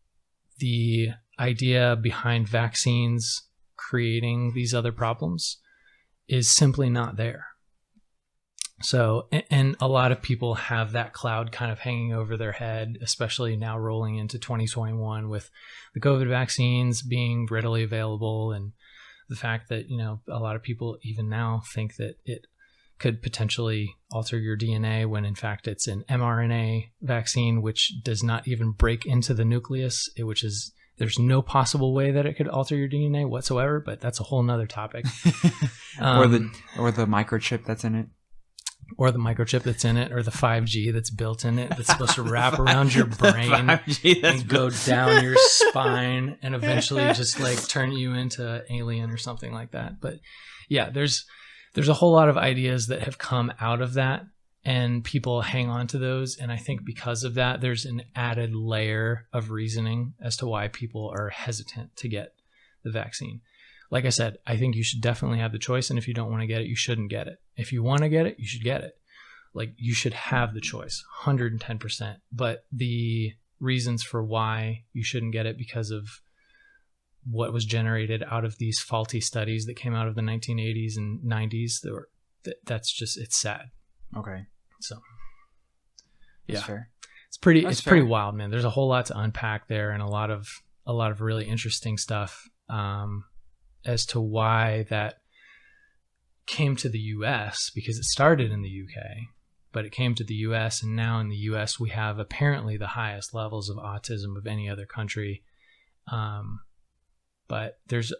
[SPEAKER 1] the idea behind vaccines creating these other problems is simply not there. So, and a lot of people have that cloud kind of hanging over their head, especially now rolling into 2021 with the COVID vaccines being readily available, and the fact that, a lot of people even now think that it could potentially alter your DNA when in fact it's an mRNA vaccine, which does not even break into the nucleus, there's no possible way that it could alter your DNA whatsoever, but that's a whole nother topic.
[SPEAKER 2] Or the microchip that's in it.
[SPEAKER 1] Or the microchip that's in it, or the 5G that's built in it, that's supposed to wrap around your brain and go down your spine and eventually just like turn you into an alien or something like that. But yeah, there's a whole lot of ideas that have come out of that, and people hang on to those. And I think because of that, there's an added layer of reasoning as to why people are hesitant to get the vaccine. Like I said, I think you should definitely have the choice. And if you don't want to get it, you shouldn't get it. If you want to get it, you should get it. Like, you should have the choice, 110%. But the reasons for why you shouldn't get it because of what was generated out of these faulty studies that came out of the 1980s and 90s, that's just, it's sad.
[SPEAKER 2] Okay.
[SPEAKER 1] So, yeah.
[SPEAKER 2] That's fair.
[SPEAKER 1] It's pretty wild, man. There's a whole lot to unpack there, and a lot of really interesting stuff. As to why that came to the U.S., because it started in the U.K., but it came to the U.S., and now in the U.S. we have apparently the highest levels of autism of any other country. But there's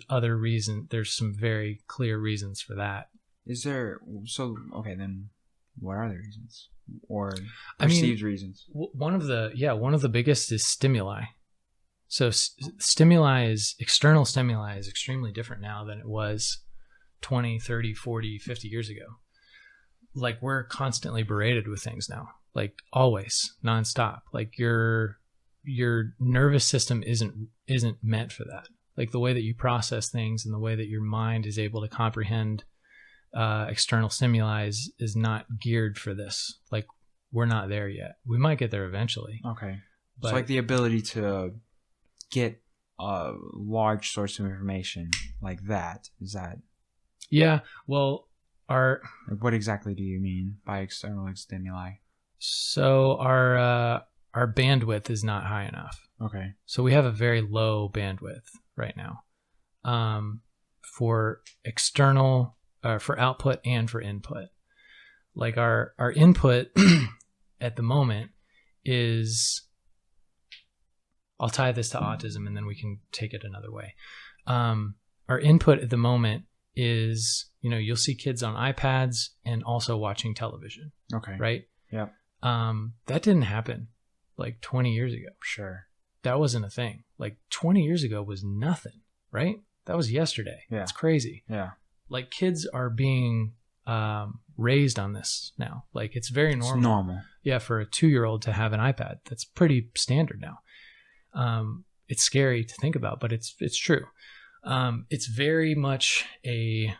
[SPEAKER 1] other reasons. There's some very clear reasons for that.
[SPEAKER 2] Is there? So, okay, then what are the reasons or perceived reasons?
[SPEAKER 1] One of the biggest is stimuli. So external stimuli is extremely different now than it was 20, 30, 40, 50 years ago. Like, we're constantly berated with things now, like always, nonstop. Like, your nervous system isn't meant for that. Like, the way that you process things and the way that your mind is able to comprehend external stimuli is not geared for this. Like, we're not there yet. We might get there eventually.
[SPEAKER 2] Okay. But, so like the ability to get a large source of information like that, is that?
[SPEAKER 1] Yeah, well,
[SPEAKER 2] what exactly do you mean by external stimuli?
[SPEAKER 1] So our bandwidth is not high enough.
[SPEAKER 2] Okay.
[SPEAKER 1] So we have a very low bandwidth right now, for external, for output and for input. Like our input at the moment is, I'll tie this to autism and then we can take it another way. Our input at the moment is, you'll see kids on iPads and also watching television.
[SPEAKER 2] Okay.
[SPEAKER 1] Right?
[SPEAKER 2] Yeah.
[SPEAKER 1] That didn't happen like 20 years ago.
[SPEAKER 2] Sure.
[SPEAKER 1] That wasn't a thing. Like 20 years ago was nothing, right? That was yesterday.
[SPEAKER 2] Yeah.
[SPEAKER 1] It's crazy.
[SPEAKER 2] Yeah.
[SPEAKER 1] Like, kids are being raised on this now. Like, it's very normal.
[SPEAKER 2] It's normal.
[SPEAKER 1] Yeah, for a 2-year-old to have an iPad. That's pretty standard now. It's scary to think about, but it's true. It's very much a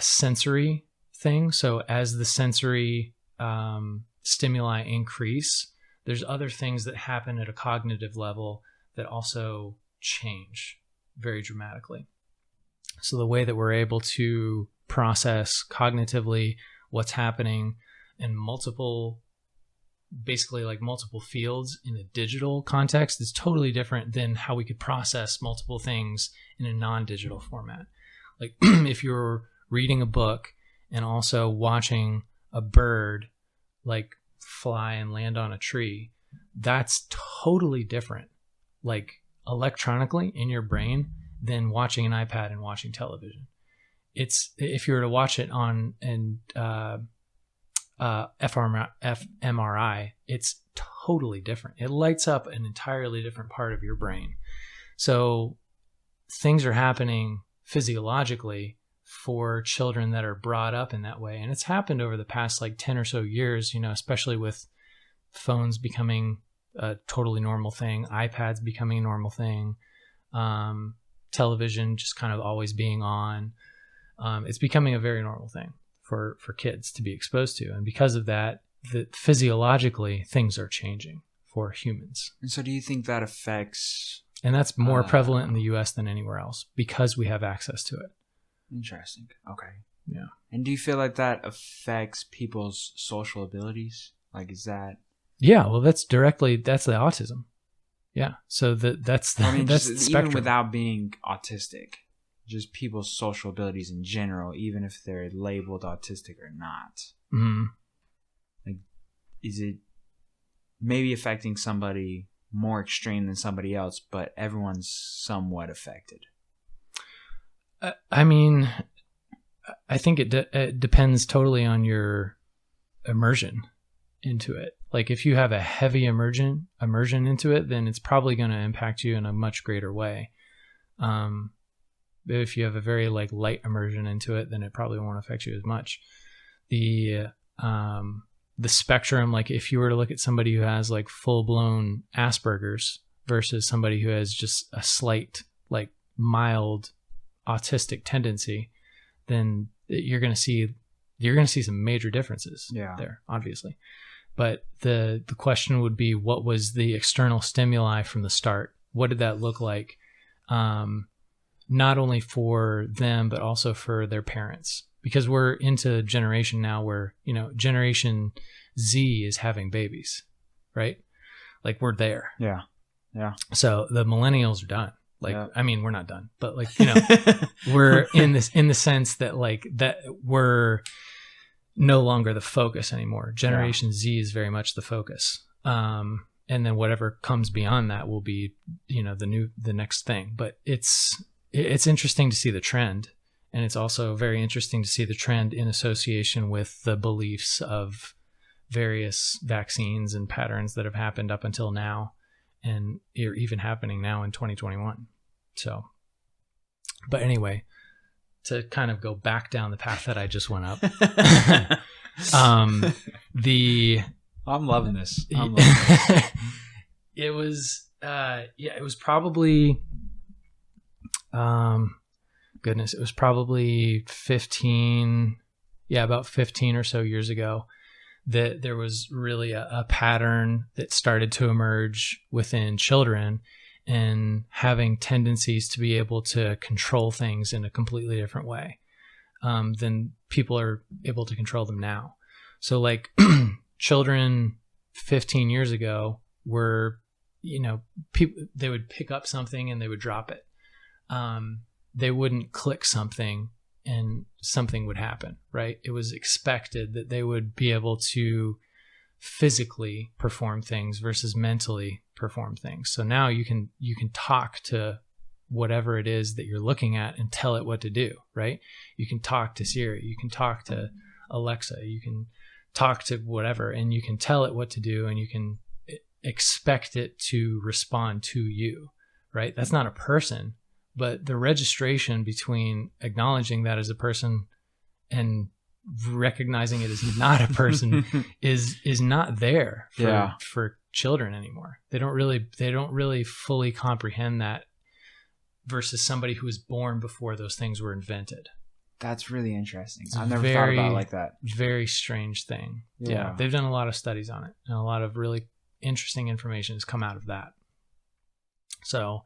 [SPEAKER 1] sensory thing. So as the sensory stimuli increase, there's other things that happen at a cognitive level that also change very dramatically. So the way that we're able to process cognitively what's happening in multiple fields in a digital context is totally different than how we could process multiple things in a non-digital format. Like, if you're reading a book and also watching a bird like fly and land on a tree, that's totally different, like electronically in your brain, than watching an iPad and watching television. It's, if you were to watch it on an fMRI, it's totally different. It lights up an entirely different part of your brain. So things are happening physiologically for children that are brought up in that way. And it's happened over the past like 10 or so years, especially with phones becoming a totally normal thing, iPads becoming a normal thing, television just kind of always being on. It's becoming a very normal thing for kids to be exposed to. And because of that, physiologically, things are changing for humans.
[SPEAKER 2] And so do you think that affects...
[SPEAKER 1] And that's more prevalent in the U.S. than anywhere else because we have access to it.
[SPEAKER 2] Interesting. Okay.
[SPEAKER 1] Yeah.
[SPEAKER 2] And do you feel like that affects people's social abilities? Like, is that?
[SPEAKER 1] Yeah. Well, that's the autism. Yeah. So that's the, that's the spectrum.
[SPEAKER 2] Even without being autistic, just people's social abilities in general, even if they're labeled autistic or not.
[SPEAKER 1] Mm-hmm.
[SPEAKER 2] Like, is it maybe affecting somebody more extreme than somebody else, but everyone's somewhat affected?
[SPEAKER 1] I mean, I think it depends totally on your immersion into it. Like if you have a heavy immersion into it, then it's probably going to impact you in a much greater way. But if you have a very like light immersion into it, then it probably won't affect you as much. The spectrum, like if you were to look at somebody who has like full blown Asperger's versus somebody who has just a slight, like mild autistic tendency, then you're going to see some major differences there, obviously. But the question would be, what was the external stimuli from the start? What did that look like? Not only for them, but also for their parents, because we're into a generation now where, Generation Z is having babies, right? Like we're there.
[SPEAKER 2] Yeah. Yeah.
[SPEAKER 1] So the millennials are done. Like, I mean, we're not done, but like, we're in the sense that like that we're no longer the focus anymore. Generation Z is very much the focus. And then whatever comes beyond that will be, the next thing. But it's interesting to see the trend. And it's also very interesting to see the trend in association with the beliefs of various vaccines and patterns that have happened up until now and are even happening now in 2021. So, but anyway, to kind of go back down the path that I just went up,
[SPEAKER 2] I'm loving this.
[SPEAKER 1] It was probably, it was probably 15 or so years ago that there was really a pattern that started to emerge within children and having tendencies to be able to control things in a completely different way than people are able to control them now. So like children 15 years ago were, people, they would pick up something and they would drop it. They wouldn't click something and something would happen, right? It was expected that they would be able to physically perform things versus mentally perform things. So now you can talk to whatever it is that you're looking at and tell it what to do, right? You can talk to Siri, you can talk to Alexa, you can talk to whatever, and you can tell it what to do, and you can expect it to respond to you, right? That's not a person, but the registration between acknowledging that as a person and recognizing it as not a person is not there for children anymore. They don't really fully comprehend that versus somebody who was born before those things were invented.
[SPEAKER 2] That's really interesting. I've never thought about it like that.
[SPEAKER 1] Very strange thing. Yeah. They've done a lot of studies on it, and a lot of really interesting information has come out of that. So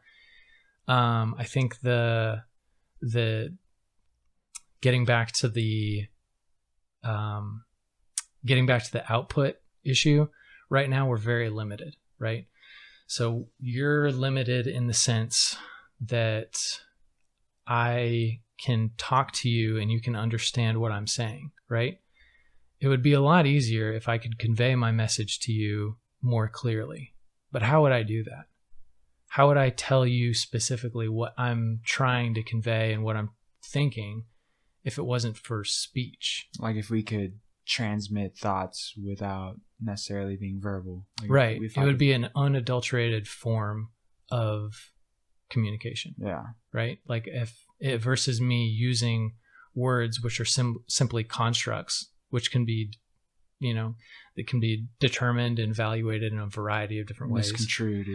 [SPEAKER 1] I think the getting back to the output issue, right now we're very limited, right? So you're limited in the sense that I can talk to you and you can understand what I'm saying, right? It would be a lot easier if I could convey my message to you more clearly. But how would I do that? How would I tell you specifically what I'm trying to convey and what I'm thinking if it wasn't for speech?
[SPEAKER 2] Like if we could transmit thoughts without necessarily being verbal. Like
[SPEAKER 1] right. It would be an unadulterated form of communication.
[SPEAKER 2] Yeah.
[SPEAKER 1] Right? Like if it versus me using words which are simply constructs, which can be, it can be determined and evaluated in a variety of different ways.
[SPEAKER 2] Misconstrued.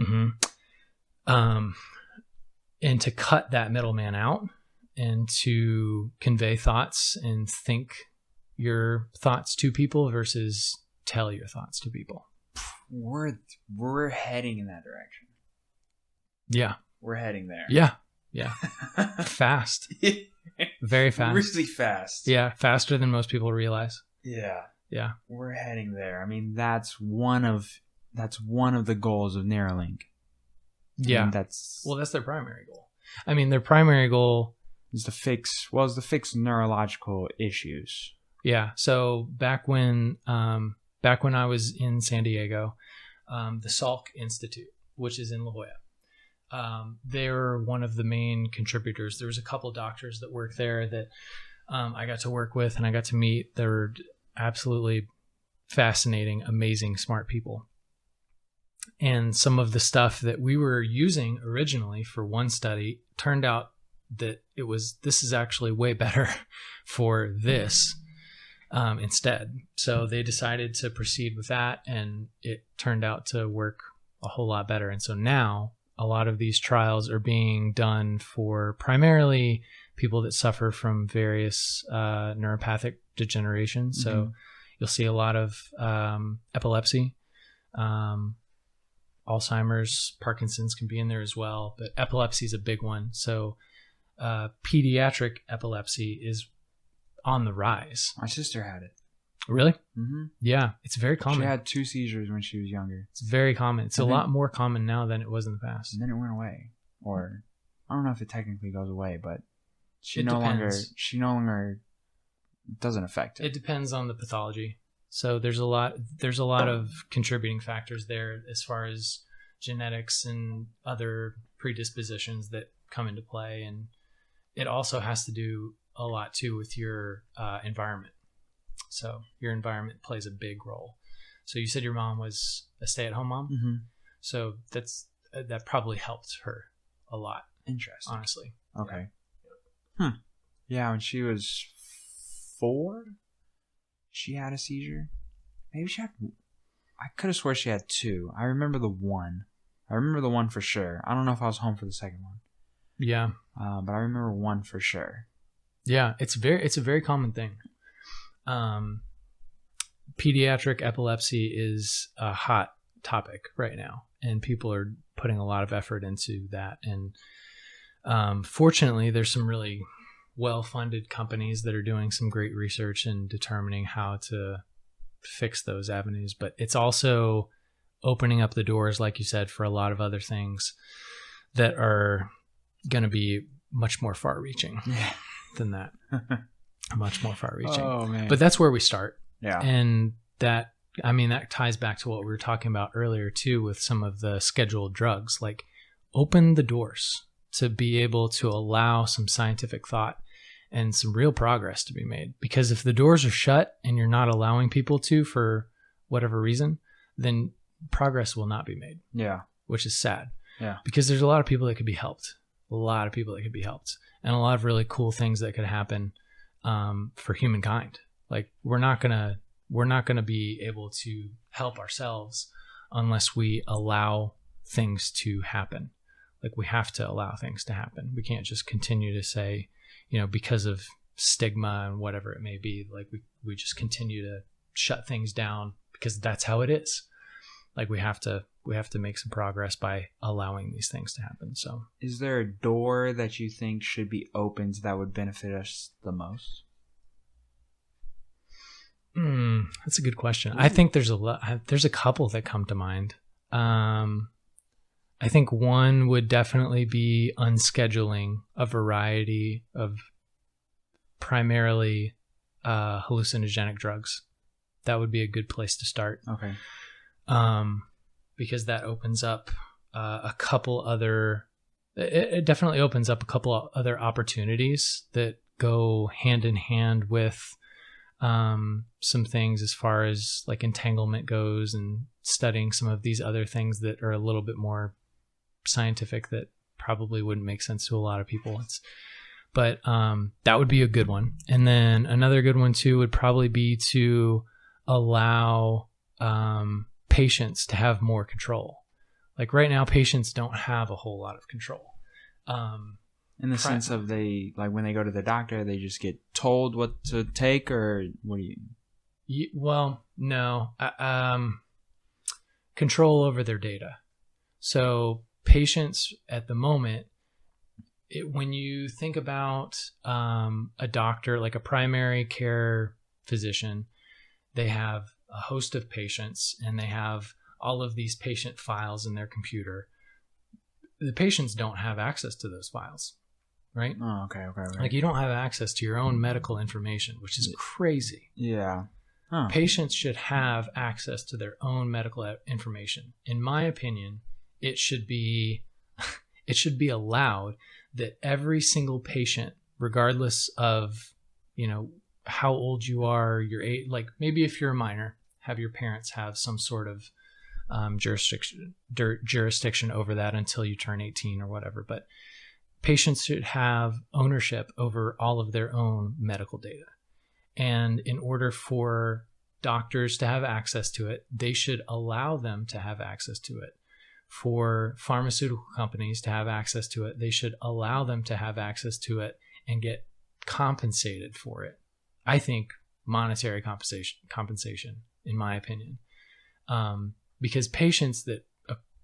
[SPEAKER 1] Mm-hmm. And to cut that middleman out and to convey thoughts and think your thoughts to people versus tell your thoughts to people.
[SPEAKER 2] We're heading in that direction.
[SPEAKER 1] Yeah.
[SPEAKER 2] We're heading there.
[SPEAKER 1] Yeah. Yeah. Fast. Very fast.
[SPEAKER 2] Really fast.
[SPEAKER 1] Yeah. Faster than most people realize.
[SPEAKER 2] Yeah.
[SPEAKER 1] Yeah.
[SPEAKER 2] We're heading there. I mean, that's one of the goals of Neuralink.
[SPEAKER 1] Yeah. That's their primary goal. I mean, their primary goal
[SPEAKER 2] is to fix neurological issues.
[SPEAKER 1] Yeah. So back when I was in San Diego, the Salk Institute, which is in La Jolla, they're one of the main contributors. There was a couple of doctors that work there that I got to work with and I got to meet. They're absolutely fascinating, amazing, smart people. And some of the stuff that we were using originally for one study turned out that this is actually way better for this instead. So they decided to proceed with that, and it turned out to work a whole lot better. And so now a lot of these trials are being done for primarily people that suffer from various neuropathic degeneration. So you'll see a lot of epilepsy, Alzheimer's, Parkinson's can be in there as well, but epilepsy is a big one. So pediatric epilepsy is on the rise.
[SPEAKER 2] My sister had it.
[SPEAKER 1] Really?
[SPEAKER 2] Mm-hmm.
[SPEAKER 1] Yeah, it's very common.
[SPEAKER 2] She had 2 seizures when she was younger.
[SPEAKER 1] It's very common. It's a lot more common now than it was in the past.
[SPEAKER 2] And then it went away. Or I don't know if it technically goes away, but she no longer doesn't affect it.
[SPEAKER 1] It depends on the pathology. So there's a lot of contributing factors there as far as genetics and other predispositions that come into play, and it also has to do a lot too with your environment. So your environment plays a big role. So you said your mom was a stay-at-home mom,
[SPEAKER 2] mm-hmm.
[SPEAKER 1] So that probably helped her a lot.
[SPEAKER 2] Interesting,
[SPEAKER 1] honestly.
[SPEAKER 2] Okay. Yeah, when she was 4, she had a seizure. Maybe she had. I could have swore she had 2. I remember the one. For sure. I don't know if I was home for the second one.
[SPEAKER 1] Yeah.
[SPEAKER 2] But I remember one for sure.
[SPEAKER 1] Yeah, it's a very common thing. Pediatric epilepsy is a hot topic right now, and people are putting a lot of effort into that. And fortunately, there's some really well-funded companies that are doing some great research and determining how to fix those avenues. But it's also opening up the doors, like you said, for a lot of other things that are going to be much more far-reaching than that. Much more far-reaching.
[SPEAKER 2] Oh, man.
[SPEAKER 1] But that's where we start.
[SPEAKER 2] Yeah.
[SPEAKER 1] And that ties back to what we were talking about earlier too, with some of the scheduled drugs. Like, open the doors to be able to allow some scientific thought and some real progress to be made. Because if the doors are shut and you're not allowing people to, for whatever reason, then progress will not be made.
[SPEAKER 2] Yeah.
[SPEAKER 1] Which is sad.
[SPEAKER 2] Yeah.
[SPEAKER 1] Because there's a lot of people that could be helped. And a lot of really cool things that could happen for humankind. Like, we're not gonna be able to help ourselves unless we allow things to happen. Like, we have to allow things to happen. We can't just continue to say, because of stigma and whatever it may be, like we just continue to shut things down because that's how it is. Like, we have to make some progress by allowing these things to happen. So,
[SPEAKER 2] is there a door that you think should be opened that would benefit us the most?
[SPEAKER 1] That's a good question. I think there's a couple that come to mind. I think one would definitely be unscheduling a variety of primarily hallucinogenic drugs. That would be a good place to start.
[SPEAKER 2] Okay.
[SPEAKER 1] Because that opens up it definitely opens up a couple of other opportunities that go hand in hand with some things as far as like entanglement goes, and studying some of these other things that are a little bit more scientific that probably wouldn't make sense to a lot of people. But that would be a good one. And then another good one too would probably be to allow patients to have more control. Like, right now, patients don't have a whole lot of control.
[SPEAKER 2] In the sense of when they go to the doctor, they just get told what to take, or what do you?
[SPEAKER 1] Well, no. Control over their data. So patients at the moment, when you think about a doctor, like a primary care physician, they have a host of patients and they have all of these patient files in their computer. The patients don't have access to those files, right?
[SPEAKER 2] Oh, okay.
[SPEAKER 1] Like you don't have access to your own medical information, which is crazy.
[SPEAKER 2] Yeah. Huh.
[SPEAKER 1] Patients should have access to their own medical information. In my opinion, it should be allowed that every single patient, regardless of, how old you are, your age, like maybe if you're a minor, have your parents have some sort of jurisdiction over that until you turn 18 or whatever. But patients should have ownership over all of their own medical data. And in order for doctors to have access to it, they should allow them to have access to it. For pharmaceutical companies to have access to it, they should allow them to have access to it and get compensated for it. I think monetary compensation, in my opinion, because patients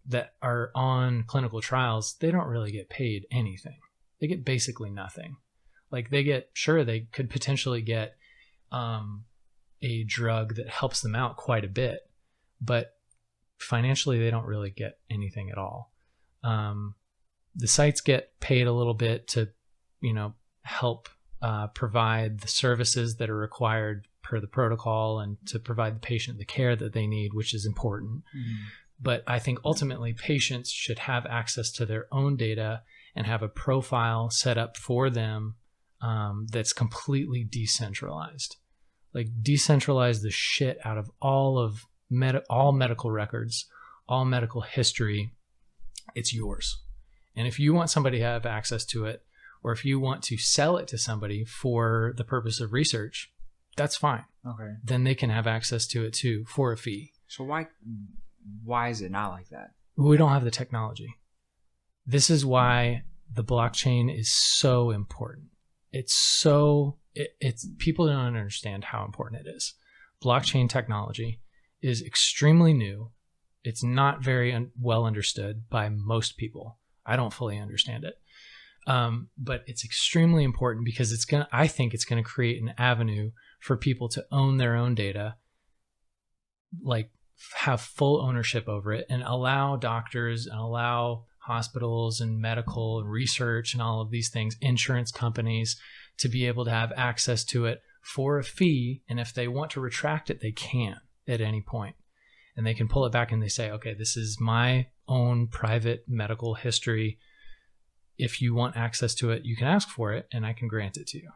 [SPEAKER 1] that are on clinical trials, they don't really get paid anything. They get basically nothing. Like they could potentially get a drug that helps them out quite a bit, but financially they don't really get anything at all. The sites get paid a little bit to, help provide the services that are required per the protocol and to provide the patient the care that they need, which is important. Mm-hmm. But I think ultimately patients should have access to their own data and have a profile set up for them that's completely decentralized. Like decentralize the shit out of all medical records, all medical history. It's yours. And if you want somebody to have access to it, or if you want to sell it to somebody for the purpose of research, that's fine.
[SPEAKER 2] Okay.
[SPEAKER 1] Then they can have access to it too for a fee.
[SPEAKER 2] So why is it not like that?
[SPEAKER 1] We don't have the technology. This is why the blockchain is so important. It's people don't understand how important it is. Blockchain technology is extremely new. It's not very well understood by most people. I don't fully understand it. But it's extremely important because I think it's going to create an avenue for people to own their own data, like have full ownership over it, and allow doctors and allow hospitals and medical and research and all of these things, insurance companies, to be able to have access to it for a fee. And if they want to retract it, they can at any point. And they can pull it back and they say, okay, this is my own private medical history. If you want access to it, you can ask for it and I can grant it to you.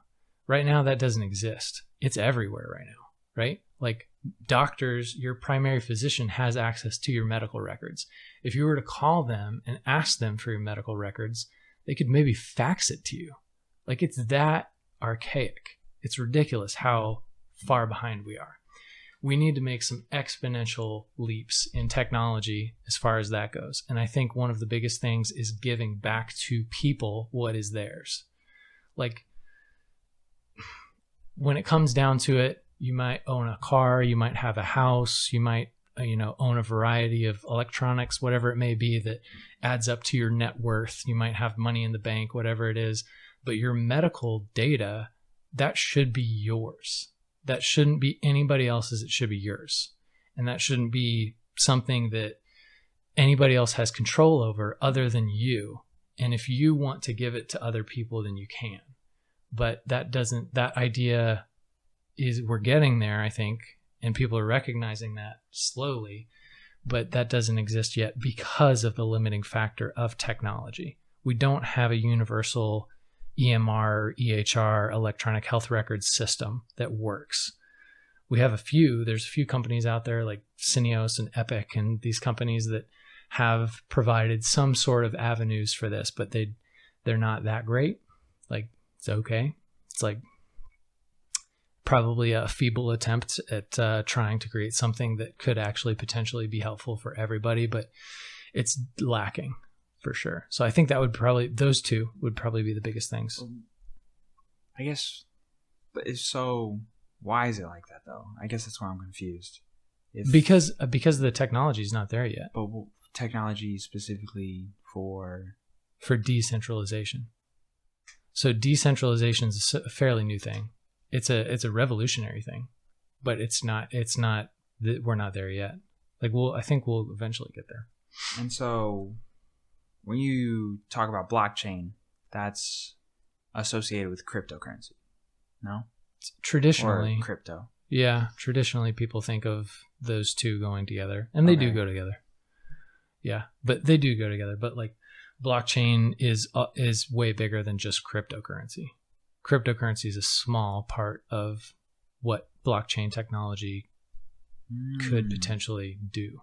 [SPEAKER 1] Right now, that doesn't exist. It's everywhere right now, right? Like doctors, your primary physician has access to your medical records. If you were to call them and ask them for your medical records, they could maybe fax it to you. Like it's that archaic. It's ridiculous how far behind we are. We need to make some exponential leaps in technology as far as that goes. And I think one of the biggest things is giving back to people what is theirs. Like when it comes down to it, you might own a car, you might have a house, you might own a variety of electronics, whatever it may be that adds up to your net worth. You might have money in the bank, whatever it is. But your medical data, that should be yours. That shouldn't be anybody else's. It should be yours. And that shouldn't be something that anybody else has control over other than you. And if you want to give it to other people, then you can. But that idea is, we're getting there, I think, and people are recognizing that slowly, but that doesn't exist yet because of the limiting factor of technology. We don't have a universal EMR or EHR, electronic health records system, that works. We have there's a few companies out there like Syneos and Epic and these companies that have provided some sort of avenues for this, but they're not that great. Like, it's okay. It's like probably a feeble attempt at trying to create something that could actually potentially be helpful for everybody, but it's lacking. For sure. So I think those two would probably be the biggest things.
[SPEAKER 2] I guess, but why is it like that though? I guess that's why I'm confused.
[SPEAKER 1] Because the technology is not there yet.
[SPEAKER 2] But technology specifically for
[SPEAKER 1] decentralization. So decentralization is a fairly new thing. It's a revolutionary thing, but we're not there yet. Like I think we'll eventually get there.
[SPEAKER 2] And so when you talk about blockchain, that's associated with cryptocurrency, no?
[SPEAKER 1] Traditionally.
[SPEAKER 2] Or crypto.
[SPEAKER 1] Yeah, traditionally people think of those two going together, and they do go together. Yeah, but they do go together. But like blockchain is way bigger than just cryptocurrency. Cryptocurrency is a small part of what blockchain technology could potentially do.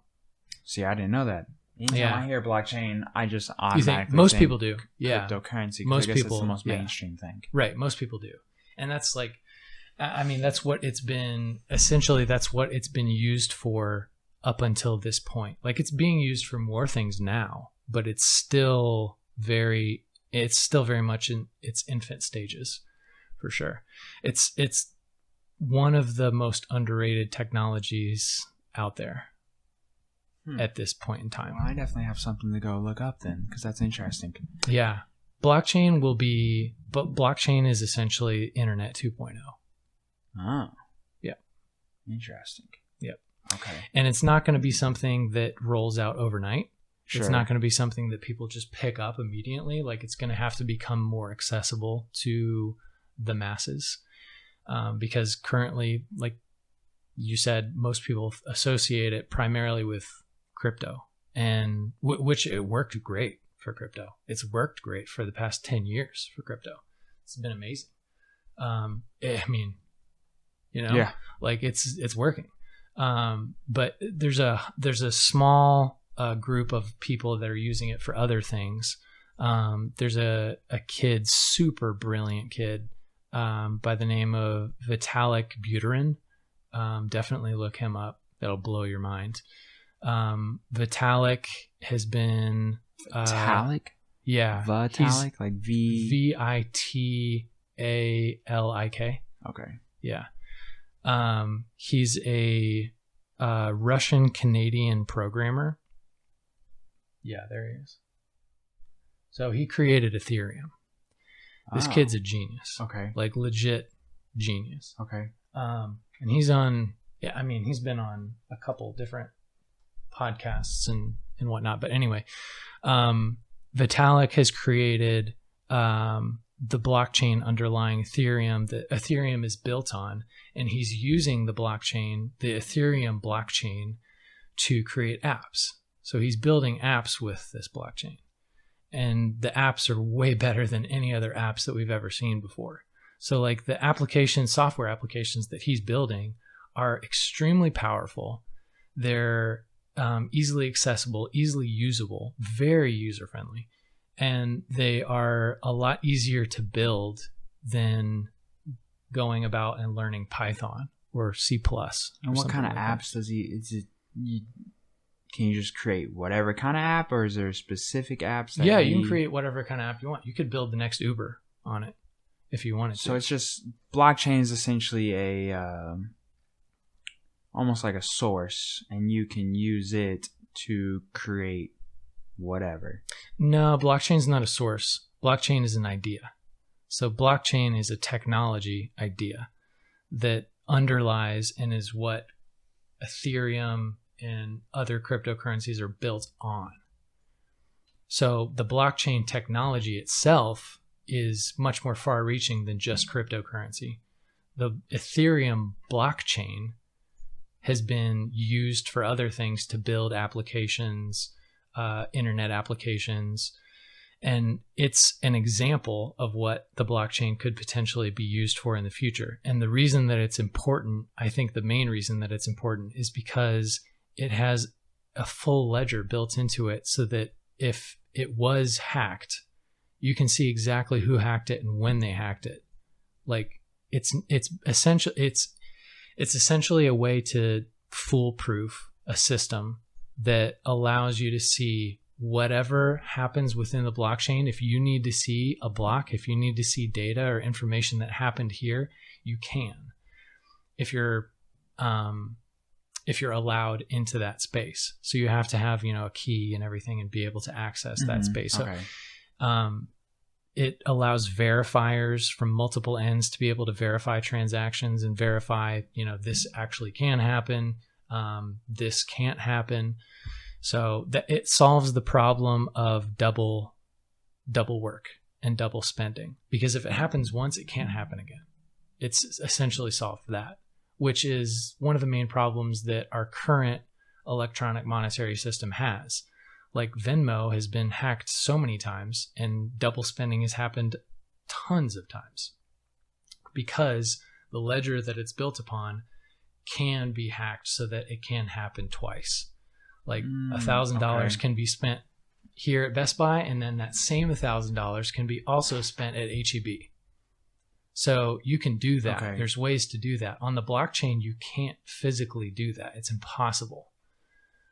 [SPEAKER 2] See, I didn't know that. Anytime I hear blockchain, I just automatically
[SPEAKER 1] most people do. Yeah,
[SPEAKER 2] cryptocurrency.
[SPEAKER 1] Most
[SPEAKER 2] I guess
[SPEAKER 1] people,
[SPEAKER 2] it's the most mainstream thing.
[SPEAKER 1] Right, most people do, and that's like, I mean, that's what it's been. Essentially, that's what it's been used for up until this point. Like, it's being used for more things now, but it's still very much in its infant stages, for sure. It's one of the most underrated technologies out there at this point in time.
[SPEAKER 2] Well, I definitely have something to go look up then, because that's interesting.
[SPEAKER 1] Yeah. Blockchain is essentially Internet 2.0.
[SPEAKER 2] Oh.
[SPEAKER 1] Yep.
[SPEAKER 2] Interesting.
[SPEAKER 1] Yep.
[SPEAKER 2] Okay.
[SPEAKER 1] And it's not going to be something that rolls out overnight. Sure. It's not going to be something that people just pick up immediately. Like, it's going to have to become more accessible to the masses. Because currently, like you said, most people associate it primarily with crypto, and which it worked great for crypto. It's worked great for the past 10 years for crypto. It's been amazing. I mean, like it's working. But there's a small group of people that are using it for other things. There's a kid, super brilliant kid, by the name of Vitalik Buterin. Definitely look him up. That'll blow your mind. Vitalik has been
[SPEAKER 2] Vitalik?
[SPEAKER 1] Yeah.
[SPEAKER 2] Vitalik? Like
[SPEAKER 1] Vitalik. Okay. Yeah. He's a Russian Canadian programmer. Yeah, there he is. So he created Ethereum. This kid's a genius. Okay. Like, legit genius.
[SPEAKER 2] Okay.
[SPEAKER 1] And he's been on a couple different podcasts and whatnot. But anyway, Vitalik has created the blockchain underlying Ethereum that Ethereum is built on. And he's using the Ethereum blockchain, to create apps. So he's building apps with this blockchain. And the apps are way better than any other apps that we've ever seen before. So like the software applications that he's building are extremely powerful. They're easily accessible, easily usable, very user-friendly. And they are a lot easier to build than going about and learning Python or C+.
[SPEAKER 2] And what kind of apps does he... Can you just create whatever kind of app, or is there specific apps?
[SPEAKER 1] You can create whatever kind of app you want. You could build the next Uber on it if you wanted to.
[SPEAKER 2] So it's just, blockchain is essentially almost like a source, and you can use it to create whatever.
[SPEAKER 1] No, blockchain is not a source. Blockchain is an idea. So blockchain is a technology idea that underlies and is what Ethereum and other cryptocurrencies are built on. So the blockchain technology itself is much more far-reaching than just cryptocurrency. The Ethereum blockchain has been used for other things to build applications, internet applications, and it's an example of what the blockchain could potentially be used for in the future. And the reason that it's important, I think the main reason that it's important, is because it has a full ledger built into it, so that if it was hacked, you can see exactly who hacked it and when they hacked it. Like, it's essentially a way to foolproof a system that allows you to see whatever happens within the blockchain. If you need to see a block, if you need to see data or information that happened here, you can. If you're allowed into that space. So you have to have, a key and everything and be able to access that space. So, It allows verifiers from multiple ends to be able to verify transactions and verify, this actually can happen. This can't happen. So that it solves the problem of double work and double spending, because if it happens once, it can't happen again. It's essentially solved that, which is one of the main problems that our current electronic monetary system has. Like Venmo has been hacked so many times, and double spending has happened tons of times because the ledger that it's built upon can be hacked so that it can happen twice. Like $1,000 can be spent here at Best Buy, and then that same $1,000 can be also spent at HEB. So you can do that. Okay. There's ways to do that. On the blockchain, you can't physically do that. It's impossible.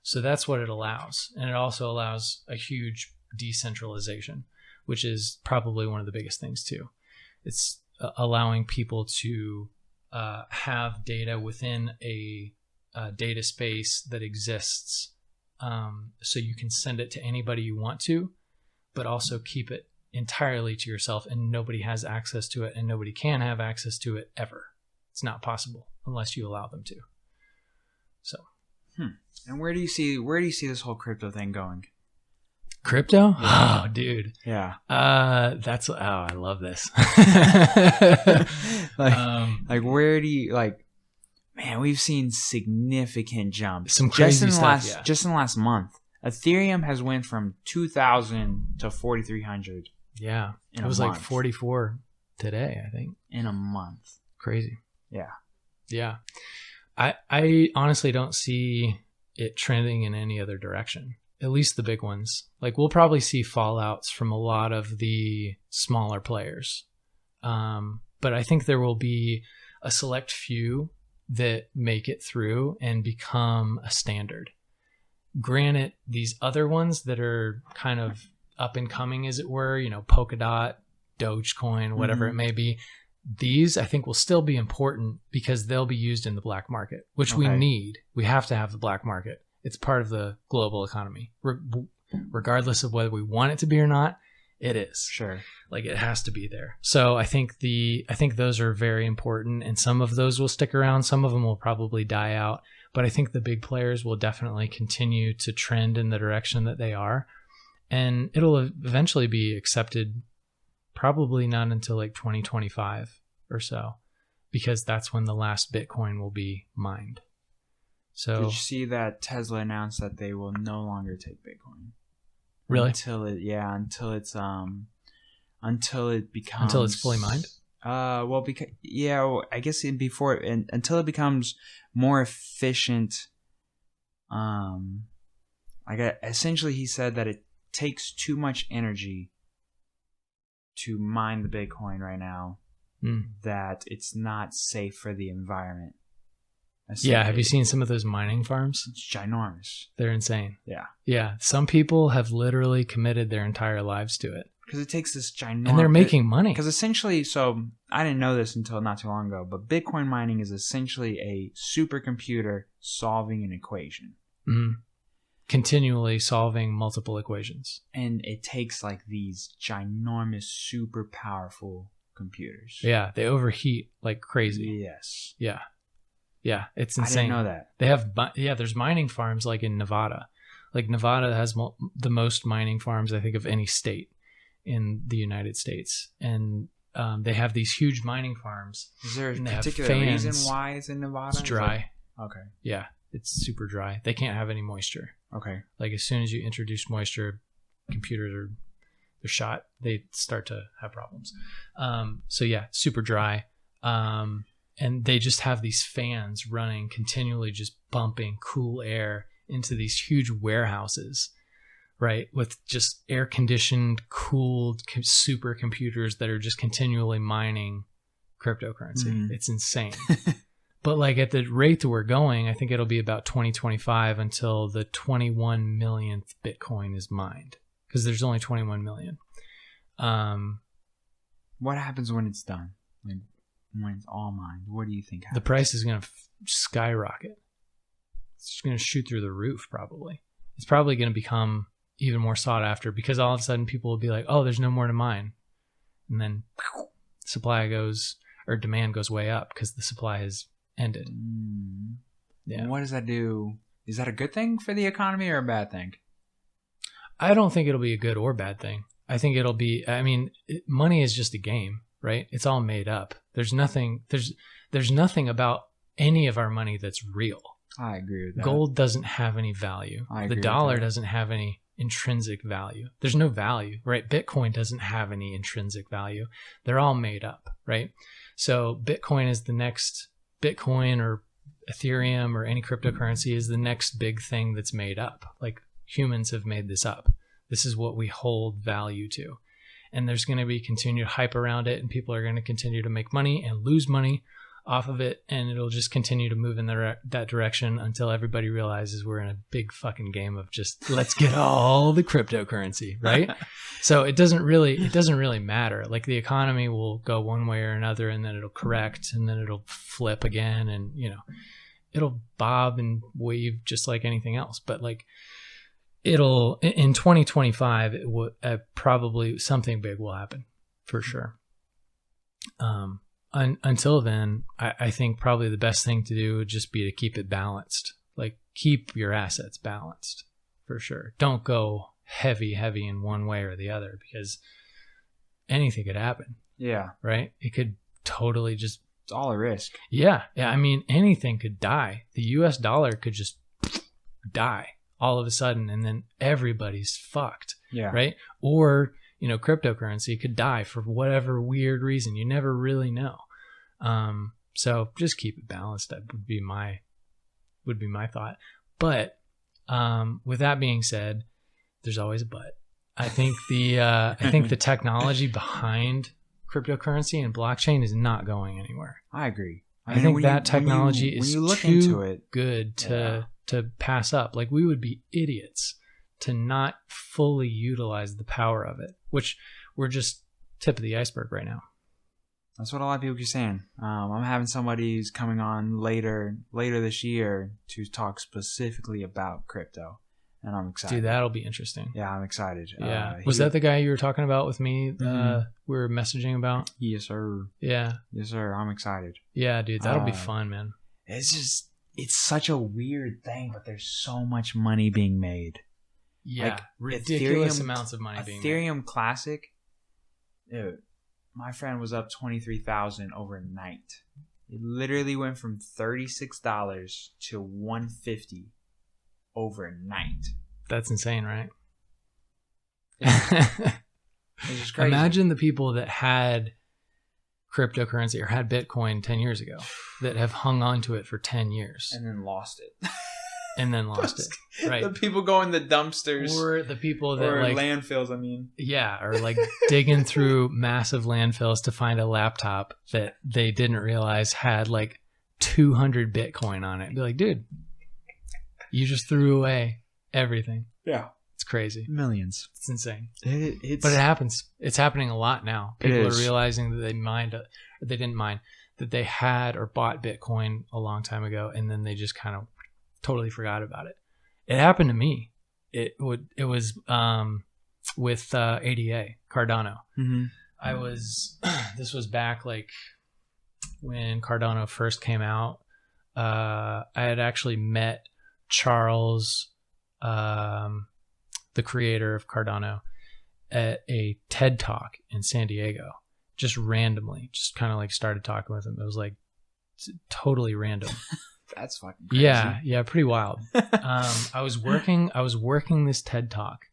[SPEAKER 1] So that's what it allows. And it also allows a huge decentralization, which is probably one of the biggest things too. It's allowing people to have data within a data space that exists, so you can send it to anybody you want to, but also keep it entirely to yourself, and nobody has access to it, and nobody can have access to it ever. It's not possible unless you allow them to. So.
[SPEAKER 2] And where do you see this whole crypto thing going?
[SPEAKER 1] Crypto? Yeah. Oh, dude.
[SPEAKER 2] Yeah.
[SPEAKER 1] I love this.
[SPEAKER 2] like where do you man, we've seen significant jumps.
[SPEAKER 1] Some crazy
[SPEAKER 2] just in the last month. Ethereum has went from 2,000 to 4,300.
[SPEAKER 1] Yeah. It was like 44 today, I think.
[SPEAKER 2] In a month.
[SPEAKER 1] Crazy.
[SPEAKER 2] Yeah.
[SPEAKER 1] Yeah. I honestly don't see it trending in any other direction, at least the big ones. Like we'll probably see fallouts from a lot of the smaller players. But I think there will be a select few that make it through and become a standard. Granted, these other ones that are kind of up and coming, as it were, Polkadot, Dogecoin, whatever it may be, these I think will still be important because they'll be used in the black market, which we need. We have to have the black market. It's part of the global economy. Regardless of whether we want it to be or not, it is.
[SPEAKER 2] Sure.
[SPEAKER 1] Like it has to be there. So I think those are very important, and some of those will stick around. Some of them will probably die out, but I think the big players will definitely continue to trend in the direction that they are, and it'll eventually be accepted. Probably not until like 2025 or so, because that's when the last Bitcoin will be mined. So
[SPEAKER 2] did you see that Tesla announced that they will no longer take Bitcoin?
[SPEAKER 1] Really?
[SPEAKER 2] Until it becomes
[SPEAKER 1] until it's fully mined?
[SPEAKER 2] I guess until it becomes more efficient. Essentially he said that it takes too much energy to mine the Bitcoin right now, that it's not safe for the environment.
[SPEAKER 1] Yeah, have you seen some of those mining farms?
[SPEAKER 2] It's ginormous.
[SPEAKER 1] They're insane.
[SPEAKER 2] Yeah.
[SPEAKER 1] Yeah, some people have literally committed their entire lives to it.
[SPEAKER 2] Because it takes this ginormous...
[SPEAKER 1] And they're making money.
[SPEAKER 2] Because essentially, so I didn't know this until not too long ago, but Bitcoin mining is essentially a supercomputer solving an equation.
[SPEAKER 1] Mm-hmm. Continually solving multiple equations.
[SPEAKER 2] And it takes like these ginormous, super powerful computers.
[SPEAKER 1] Yeah, they overheat like crazy.
[SPEAKER 2] Yes.
[SPEAKER 1] Yeah. Yeah, it's insane.
[SPEAKER 2] I didn't know that.
[SPEAKER 1] They have, there's mining farms like in Nevada. Like Nevada has the most mining farms, I think, of any state in the United States. And they have these huge mining farms.
[SPEAKER 2] Is there a particular reason why it's in Nevada?
[SPEAKER 1] It's dry.
[SPEAKER 2] Okay.
[SPEAKER 1] Yeah, it's super dry. They can't have any moisture.
[SPEAKER 2] Okay.
[SPEAKER 1] Like as soon as you introduce moisture, computers they're shot. They start to have problems. So yeah, super dry. And they just have these fans running continually, just pumping cool air into these huge warehouses, right? With just air conditioned, cooled supercomputers that are just continually mining cryptocurrency. It's insane. But like at the rate that we're going, I think it'll be about 2025 until the 21 millionth Bitcoin is mined, because there's only 21 million.
[SPEAKER 2] What happens when it's done? Like when it's all mined, what do you think happens?
[SPEAKER 1] The price is going to skyrocket. It's just going to shoot through the roof, probably. It's probably going to become even more sought after, because all of a sudden people will be like, oh, there's no more to mine. and then demand goes way up because the supply has ended.
[SPEAKER 2] Yeah. And what does that do? Is that a good thing for the economy or a bad thing?
[SPEAKER 1] I don't think it'll be a good or bad thing. I think it'll be, money is just a game, right? It's all made up. There's nothing about any of our money that's real.
[SPEAKER 2] I agree with that.
[SPEAKER 1] Gold doesn't have any value. The dollar doesn't have any intrinsic value. There's no value, right? Bitcoin doesn't have any intrinsic value. They're all made up, right? So Bitcoin is the next, Bitcoin or Ethereum or any cryptocurrency is the next big thing that's made up. Like humans have made this up. This is what we hold value to. And there's going to be continued hype around it, and people are going to continue to make money and lose money off of it, and it'll just continue to move in that direction until everybody realizes we're in a big fucking game of just let's get all the cryptocurrency, right? So it doesn't really matter. Like the economy will go one way or another, and then it'll correct, and then it'll flip again, and it'll bob and weave just like anything else. But like it'll in 2025, it will probably something big will happen for sure. Until then, I think probably the best thing to do would just be to keep it balanced. Like keep your assets balanced for sure. Don't go heavy in one way or the other because anything could happen.
[SPEAKER 2] Yeah.
[SPEAKER 1] Right? It could totally just...
[SPEAKER 2] It's all a risk.
[SPEAKER 1] Yeah. I mean, anything could die. The US dollar could just die all of a sudden and then everybody's fucked.
[SPEAKER 2] Yeah.
[SPEAKER 1] Right? Or... cryptocurrency could die for whatever weird reason. You never really know. So just keep it balanced. That would be my thought. But with that being said, there's always a but. I think the technology behind cryptocurrency and blockchain is not going anywhere.
[SPEAKER 2] I agree.
[SPEAKER 1] I think that technology is too good to pass up. Like we would be idiots to not fully utilize the power of it, which we're just tip of the iceberg right now.
[SPEAKER 2] That's what a lot of people keep saying. I'm having somebody who's coming on later this year to talk specifically about crypto, and I'm excited.
[SPEAKER 1] Dude, that'll be interesting.
[SPEAKER 2] Yeah, I'm excited.
[SPEAKER 1] Yeah, was that the guy you were talking about with me? We were messaging about.
[SPEAKER 2] Yes, sir.
[SPEAKER 1] Yeah.
[SPEAKER 2] Yes, sir. I'm excited.
[SPEAKER 1] Yeah, dude, that'll be fun, man.
[SPEAKER 2] It's such a weird thing, but there's so much money being made.
[SPEAKER 1] Yeah, like ridiculous amounts of money being made.
[SPEAKER 2] Ethereum Classic, dude, my friend was up 23,000 overnight. It literally went from $36 to $150 overnight.
[SPEAKER 1] That's insane, right?
[SPEAKER 2] It's just crazy.
[SPEAKER 1] Imagine the people that had cryptocurrency or had Bitcoin 10 years ago that have hung on to it for 10 years.
[SPEAKER 2] And then lost it.
[SPEAKER 1] Right.
[SPEAKER 2] The people go in the dumpsters.
[SPEAKER 1] Or the people that
[SPEAKER 2] or
[SPEAKER 1] like
[SPEAKER 2] landfills, I mean.
[SPEAKER 1] Yeah, or like digging through massive landfills to find a laptop that they didn't realize had like 200 Bitcoin on it. Be like, dude, you just threw away everything.
[SPEAKER 2] Yeah.
[SPEAKER 1] It's crazy.
[SPEAKER 2] Millions.
[SPEAKER 1] It's insane.
[SPEAKER 2] But
[SPEAKER 1] it happens. It's happening a lot now. People are realizing that they didn't mind that they had or bought Bitcoin a long time ago, and then they just kind of totally forgot about it. It happened to me. It was with ADA Cardano.
[SPEAKER 2] Mm-hmm.
[SPEAKER 1] This was back like when Cardano first came out. I had actually met Charles, the creator of Cardano, at a TED Talk in San Diego, just randomly, just kind of like started talking with him. It was like totally random.
[SPEAKER 2] That's fucking crazy.
[SPEAKER 1] Yeah, pretty wild. I was working this TED Talk,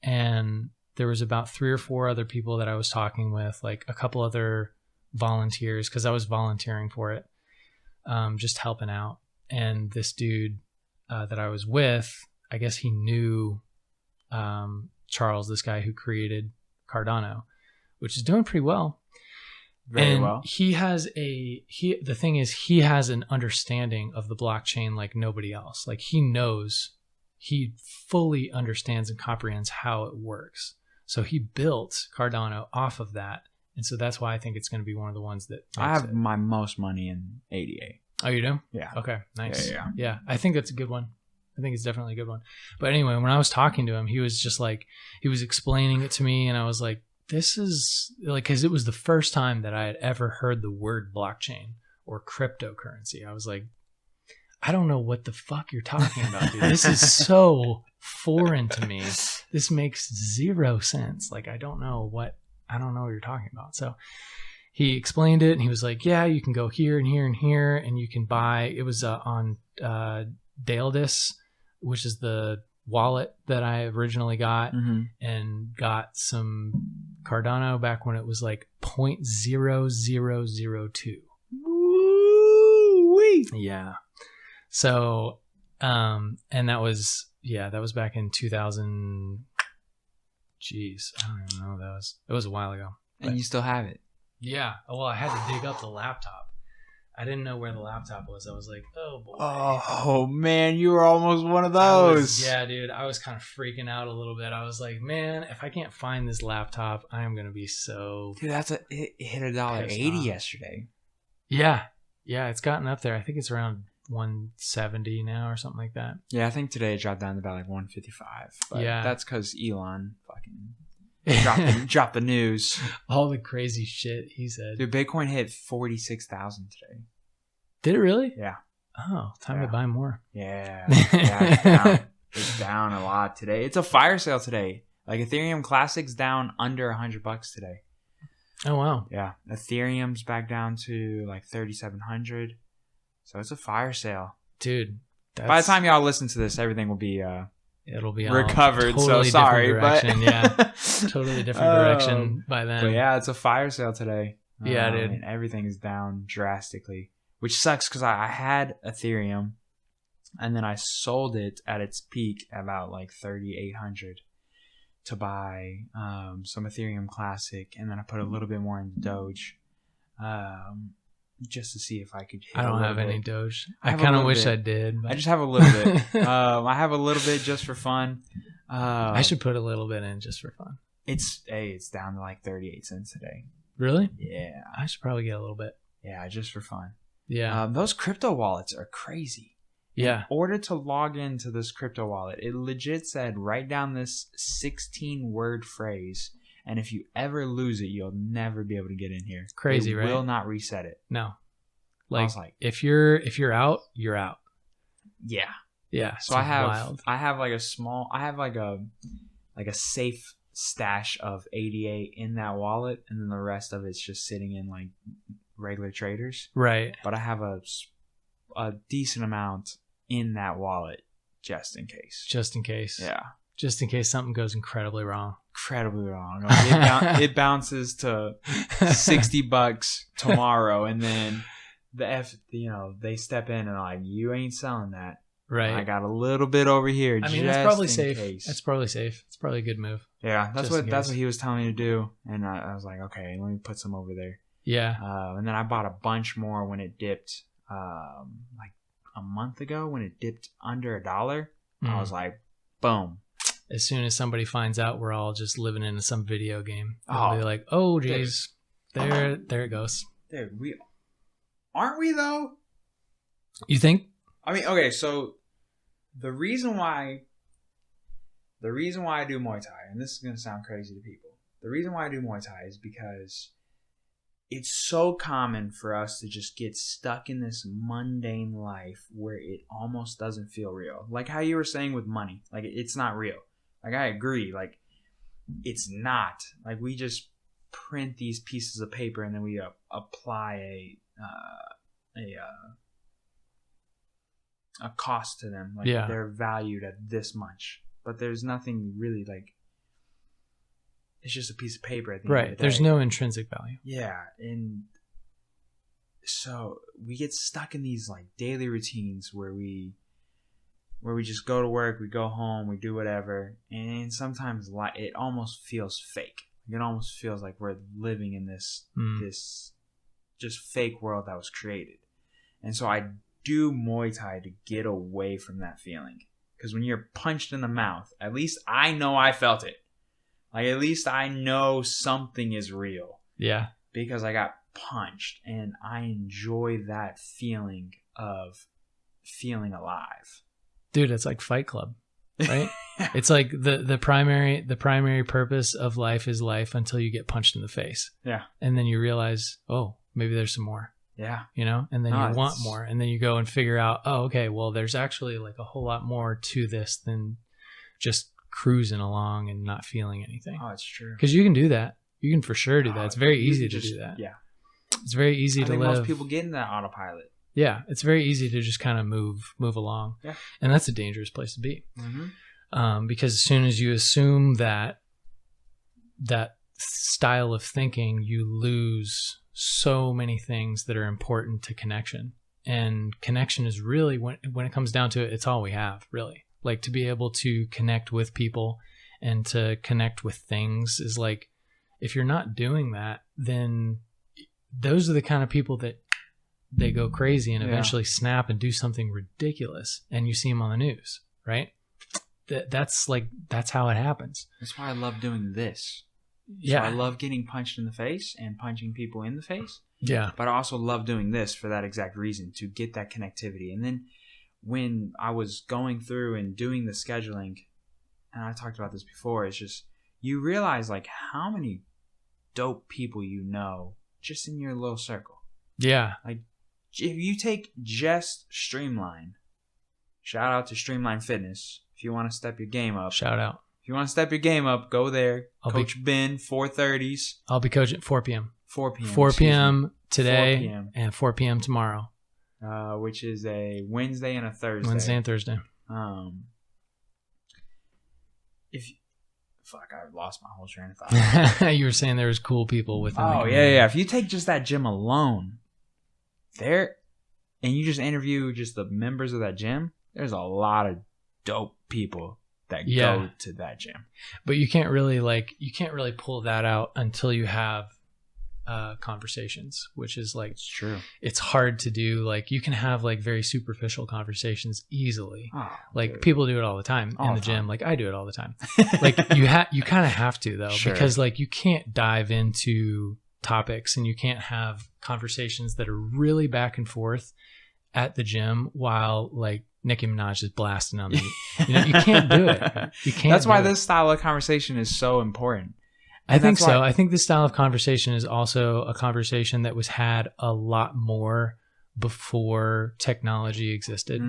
[SPEAKER 1] and there was about 3 or 4 other people that I was talking with, like a couple other volunteers, because I was volunteering for it, just helping out. And this dude that I was with, I guess he knew Charles, this guy who created Cardano, which is doing pretty well.
[SPEAKER 2] Very well.
[SPEAKER 1] The thing is, he has an understanding of the blockchain like nobody else. Like he fully understands and comprehends how it works. So he built Cardano off of that. And so that's why I think it's going to be one of the ones that
[SPEAKER 2] I have my most money in ADA.
[SPEAKER 1] Oh, you do?
[SPEAKER 2] Yeah.
[SPEAKER 1] Okay. Nice.
[SPEAKER 2] Yeah.
[SPEAKER 1] I think that's a good one. I think it's definitely a good one. But anyway, when I was talking to him, he was just like, he was explaining it to me, and I was like this is like, because it was the first time that I had ever heard the word blockchain or cryptocurrency. I was like, I don't know what the fuck you're talking about, dude. This is so foreign to me. This makes zero sense. Like, I don't know what you're talking about. So he explained it, and he was like, yeah, you can go here and here and here, and you can buy, it was on Daledis, which is the wallet that I originally got, and got some Cardano back when it was like 0.0002. Woo-wee. Yeah. So, and that was back in 2000. Jeez, I don't even know what that was. It was a while ago.
[SPEAKER 2] And you still have it?
[SPEAKER 1] Yeah. Well, I had to dig up the laptop. I didn't know where the laptop was. I was like, oh boy.
[SPEAKER 2] Oh man, you were almost one of those.
[SPEAKER 1] Yeah, dude. I was kind of freaking out a little bit. I was like, man, if I can't find this laptop, I am gonna be so.
[SPEAKER 2] Dude, it hit $1.80 yesterday.
[SPEAKER 1] Yeah, it's gotten up there. I think it's around 170 now or something like that.
[SPEAKER 2] Yeah, I think today it dropped down to about like 155. But
[SPEAKER 1] yeah,
[SPEAKER 2] that's because Elon fucking dropped the news.
[SPEAKER 1] All the crazy shit he said.
[SPEAKER 2] Dude, Bitcoin hit 46,000 today.
[SPEAKER 1] Did it really?
[SPEAKER 2] Yeah.
[SPEAKER 1] Oh, time to buy more.
[SPEAKER 2] Yeah. It's down. It's down a lot today. It's a fire sale today. Like Ethereum Classic's down under $100 today.
[SPEAKER 1] Oh wow.
[SPEAKER 2] Yeah. Ethereum's back down to like 3,700. So it's a fire sale.
[SPEAKER 1] Dude.
[SPEAKER 2] By the time y'all listen to this, everything will be
[SPEAKER 1] it'll be
[SPEAKER 2] recovered.
[SPEAKER 1] Totally
[SPEAKER 2] so sorry,
[SPEAKER 1] but
[SPEAKER 2] yeah,
[SPEAKER 1] totally different direction by then.
[SPEAKER 2] But yeah, it's a fire sale today.
[SPEAKER 1] Yeah, dude.
[SPEAKER 2] And everything is down drastically, which sucks because I had Ethereum, and then I sold it at its peak about like 3,800 to buy some Ethereum Classic, and then I put a little bit more into Doge. Just to see if I could hit
[SPEAKER 1] I don't have
[SPEAKER 2] bit.
[SPEAKER 1] any Doge. I kind of wish I did. But.
[SPEAKER 2] I just have a little bit. I have a little bit just for fun.
[SPEAKER 1] I should put a little bit in just for fun.
[SPEAKER 2] It's down to like 38 cents today.
[SPEAKER 1] Really?
[SPEAKER 2] Yeah.
[SPEAKER 1] I should probably get a little bit.
[SPEAKER 2] Yeah, just for fun.
[SPEAKER 1] Yeah.
[SPEAKER 2] Those crypto wallets are crazy.
[SPEAKER 1] Yeah.
[SPEAKER 2] In order to log into this crypto wallet, it legit said write down this 16-word phrase. And if you ever lose it, you'll never be able to get in here.
[SPEAKER 1] Crazy, right?
[SPEAKER 2] Will not reset it.
[SPEAKER 1] No. Like if you're out, you're out.
[SPEAKER 2] Yeah.
[SPEAKER 1] Yeah.
[SPEAKER 2] So I have like a safe stash of ADA in that wallet, and then the rest of it's just sitting in like regular traders.
[SPEAKER 1] Right.
[SPEAKER 2] But I have a decent amount in that wallet just in case.
[SPEAKER 1] Just in case.
[SPEAKER 2] Yeah.
[SPEAKER 1] Just in case something goes incredibly wrong.
[SPEAKER 2] It bounces to $60 tomorrow, and then they step in and are like, you ain't selling that.
[SPEAKER 1] Right.
[SPEAKER 2] I got a little bit over here.
[SPEAKER 1] I mean, it's probably safe. It's probably safe. It's probably a good move.
[SPEAKER 2] Yeah, that's what he was telling me to do, and I was like, okay, let me put some over there.
[SPEAKER 1] Yeah.
[SPEAKER 2] And then I bought a bunch more when it dipped, like a month ago when it dipped under $1. I was like, boom.
[SPEAKER 1] As soon as somebody finds out we're all just living in some video game, they'll be like, "Oh, geez, there it goes."
[SPEAKER 2] Dude, aren't we though?
[SPEAKER 1] You think?
[SPEAKER 2] I mean, okay, so the reason why I do Muay Thai, and this is gonna sound crazy to people, the reason why I do Muay Thai is because it's so common for us to just get stuck in this mundane life where it almost doesn't feel real. Like how you were saying with money, like it's not real. Like I agree, like it's not. Like we just print these pieces of paper and then we apply a cost to them. Like they're valued at this much, but there's nothing really like. It's just a piece of paper at the end of the day.
[SPEAKER 1] There's no intrinsic value.
[SPEAKER 2] Yeah, and so we get stuck in these like daily routines where we just go to work, we go home, we do whatever, and sometimes it almost feels fake. It almost feels like we're living in this just fake world that was created. And so I do Muay Thai to get away from that feeling. Because when you're punched in the mouth, at least I know I felt it. Like at least I know something is real.
[SPEAKER 1] Yeah.
[SPEAKER 2] Because I got punched, and I enjoy that feeling of feeling alive.
[SPEAKER 1] Dude, it's like Fight Club. right? It's like the primary purpose of life is life until you get punched in the face.
[SPEAKER 2] Yeah.
[SPEAKER 1] And then you realize, oh, maybe there's some more.
[SPEAKER 2] Yeah.
[SPEAKER 1] You know, and then you want more, and then you go and figure out, oh, okay, well, there's actually like a whole lot more to this than just cruising along and not feeling anything.
[SPEAKER 2] Oh, it's true.
[SPEAKER 1] Because you can do that. You can for sure do that. It's very easy to do that.
[SPEAKER 2] Yeah.
[SPEAKER 1] It's very easy to live.
[SPEAKER 2] Most people get in that autopilot.
[SPEAKER 1] Yeah. It's very easy to just kind of move along.
[SPEAKER 2] Yeah.
[SPEAKER 1] And that's a dangerous place to be.
[SPEAKER 2] Mm-hmm.
[SPEAKER 1] Because as soon as you assume that style of thinking, you lose so many things that are important to connection. And connection is really, when it comes down to it, it's all we have, really. Like, to be able to connect with people and to connect with things is like, if you're not doing that, then those are the kind of people that they go crazy and eventually snap and do something ridiculous. And you see them on the news, right? That's how it happens.
[SPEAKER 2] That's why I love doing this.
[SPEAKER 1] Yeah.
[SPEAKER 2] So I love getting punched in the face and punching people in the face.
[SPEAKER 1] Yeah.
[SPEAKER 2] But I also love doing this for that exact reason, to get that connectivity. And then when I was going through and doing the scheduling, and I talked about this before, it's just, you realize like how many dope people you know just in your little circle.
[SPEAKER 1] Yeah.
[SPEAKER 2] Like, if you take just Streamline, shout out to Streamline Fitness. If you want to step your game up.
[SPEAKER 1] Shout out.
[SPEAKER 2] If you want to step your game up, go there. Coach Ben, 4:30s.
[SPEAKER 1] I'll be coaching at 4 p.m.
[SPEAKER 2] 4 p.m.
[SPEAKER 1] 4 p.m. today
[SPEAKER 2] 4 p.m.
[SPEAKER 1] and 4 p.m. tomorrow.
[SPEAKER 2] Which is a Wednesday and a Thursday.
[SPEAKER 1] Wednesday and Thursday.
[SPEAKER 2] I lost my whole train of thought.
[SPEAKER 1] You were saying there was cool people within the community.
[SPEAKER 2] Yeah. If you take just that gym alone, and you just interview just the members of that gym, there's a lot of dope people that go to that gym.
[SPEAKER 1] But you can't really pull that out until you have conversations, which is like,
[SPEAKER 2] it's true.
[SPEAKER 1] It's hard to do. Like, you can have like very superficial conversations easily. People do it all the time in the gym. Like, I do it all the time. Like, you kind of have to though, because like you can't dive into topics and you can't have conversations that are really back and forth at the gym while like Nicki Minaj is blasting on the, you can't do it. You can't.
[SPEAKER 2] That's why this style of conversation is so important.
[SPEAKER 1] I think so. I think this style of conversation is also a conversation that was had a lot more before technology existed.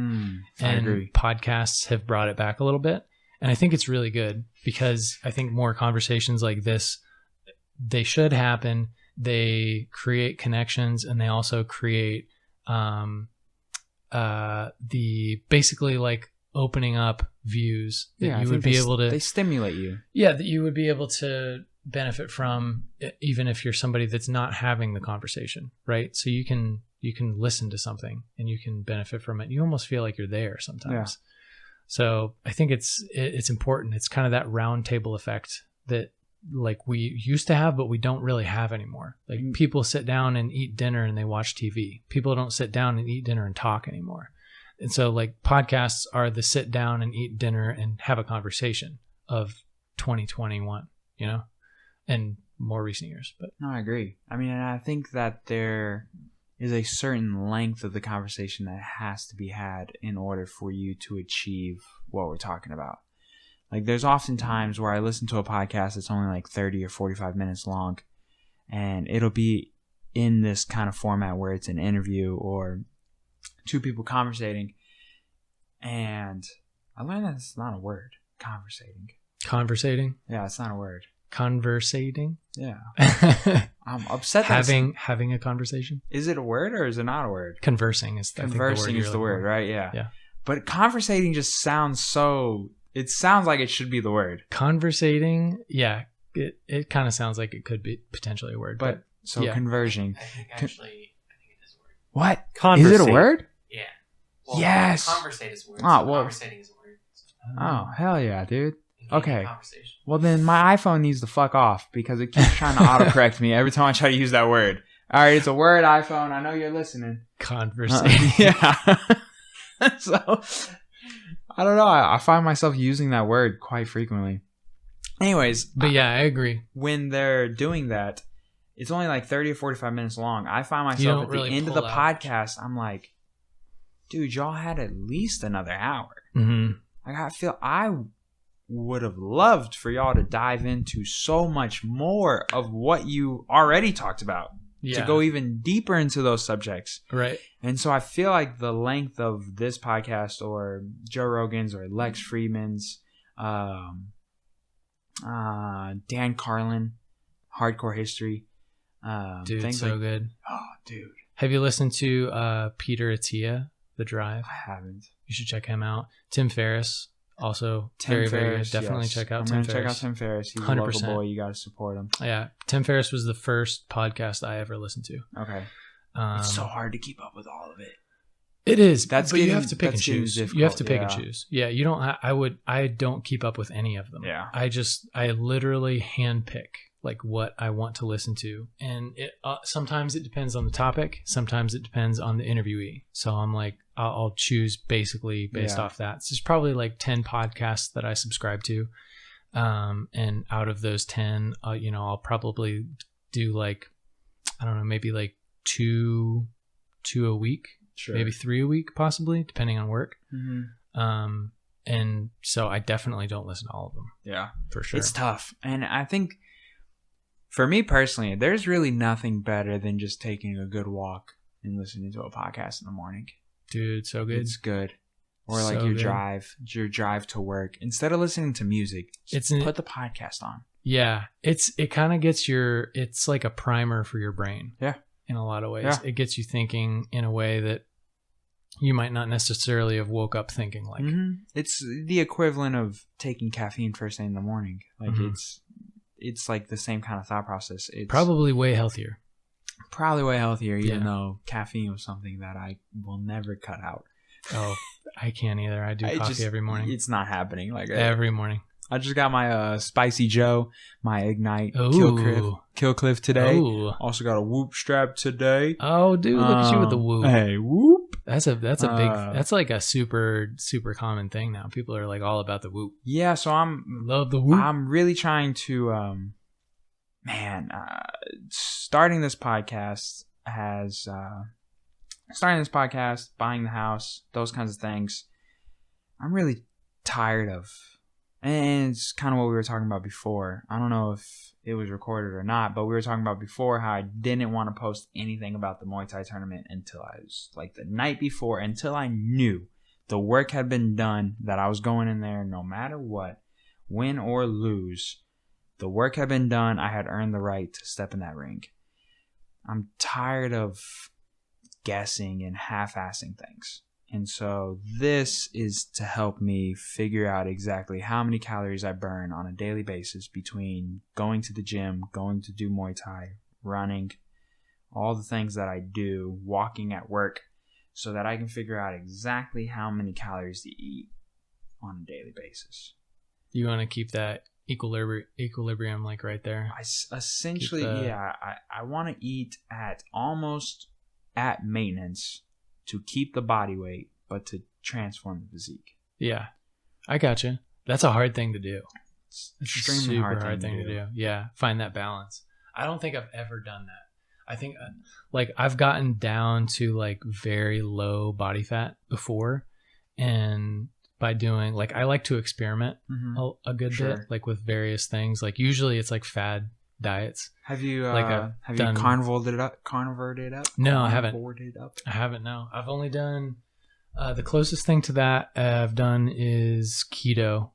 [SPEAKER 2] I agree.
[SPEAKER 1] Podcasts have brought it back a little bit. And I think it's really good because I think more conversations like this, they should happen. They create connections and they also create the basically like opening up views that you would be able to.
[SPEAKER 2] They stimulate you.
[SPEAKER 1] Yeah, that you would be able to benefit from, even if you're somebody that's not having the conversation, right? So you can listen to something and you can benefit from it. You almost feel like you're there sometimes. Yeah. So I think it's important. It's kind of that round table effect that like we used to have, but we don't really have anymore. Like people sit down and eat dinner and they watch TV. People don't sit down and eat dinner and talk anymore. And so like podcasts are the sit down and eat dinner and have a conversation of 2021, and more recent years. But
[SPEAKER 2] no, I agree. I mean, I think that there is a certain length of the conversation that has to be had in order for you to achieve what we're talking about. Like, there's often times where I listen to a podcast that's only like 30 or 45 minutes long, and it'll be in this kind of format where it's an interview or two people conversating. And I learned that it's not a word. Conversating? Yeah, it's not a word.
[SPEAKER 1] Conversating?
[SPEAKER 2] Yeah. I'm upset that
[SPEAKER 1] having a conversation.
[SPEAKER 2] Is it a word or is it not a word?
[SPEAKER 1] Conversing is
[SPEAKER 2] the word, right? Yeah.
[SPEAKER 1] Yeah.
[SPEAKER 2] But conversating just sounds so. It sounds like it should be the word.
[SPEAKER 1] Conversating, yeah. It kind of sounds like it could be potentially a word. But
[SPEAKER 2] conversion.
[SPEAKER 3] I think it is a word.
[SPEAKER 2] What?
[SPEAKER 1] Conversate.
[SPEAKER 2] Is it a word?
[SPEAKER 3] Yeah. Well,
[SPEAKER 2] yes.
[SPEAKER 3] Conversate is a word. Conversating is a word.
[SPEAKER 2] Oh, hell yeah, dude. Okay. Well, then my iPhone needs to fuck off because it keeps trying to autocorrect me every time I try to use that word. All right, it's a word, iPhone. I know you're listening.
[SPEAKER 1] Conversation.
[SPEAKER 2] Yeah. So, I don't know. I find myself using that word quite frequently. Anyways.
[SPEAKER 1] But yeah, I agree.
[SPEAKER 2] When they're doing that, it's only like 30 or 45 minutes long. I find myself at the end of the podcast, I'm like, dude, y'all had at least another hour.
[SPEAKER 1] Mm-hmm.
[SPEAKER 2] Like, I feel I would have loved for y'all to dive into so much more of what you already talked about. To go even deeper into those subjects.
[SPEAKER 1] Right.
[SPEAKER 2] And so I feel like the length of this podcast or Joe Rogan's or Lex Fridman's, Dan Carlin, Hardcore History.
[SPEAKER 1] Dude, so like, good.
[SPEAKER 2] Oh, dude.
[SPEAKER 1] Have you listened to Peter Attia, The Drive?
[SPEAKER 2] I haven't.
[SPEAKER 1] You should check him out. Tim Ferriss. Also, very good. Definitely check out Tim Ferriss.
[SPEAKER 2] Check out Tim Ferriss. He's 100%. A local boy. You got to support him.
[SPEAKER 1] Yeah. Tim Ferriss was the first podcast I ever listened to.
[SPEAKER 2] Okay. It's so hard to keep up with all of it.
[SPEAKER 1] It is. But you have to pick and choose. You have to pick and choose. Yeah. You don't. I don't keep up with any of them.
[SPEAKER 2] Yeah.
[SPEAKER 1] I literally handpick like what I want to listen to, and it sometimes it depends on the topic. Sometimes it depends on the interviewee. So I'm like, I'll choose basically based off that. So there's probably like 10 podcasts that I subscribe to. And out of those 10, I'll probably do like, I don't know, maybe like two a week, maybe 3 a week, possibly, depending on work. Mm-hmm. And so I definitely don't listen to all of them.
[SPEAKER 2] Yeah,
[SPEAKER 1] for sure.
[SPEAKER 2] It's tough. And I think for me personally, there's really nothing better than just taking a good walk and listening to a podcast in the morning.
[SPEAKER 1] Dude, so good.
[SPEAKER 2] It's good. Or like your drive to work. Instead of listening to music, put the podcast on.
[SPEAKER 1] Yeah. It kind of gets it's like a primer for your brain.
[SPEAKER 2] Yeah.
[SPEAKER 1] In a lot of ways.
[SPEAKER 2] Yeah.
[SPEAKER 1] It gets you thinking in a way that you might not necessarily have woke up thinking like.
[SPEAKER 2] Mm-hmm. It's the equivalent of taking caffeine first thing in the morning. Like it's like the same kind of thought process. It's
[SPEAKER 1] probably way healthier.
[SPEAKER 2] Even though caffeine was something that I will never cut out.
[SPEAKER 1] Oh, I can't either. I do coffee every morning.
[SPEAKER 2] It's not happening. Like
[SPEAKER 1] every morning.
[SPEAKER 2] I just got my Spicy Joe, my Ignite Kill Cliff today.
[SPEAKER 1] Ooh.
[SPEAKER 2] Also got a Whoop strap today.
[SPEAKER 1] Oh, dude, look at you with the Whoop.
[SPEAKER 2] Hey, Whoop.
[SPEAKER 1] That's a big. That's like a super common thing now. People are like all about the Whoop.
[SPEAKER 2] Yeah, so
[SPEAKER 1] love the Whoop.
[SPEAKER 2] I'm really trying to starting this podcast, buying the house, those kinds of things. I'm really tired of, and it's kind of what we were talking about before. I don't know if it was recorded or not, but we were talking about before how I didn't want to post anything about the Muay Thai tournament until I was like the night before, until I knew the work had been done, that I was going in there no matter what, win or lose. The work had been done. I had earned the right to step in that ring. I'm tired of guessing and half-assing things. And so this is to help me figure out exactly how many calories I burn on a daily basis between going to the gym, going to do Muay Thai, running, all the things that I do, walking at work, so that I can figure out exactly how many calories to eat on a daily basis.
[SPEAKER 1] You want to keep that equilibrium like right there?
[SPEAKER 2] I want to eat at almost at maintenance to keep the body weight, but to transform the physique.
[SPEAKER 1] Yeah, I gotcha. That's a hard thing to do.
[SPEAKER 2] It's extremely hard thing to do.
[SPEAKER 1] Yeah, find that balance. I don't think I've ever done that. I think like I've gotten down to like very low body fat before, and by doing like I like to experiment a good bit, like with various things. Like usually it's like fad diets.
[SPEAKER 2] Have you carnivored it up?
[SPEAKER 1] No, I haven't. I haven't. No, I've only done the closest thing to that I've done is keto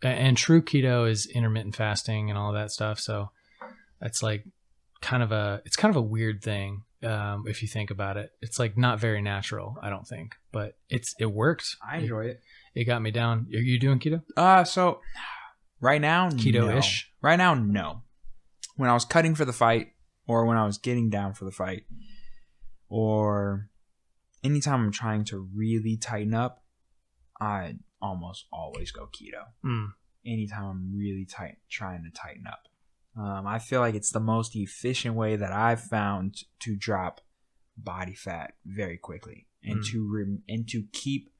[SPEAKER 1] and true keto is intermittent fasting and all that stuff. So it's like kind of a weird thing if you think about it. It's like not very natural, I don't think, but it worked.
[SPEAKER 2] I enjoy it.
[SPEAKER 1] It got me down. Are you doing keto?
[SPEAKER 2] So right now,
[SPEAKER 1] keto-ish.
[SPEAKER 2] No. Right now, no. When I was cutting for the fight, or when I was getting down for the fight, or anytime I'm trying to really tighten up, I almost always go keto. Anytime I'm really trying to tighten up. I feel like it's the most efficient way that I've found to drop body fat very quickly and to keep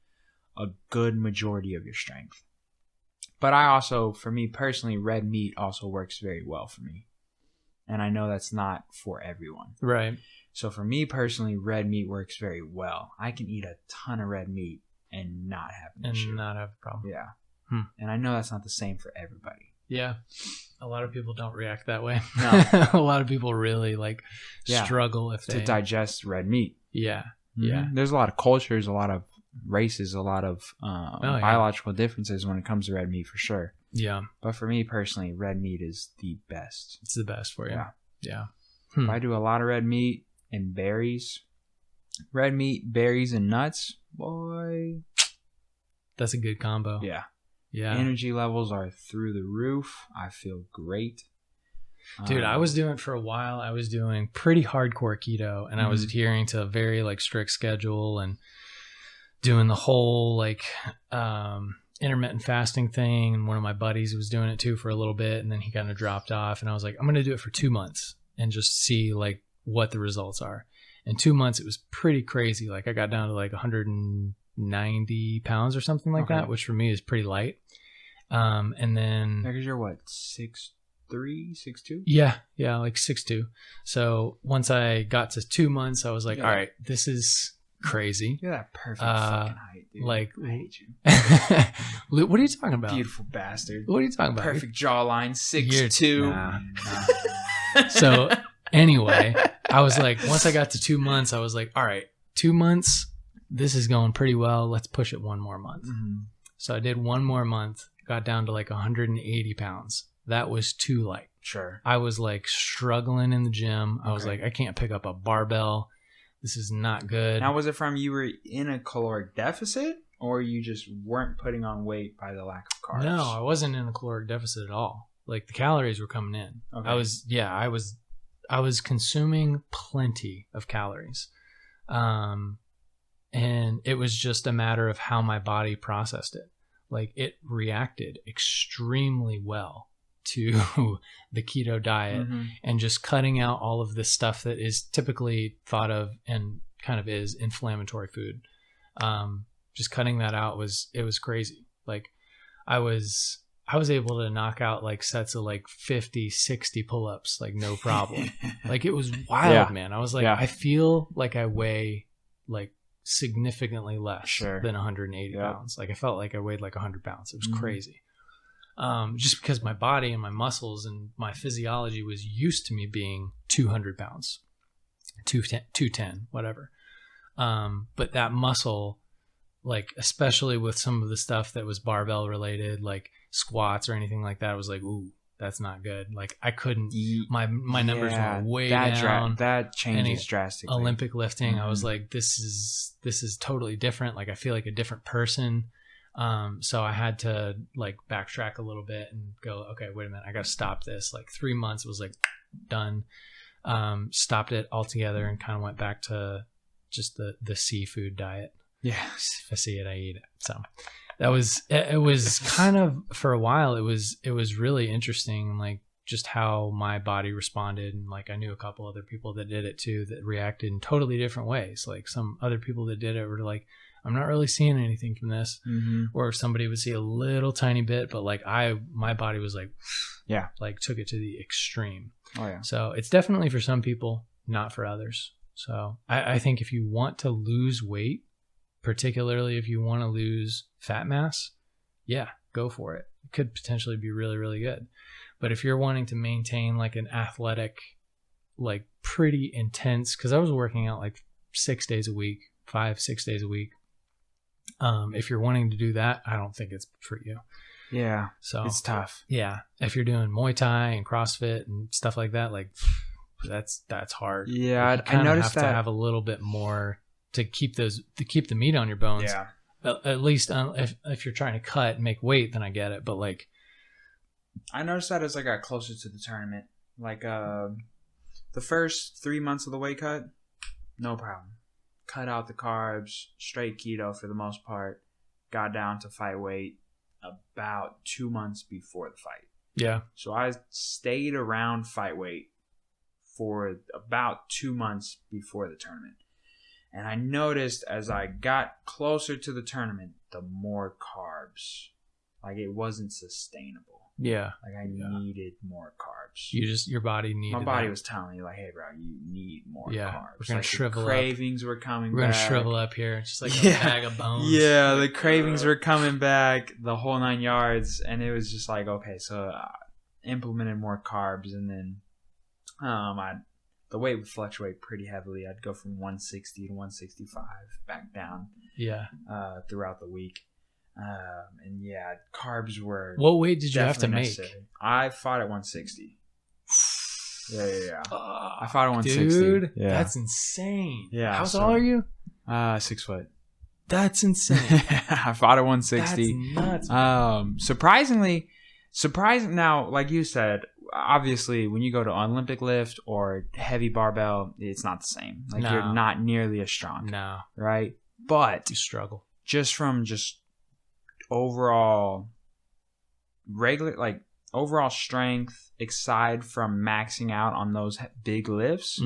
[SPEAKER 2] a good majority of your strength. But I also, for me personally, red meat also works very well for me. And I know that's not for everyone.
[SPEAKER 1] Right.
[SPEAKER 2] So for me personally, red meat works very well. I can eat a ton of red meat and not have an
[SPEAKER 1] and
[SPEAKER 2] issue.
[SPEAKER 1] not have a problem.
[SPEAKER 2] Yeah. And I know that's not the same for everybody.
[SPEAKER 1] Yeah. A lot of people don't react that way.
[SPEAKER 2] No.
[SPEAKER 1] A lot of people really struggle if they...
[SPEAKER 2] to digest red meat.
[SPEAKER 1] Yeah.
[SPEAKER 2] Mm-hmm.
[SPEAKER 1] Yeah.
[SPEAKER 2] There's a lot of cultures, a lot of races, a lot of biological differences when it comes to red meat for sure.
[SPEAKER 1] Yeah.
[SPEAKER 2] But for me personally, red meat is the best.
[SPEAKER 1] It's the best for you. Yeah.
[SPEAKER 2] If I do a lot of red meat and berries, red meat, berries, and nuts, boy.
[SPEAKER 1] That's a good combo.
[SPEAKER 2] Yeah.
[SPEAKER 1] Yeah.
[SPEAKER 2] Energy levels are through the roof. I feel great.
[SPEAKER 1] Dude, I was doing for a while. I was doing pretty hardcore keto, and I was adhering to a very strict schedule and doing the whole intermittent fasting thing. And one of my buddies was doing it too for a little bit, and then he kind of dropped off. And I was like, I'm going to do it for 2 months and just see what the results are. In 2 months, it was pretty crazy. I got down to 190 pounds or something like that, which for me is pretty light. And then
[SPEAKER 2] because you're what, 6'3", 6'2"?
[SPEAKER 1] Yeah, 6'2". So once I got to 2 months, I was like, all right, this is crazy.
[SPEAKER 2] You're that perfect fucking height, dude. I hate you.
[SPEAKER 1] What are you talking about?
[SPEAKER 2] Beautiful bastard.
[SPEAKER 1] What are you talking about?
[SPEAKER 2] Perfect jawline, 6'2".
[SPEAKER 1] Nah. So anyway, I was like, once I got to 2 months, I was like, all right, 2 months, this is going pretty well. Let's push it one more month. Mm-hmm. So I did one more month, got down to 180 pounds. That was too light.
[SPEAKER 2] Sure.
[SPEAKER 1] I was struggling in the gym. I was like, I can't pick up a barbell. This is not good.
[SPEAKER 2] Now, was it from you were in a caloric deficit, or you just weren't putting on weight by the lack of carbs?
[SPEAKER 1] No, I wasn't in a caloric deficit at all. The calories were coming in. Okay. I was consuming plenty of calories. And it was just a matter of how my body processed it. It reacted extremely well to the keto diet, and just cutting out all of this stuff that is typically thought of and kind of is inflammatory food. Just cutting that out was crazy. I was able to knock out sets of 50, 60 pull-ups, no problem. It was wild, man. I was I feel like I weigh significantly less than 180 pounds. I felt like I weighed 100 pounds. It was crazy. Just because my body and my muscles and my physiology was used to me being 200 pounds, 210, whatever. But that muscle, especially with some of the stuff that was barbell related, squats or anything like that, I was ooh, that's not good. I couldn't, my numbers were way down.
[SPEAKER 2] That changes drastically.
[SPEAKER 1] Olympic lifting, I was this is totally different. I feel like a different person. So I had to backtrack a little bit and go, okay, wait a minute, I got to stop this. 3 months was done. Stopped it altogether and kind of went back to just the seafood diet.
[SPEAKER 2] Yeah.
[SPEAKER 1] If I see it, I eat it. So it was kind of, for a while, it was really interesting, just how my body responded. And I knew a couple other people that did it too, that reacted in totally different ways. Some other people that did it were I'm not really seeing anything from this. Or somebody would see a little tiny bit, but my body was took it to the extreme.
[SPEAKER 2] Oh yeah.
[SPEAKER 1] So it's definitely for some people, not for others. So I think if you want to lose weight, particularly if you want to lose fat mass, go for it. It could potentially be really, really good. But if you're wanting to maintain an athletic, pretty intense, because I was working out 6 days a week, 5-6 days a week. If you're wanting to do that, I don't think it's for you.
[SPEAKER 2] Yeah.
[SPEAKER 1] So
[SPEAKER 2] it's tough.
[SPEAKER 1] Yeah. If you're doing Muay Thai and CrossFit and stuff like that, that's hard.
[SPEAKER 2] Yeah.
[SPEAKER 1] You I noticed have to have a little bit more to keep the meat on your bones.
[SPEAKER 2] Yeah.
[SPEAKER 1] At least if you're trying to cut and make weight, then I get it. But
[SPEAKER 2] I noticed that as I got closer to the tournament, the first 3 months of the weight cut, no problem. Cut out the carbs, straight keto for the most part. Got down to fight weight about 2 months before the fight.
[SPEAKER 1] Yeah.
[SPEAKER 2] So I stayed around fight weight for about 2 months before the tournament. And I noticed as I got closer to the tournament, the more carbs. It wasn't sustainable.
[SPEAKER 1] Yeah.
[SPEAKER 2] Like I needed more carbs.
[SPEAKER 1] Your body needed.
[SPEAKER 2] My body was telling me like, hey, bro, you need more carbs.
[SPEAKER 1] We're gonna shrivel up.
[SPEAKER 2] Cravings were coming back.
[SPEAKER 1] We're gonna shrivel up here, just like a bag of bones.
[SPEAKER 2] Yeah, the cravings were coming back, the whole 9 yards, and it was just like, okay, so I implemented more carbs, and then the weight would fluctuate pretty heavily. I'd go from 160 to 165, back down.
[SPEAKER 1] Yeah.
[SPEAKER 2] Throughout the week. And yeah, carbs were.
[SPEAKER 1] What weight did you have to make?
[SPEAKER 2] I fought at 160. Yeah. I fought at 160.
[SPEAKER 1] Dude,
[SPEAKER 2] yeah.
[SPEAKER 1] That's insane.
[SPEAKER 2] Yeah.
[SPEAKER 1] How tall are you?
[SPEAKER 2] 6 foot.
[SPEAKER 1] That's insane.
[SPEAKER 2] I fought at 160.
[SPEAKER 1] That's nuts.
[SPEAKER 2] Surprising. Now, like you said, obviously, when you go to Olympic lift or heavy barbell, it's not the same. Like you're not nearly as strong.
[SPEAKER 1] No.
[SPEAKER 2] Right? But
[SPEAKER 1] you struggle. Just
[SPEAKER 2] overall overall strength, aside from maxing out on those big lifts,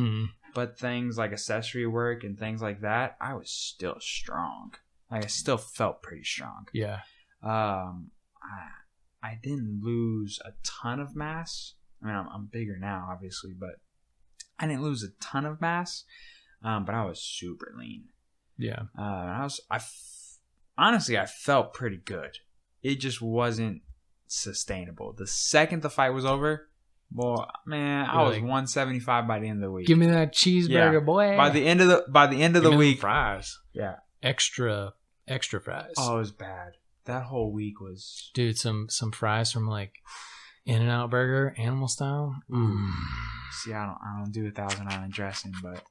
[SPEAKER 2] but things like accessory work and things like that, I was still strong. Like I still felt pretty strong.
[SPEAKER 1] Yeah.
[SPEAKER 2] I didn't lose a ton of mass. I mean, I'm bigger now, obviously, but I didn't lose a ton of mass. But I was super lean.
[SPEAKER 1] Yeah.
[SPEAKER 2] Honestly, I felt pretty good. It just wasn't sustainable. The second the fight was over, well, man, I was 175 by the end of the week.
[SPEAKER 1] Give me that cheeseburger, boy.
[SPEAKER 2] By the end of the week,
[SPEAKER 1] fries.
[SPEAKER 2] Yeah.
[SPEAKER 1] Extra fries.
[SPEAKER 2] Oh, it was bad. That whole week was.
[SPEAKER 1] Dude, some fries from like In-N-Out Burger, animal style.
[SPEAKER 2] See, I don't do 1,000 Island dressing, but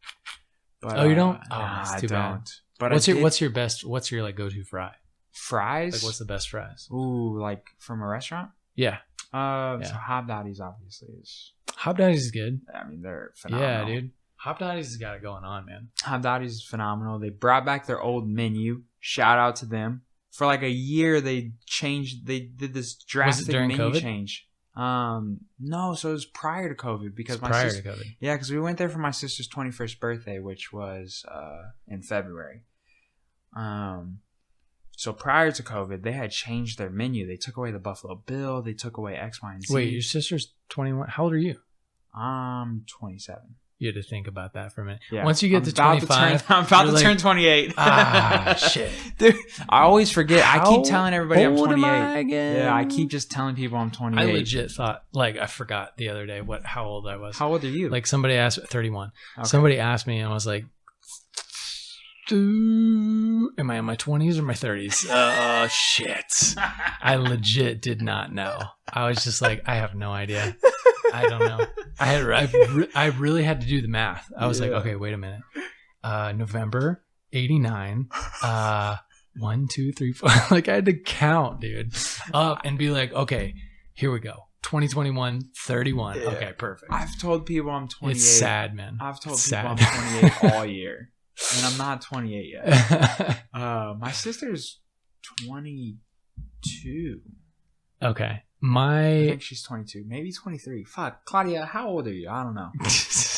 [SPEAKER 1] oh, you don't?
[SPEAKER 2] It's too bad. But
[SPEAKER 1] what's your like go-to fry?
[SPEAKER 2] Fries?
[SPEAKER 1] Like what's the best fries?
[SPEAKER 2] Ooh, like from a restaurant?
[SPEAKER 1] Yeah.
[SPEAKER 2] So Hobdoddy's obviously is.
[SPEAKER 1] Hobdoddy's is good.
[SPEAKER 2] I mean, they're phenomenal.
[SPEAKER 1] Yeah, dude. Hobdoddy's has got it going on, man.
[SPEAKER 2] Hobdoddy's is phenomenal. They brought back their old menu. Shout out to them. For like a year, they did this drastic menu
[SPEAKER 1] COVID?
[SPEAKER 2] change. No, so it was prior to COVID because to COVID. Yeah, because we went there for my sister's 21st birthday, which was in February. So prior to COVID, they had changed their menu. They took away the Buffalo Bill. They took away X, Y, and Z.
[SPEAKER 1] Wait, your sister's 21. How old are you?
[SPEAKER 2] I'm 27.
[SPEAKER 1] You had to think about that for a minute.
[SPEAKER 2] Yeah.
[SPEAKER 1] Once you get to 25,
[SPEAKER 2] I'm about to turn 28.
[SPEAKER 1] Shit.
[SPEAKER 2] Dude, I always forget. I keep telling everybody I'm 28.
[SPEAKER 1] How old am I again?
[SPEAKER 2] Yeah, I keep just telling people I'm 28.
[SPEAKER 1] I legit thought, I forgot the other day how old I was.
[SPEAKER 2] How old are you?
[SPEAKER 1] Like somebody asked, 31. Okay. Somebody asked me and I was like, am I in my 20s or my 30s? Shit. I legit did not know. I was just like, I have no idea. I don't know. I really had to do the math. I was like, okay, wait a minute. November 89. 1, 2, 3, 4. Like I had to count, dude, up and be like, okay, here we go. 2021, 31. Yeah. Okay, perfect.
[SPEAKER 2] I've told people I'm 28.
[SPEAKER 1] It's sad, man.
[SPEAKER 2] I've told people I'm 28 all year. And I'm not 28 yet. My sister's 22.
[SPEAKER 1] Okay.
[SPEAKER 2] I think she's 22. Maybe 23. Fuck. Claudia, how old are you? I don't know.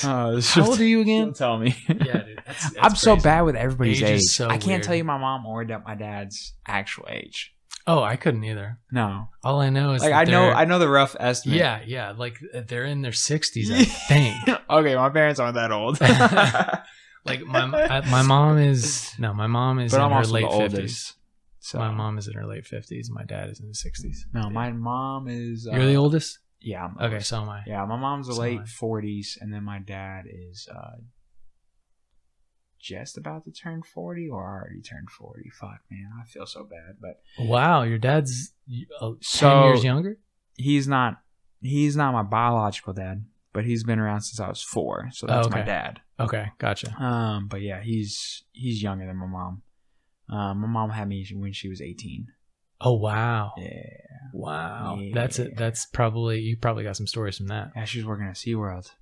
[SPEAKER 1] How old are you again?
[SPEAKER 2] Don't tell me.
[SPEAKER 1] Yeah, dude. That's
[SPEAKER 2] I'm so bad with everybody's age.
[SPEAKER 1] So
[SPEAKER 2] I can't
[SPEAKER 1] weird.
[SPEAKER 2] tell you my mom or my dad's actual age.
[SPEAKER 1] Oh, I couldn't either.
[SPEAKER 2] No.
[SPEAKER 1] All I know is
[SPEAKER 2] like I know the rough estimate.
[SPEAKER 1] Yeah. Like they're in their 60s, I think.
[SPEAKER 2] Okay, my parents aren't that old.
[SPEAKER 1] Like my mom is in her late 50s.
[SPEAKER 2] So
[SPEAKER 1] my mom is in her late 50s. My dad is in his 60s.
[SPEAKER 2] No, my mom is.
[SPEAKER 1] You're the oldest?
[SPEAKER 2] Yeah. I'm
[SPEAKER 1] okay, so am I.
[SPEAKER 2] Yeah, my mom's the late 40s, and then my dad is just about to turn 40 or already turned 40. Fuck, man, I feel so bad. But
[SPEAKER 1] wow, your dad's 10 years younger?
[SPEAKER 2] He's not my biological dad, but he's been around since I was 4, so that's my dad.
[SPEAKER 1] Okay, gotcha.
[SPEAKER 2] But yeah, he's younger than my mom. My mom had me when she was 18.
[SPEAKER 1] Oh wow!
[SPEAKER 2] Yeah,
[SPEAKER 1] wow. Yeah. That's it. That's you probably got some stories from that.
[SPEAKER 2] Yeah, she was working at SeaWorld.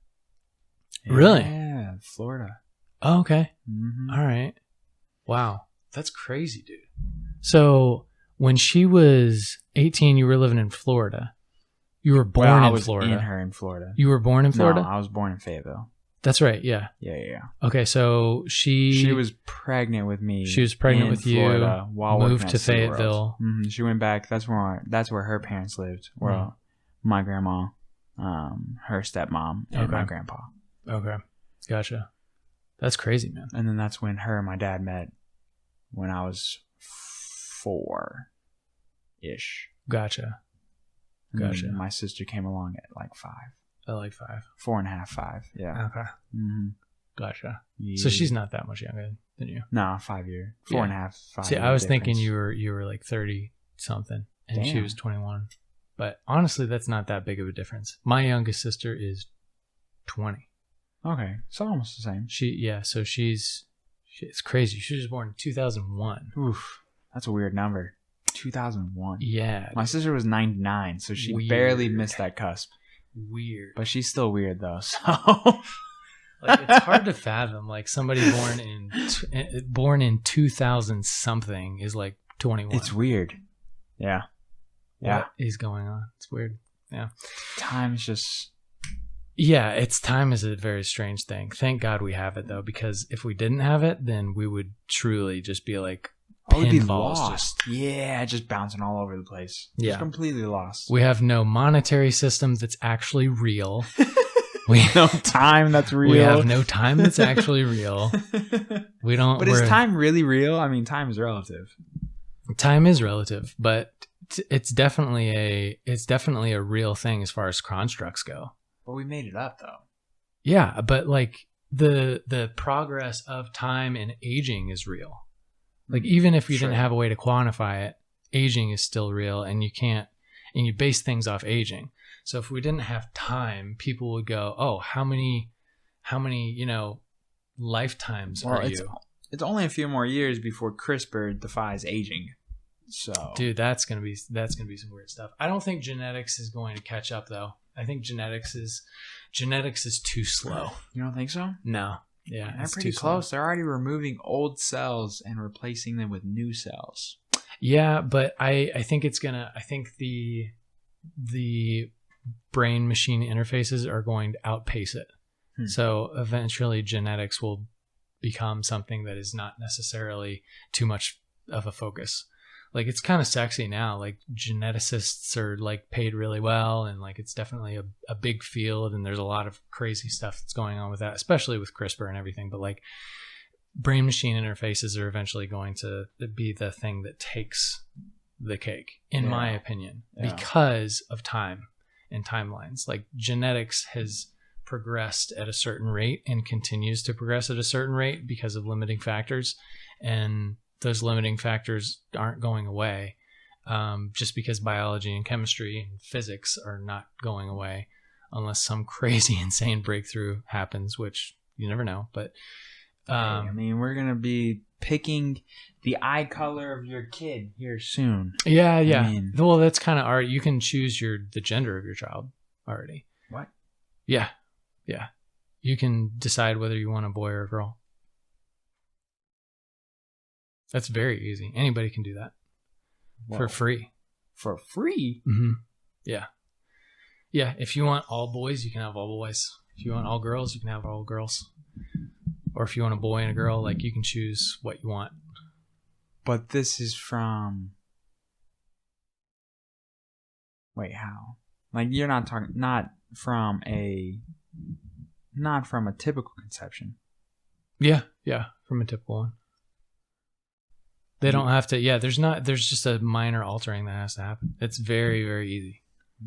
[SPEAKER 1] Yeah, really?
[SPEAKER 2] Yeah, Florida.
[SPEAKER 1] Oh, okay.
[SPEAKER 2] Mm-hmm.
[SPEAKER 1] All right. Wow, that's crazy, dude. So when she was 18, you were living in Florida. You were born in Florida.
[SPEAKER 2] I was in Florida.
[SPEAKER 1] You were born in Florida?
[SPEAKER 2] No, I was born in Fayetteville.
[SPEAKER 1] That's right. Yeah.
[SPEAKER 2] Yeah.
[SPEAKER 1] Okay, so she
[SPEAKER 2] was pregnant with me.
[SPEAKER 1] She was pregnant with
[SPEAKER 2] Florida
[SPEAKER 1] you.
[SPEAKER 2] While
[SPEAKER 1] moved to Fayetteville.
[SPEAKER 2] Mm-hmm. She went back. That's where her parents lived. Well, my grandma, her stepmom, and my grandpa.
[SPEAKER 1] Okay. Gotcha. That's crazy, man.
[SPEAKER 2] And then that's when her and my dad met when I was 4-ish.
[SPEAKER 1] Gotcha.
[SPEAKER 2] And my sister came along at like 5.
[SPEAKER 1] At like 5.
[SPEAKER 2] 4.5, 5. Yeah.
[SPEAKER 1] Okay.
[SPEAKER 2] Mm-hmm.
[SPEAKER 1] Gotcha.
[SPEAKER 2] Yeah.
[SPEAKER 1] So she's not that much younger than you.
[SPEAKER 2] No, 5 years. 4.5, 5.
[SPEAKER 1] See, I was thinking you were like 30 something and she was 21. But honestly, that's not that big of a difference. My youngest sister is 20.
[SPEAKER 2] Okay. So almost the same.
[SPEAKER 1] So it's crazy. She was born in 2001.
[SPEAKER 2] Oof. That's a weird number. 2001.
[SPEAKER 1] Yeah.
[SPEAKER 2] My sister was 99, so she barely missed that cusp.
[SPEAKER 1] Weird.
[SPEAKER 2] But she's still weird though. So
[SPEAKER 1] like it's hard to fathom like somebody born in 2000 something is like 21.
[SPEAKER 2] It's weird. Yeah.
[SPEAKER 1] What is going on? It's weird. Yeah.
[SPEAKER 2] Time's just
[SPEAKER 1] time is a very strange thing. Thank God we have it though, because if we didn't have it, then we would truly just be like
[SPEAKER 2] we'd be lost. Just bouncing all over the place.
[SPEAKER 1] Yeah.
[SPEAKER 2] Just completely lost.
[SPEAKER 1] We have no monetary system that's actually real.
[SPEAKER 2] We have no time that's real.
[SPEAKER 1] We have no time that's actually real. We don't.
[SPEAKER 2] But is time really real? I mean, time is relative.
[SPEAKER 1] Time is relative, but it's definitely a real thing as far as constructs go.
[SPEAKER 2] But we made it up though.
[SPEAKER 1] Yeah, but like the progress of time and aging is real. Like even if you didn't have a way to quantify it, aging is still real, and you base things off aging. So if we didn't have time, people would go, "Oh, how many, lifetimes are you?"
[SPEAKER 2] It's only a few more years before CRISPR defies aging. So,
[SPEAKER 1] dude, that's gonna be some weird stuff. I don't think genetics is going to catch up though. I think genetics is too slow.
[SPEAKER 2] You don't think so?
[SPEAKER 1] No. Yeah,
[SPEAKER 2] they're pretty close. They're already removing old cells and replacing them with new cells.
[SPEAKER 1] Yeah, but I think the brain machine interfaces are going to outpace it. So eventually genetics will become something that is not necessarily too much of a focus. Like it's kind of sexy now. Like geneticists are like paid really well, and like it's definitely a big field, and there's a lot of crazy stuff that's going on with that, especially with CRISPR and everything. But like brain machine interfaces are eventually going to be the thing that takes the cake, in my opinion, because of time and timelines. Like genetics has progressed at a certain rate and continues to progress at a certain rate because of limiting factors, and those limiting factors aren't going away just because biology and chemistry and physics are not going away unless some crazy insane breakthrough happens, which you never know. But
[SPEAKER 2] I mean, we're gonna be picking the eye color of your kid here soon.
[SPEAKER 1] Yeah. I mean, well, that's kind of already, you can choose the gender of your child already.
[SPEAKER 2] What?
[SPEAKER 1] Yeah. You can decide whether you want a boy or a girl. That's very easy. Anybody can do that. Whoa. For free.
[SPEAKER 2] For free?
[SPEAKER 1] Mm-hmm. Yeah. Yeah. If you want all boys, you can have all boys. If you want all girls, you can have all girls. Or if you want a boy and a girl, like you can choose what you want.
[SPEAKER 2] But this is from... Wait, how? Like you're not talking... Not from a typical conception.
[SPEAKER 1] Yeah. From a typical one. They don't have to, there's just a minor altering that has to happen. It's very, very easy.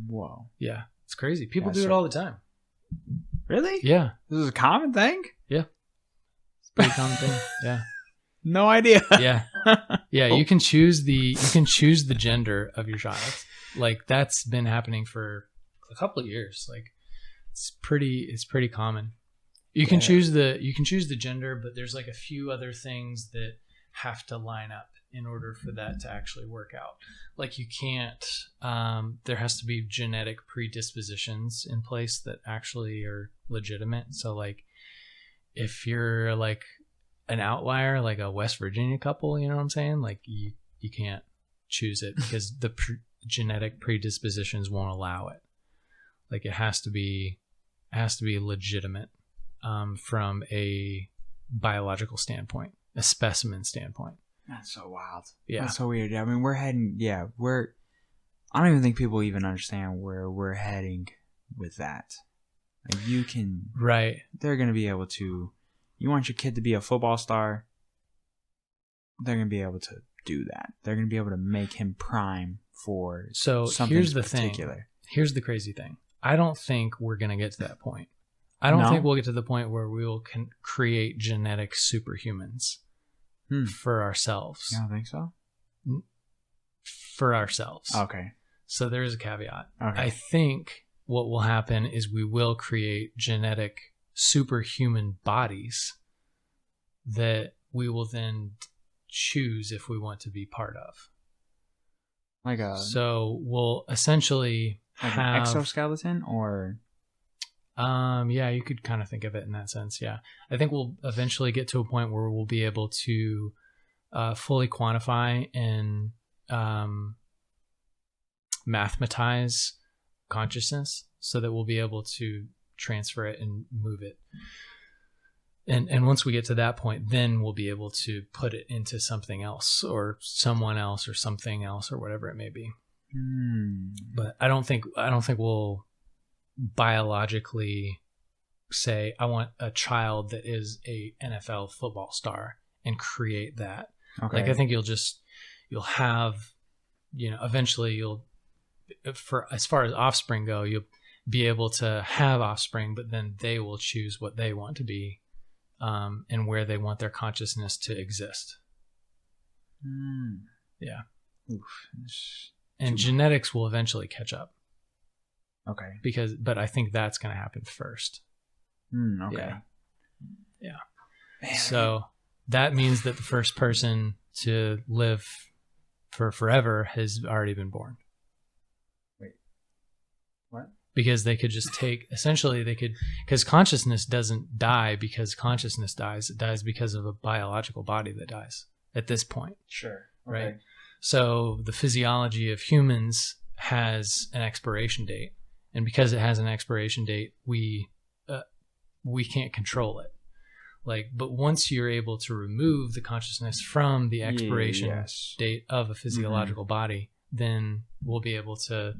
[SPEAKER 2] Whoa.
[SPEAKER 1] Yeah. It's crazy. People do it all the time.
[SPEAKER 2] Really?
[SPEAKER 1] Yeah.
[SPEAKER 2] This is a common thing?
[SPEAKER 1] Yeah. It's a pretty common thing. Yeah.
[SPEAKER 2] No idea.
[SPEAKER 1] Yeah. Yeah. You can choose the gender of your child. Like that's been happening for a couple of years. Like it's pretty common. You can choose the gender, but there's like a few other things that have to line up in order for that to actually work out. Like you can't, there has to be genetic predispositions in place that actually are legitimate. So like if you're like an outlier, like a West Virginia couple, you know what I'm saying? Like you can't choose it because the genetic predispositions won't allow it. Like it has to be legitimate from a biological standpoint. A specimen standpoint.
[SPEAKER 2] That's so wild.
[SPEAKER 1] Yeah.
[SPEAKER 2] That's so weird. I mean, I don't even think people even understand where we're heading with that. Like you can...
[SPEAKER 1] Right.
[SPEAKER 2] They're going to be able to... You want your kid to be a football star? They're going to be able to do that. They're going to be able to make him prime for something
[SPEAKER 1] here's the
[SPEAKER 2] particular.
[SPEAKER 1] Thing. Here's the crazy thing. I don't think we're going to get to that point. I don't think we'll get to the point where we will create genetic superhumans for ourselves.
[SPEAKER 2] You don't think so?
[SPEAKER 1] For ourselves.
[SPEAKER 2] Okay.
[SPEAKER 1] So there is a caveat.
[SPEAKER 2] Okay.
[SPEAKER 1] I think what will happen is we will create genetic superhuman bodies that we will then choose if we want to be part of. So we'll essentially have
[SPEAKER 2] an exoskeleton or...
[SPEAKER 1] yeah, you could kind of think of it in that sense. Yeah. I think we'll eventually get to a point where we'll be able to fully quantify and mathematize consciousness so that we'll be able to transfer it and move it. And once we get to that point, then we'll be able to put it into something else or someone else or something else or whatever it may be. But I don't think we'll biologically say, I want a child that is a NFL football star and create that. Okay. Like I think you'll have, eventually for as far as offspring go, you'll be able to have offspring, but then they will choose what they want to be, and where they want their consciousness to exist. Yeah.
[SPEAKER 2] Oof.
[SPEAKER 1] And genetics will eventually catch up.
[SPEAKER 2] Okay.
[SPEAKER 1] But I think that's going to happen first.
[SPEAKER 2] Okay.
[SPEAKER 1] Yeah. Man, so that means that the first person to live for forever has already been born.
[SPEAKER 2] Wait. What?
[SPEAKER 1] Because they could just because consciousness doesn't die because consciousness dies. It dies because of a biological body that dies at this point.
[SPEAKER 2] Sure.
[SPEAKER 1] Okay. Right. So the physiology of humans has an expiration date. And because it has an expiration date, we can't control it. But once you're able to remove the consciousness from the expiration date of a physiological body, then we'll be able to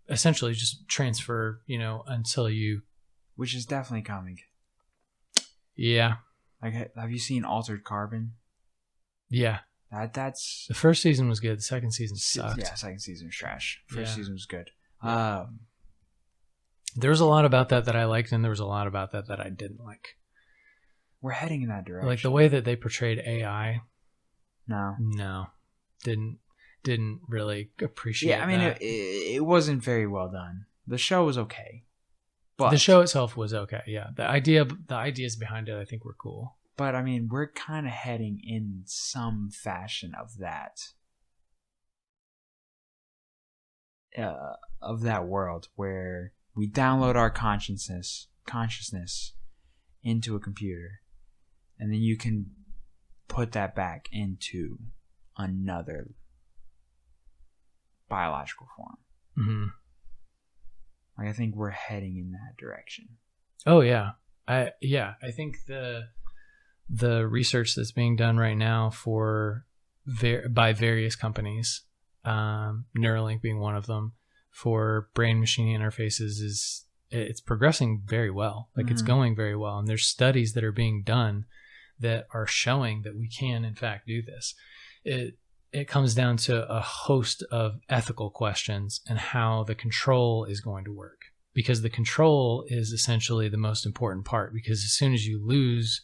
[SPEAKER 1] essentially just transfer, until you...
[SPEAKER 2] Which is definitely coming.
[SPEAKER 1] Yeah.
[SPEAKER 2] Have you seen Altered Carbon?
[SPEAKER 1] Yeah.
[SPEAKER 2] That's...
[SPEAKER 1] The first season was good. The second season sucked.
[SPEAKER 2] Yeah, second season was trash. First season was good.
[SPEAKER 1] There was a lot about that I liked, and there was a lot about that I didn't like.
[SPEAKER 2] We're heading in that direction.
[SPEAKER 1] Like the way that they portrayed AI.
[SPEAKER 2] No.
[SPEAKER 1] Didn't really appreciate that.
[SPEAKER 2] Yeah, I mean, it wasn't very well done. The show was okay. But
[SPEAKER 1] the show itself was okay, yeah. The ideas behind it, I think, were cool.
[SPEAKER 2] But, I mean, we're kind of heading in some fashion of that. Of that world where we download our consciousness into a computer, and then you can put that back into another biological form.
[SPEAKER 1] Mm-hmm.
[SPEAKER 2] I think we're heading in that direction.
[SPEAKER 1] Oh yeah, I think the research that's being done right now by various companies, Neuralink being one of them, for brain-machine interfaces it's progressing very well. It's going very well. And there's studies that are being done that are showing that we can, in fact, do this. It comes down to a host of ethical questions and how the control is going to work. Because the control is essentially the most important part. Because as soon as you lose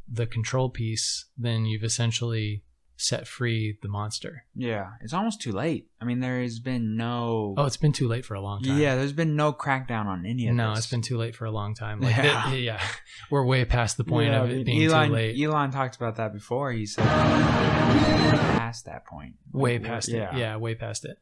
[SPEAKER 1] the control piece, then you've essentially set free the monster.
[SPEAKER 2] Yeah, it's almost too late. I mean, there has been no...
[SPEAKER 1] Oh, it's been too late for a long time.
[SPEAKER 2] Yeah, there's been no crackdown on any of this.
[SPEAKER 1] No, it's been too late for a long time. We're way past the point of it being too late.
[SPEAKER 2] Elon talked about that before. He said past that point.
[SPEAKER 1] Way past it. Yeah, way past it.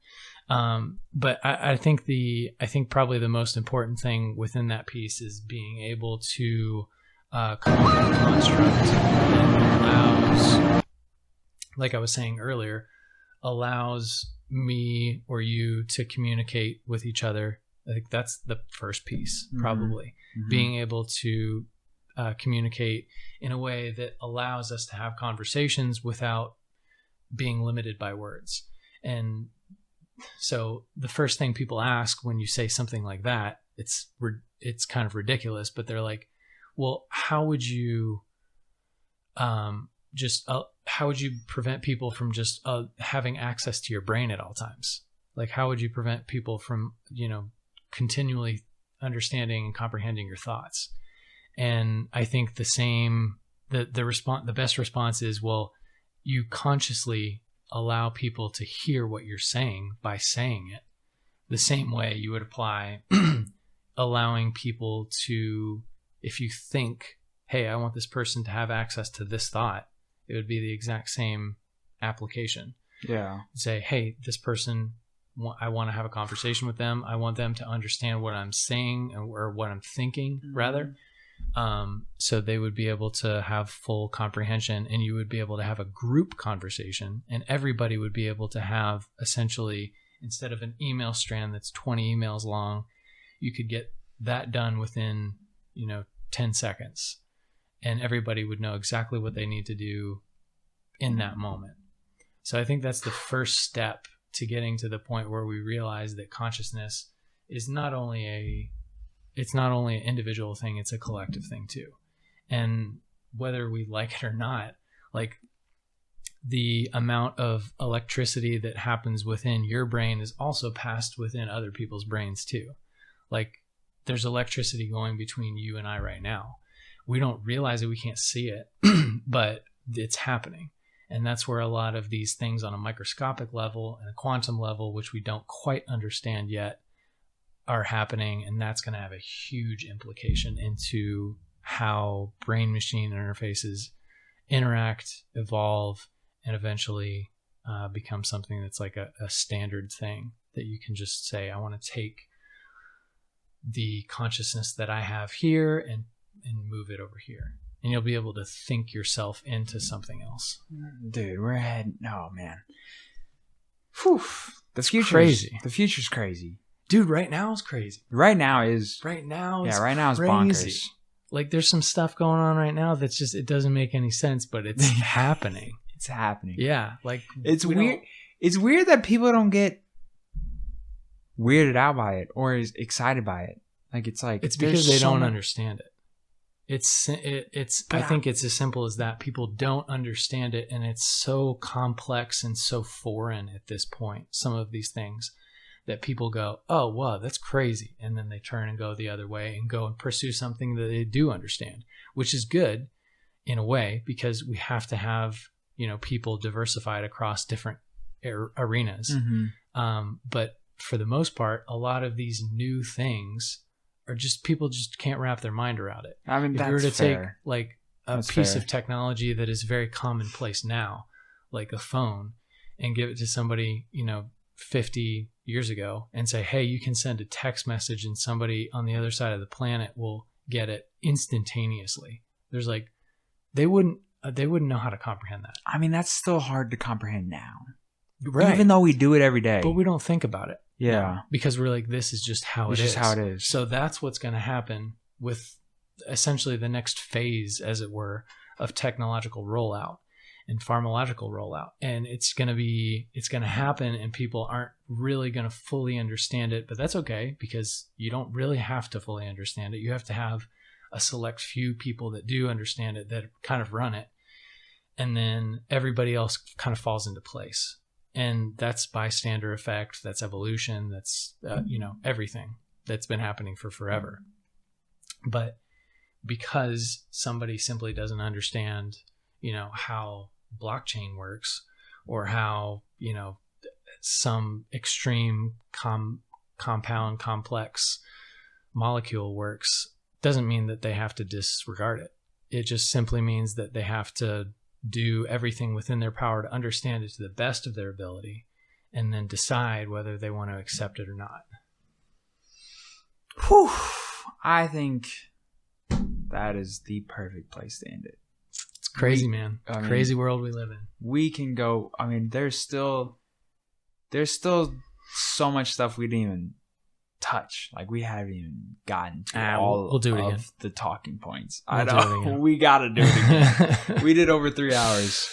[SPEAKER 1] But I think probably the most important thing within that piece is being able to come up with a construct that allows, like I was saying earlier, allows me or you to communicate with each other. I think that's the first piece, probably. Mm-hmm. Being able to communicate in a way that allows us to have conversations without being limited by words. And So the first thing people ask when you say something like that, it's kind of ridiculous, but they're like, well, how would you how would you prevent people from just having access to your brain at all times? Like, how would you prevent people from, continually understanding and comprehending your thoughts? And I think the best response is, well, you consciously allow people to hear what you're saying by saying it. The same way you would apply allowing people to, if you think, hey, I want this person to have access to this thought, it would be the exact same application.
[SPEAKER 2] Yeah.
[SPEAKER 1] Say, hey, this person, I want to have a conversation with them. I want them to understand what I'm saying or what I'm thinking, rather. So they would be able to have full comprehension, and you would be able to have a group conversation, and everybody would be able to have, essentially, instead of an email strand that's 20 emails long, you could get that done within, 10 seconds. And everybody would know exactly what they need to do in that moment. So I think that's the first step to getting to the point where we realize that consciousness is not only an individual thing, it's a collective thing too. And whether we like it or not, like, the amount of electricity that happens within your brain is also passed within other people's brains too. Like, there's electricity going between you and I right now. We don't realize it, we can't see it, but it's happening. And that's where a lot of these things on a microscopic level and a quantum level, which we don't quite understand yet, are happening. And that's going to have a huge implication into how brain-machine interfaces interact, evolve, and eventually become something that's like a standard thing that you can just say, I want to take the consciousness that I have here and move it over here. And you'll be able to think yourself into something else.
[SPEAKER 2] Dude, we're heading... Oh, man. Whew. The future's
[SPEAKER 1] crazy.
[SPEAKER 2] The future's crazy.
[SPEAKER 1] Dude, right now is crazy.
[SPEAKER 2] Right now is
[SPEAKER 1] crazy.
[SPEAKER 2] Bonkers.
[SPEAKER 1] Like, there's some stuff going on right now that's just, it doesn't make any sense, but it's happening.
[SPEAKER 2] It's happening.
[SPEAKER 1] Yeah. Like,
[SPEAKER 2] it's weird. It's weird that people don't get weirded out by it or is excited by it.
[SPEAKER 1] It's because they don't understand it. I think it's as simple as that. People don't understand it, and it's so complex and so foreign at this point, some of these things, that people go, oh, wow, that's crazy. And then they turn and go the other way and go and pursue something that they do understand, which is good in a way, because we have to have, people diversified across different arenas. Mm-hmm. But for the most part, a lot of these new things are just, people just can't wrap their mind around it.
[SPEAKER 2] I mean,
[SPEAKER 1] if
[SPEAKER 2] that's
[SPEAKER 1] you were to
[SPEAKER 2] fair.
[SPEAKER 1] take like a
[SPEAKER 2] That's
[SPEAKER 1] piece
[SPEAKER 2] fair.
[SPEAKER 1] of technology that is very commonplace now, like a phone, and give it to somebody, 50 years ago and say, hey, you can send a text message and somebody on the other side of the planet will get it instantaneously. There's like, they wouldn't know how to comprehend that.
[SPEAKER 2] I mean, that's still hard to comprehend now.
[SPEAKER 1] Right.
[SPEAKER 2] Even though we do it every day.
[SPEAKER 1] But we don't think about it.
[SPEAKER 2] Yeah.
[SPEAKER 1] Because we're like, this is just how
[SPEAKER 2] It's
[SPEAKER 1] it is.
[SPEAKER 2] just how it is.
[SPEAKER 1] So that's what's going to happen with essentially the next phase, as it were, of technological rollout and pharmacological rollout. And it's going to happen, and people aren't really going to fully understand it, but that's okay, because you don't really have to fully understand it. You have to have a select few people that do understand it, that kind of run it. And then everybody else kind of falls into place. And that's bystander effect. That's evolution. That's, everything that's been happening for forever. But because somebody simply doesn't understand, how blockchain works, or how, some extreme compound complex molecule works, doesn't mean that they have to disregard it. It just simply means that they have to do everything within their power to understand it to the best of their ability, and then decide whether they want to accept it or not.
[SPEAKER 2] Whew. I think that is the perfect place to end it.
[SPEAKER 1] It's crazy, man. Crazy world we live in.
[SPEAKER 2] We can go. I mean, there's still so much stuff we didn't even touch. Like, we haven't even gotten to all
[SPEAKER 1] we'll do it
[SPEAKER 2] of
[SPEAKER 1] again.
[SPEAKER 2] the talking points.
[SPEAKER 1] We'll
[SPEAKER 2] I know. We got to do it again. We did over 3 hours.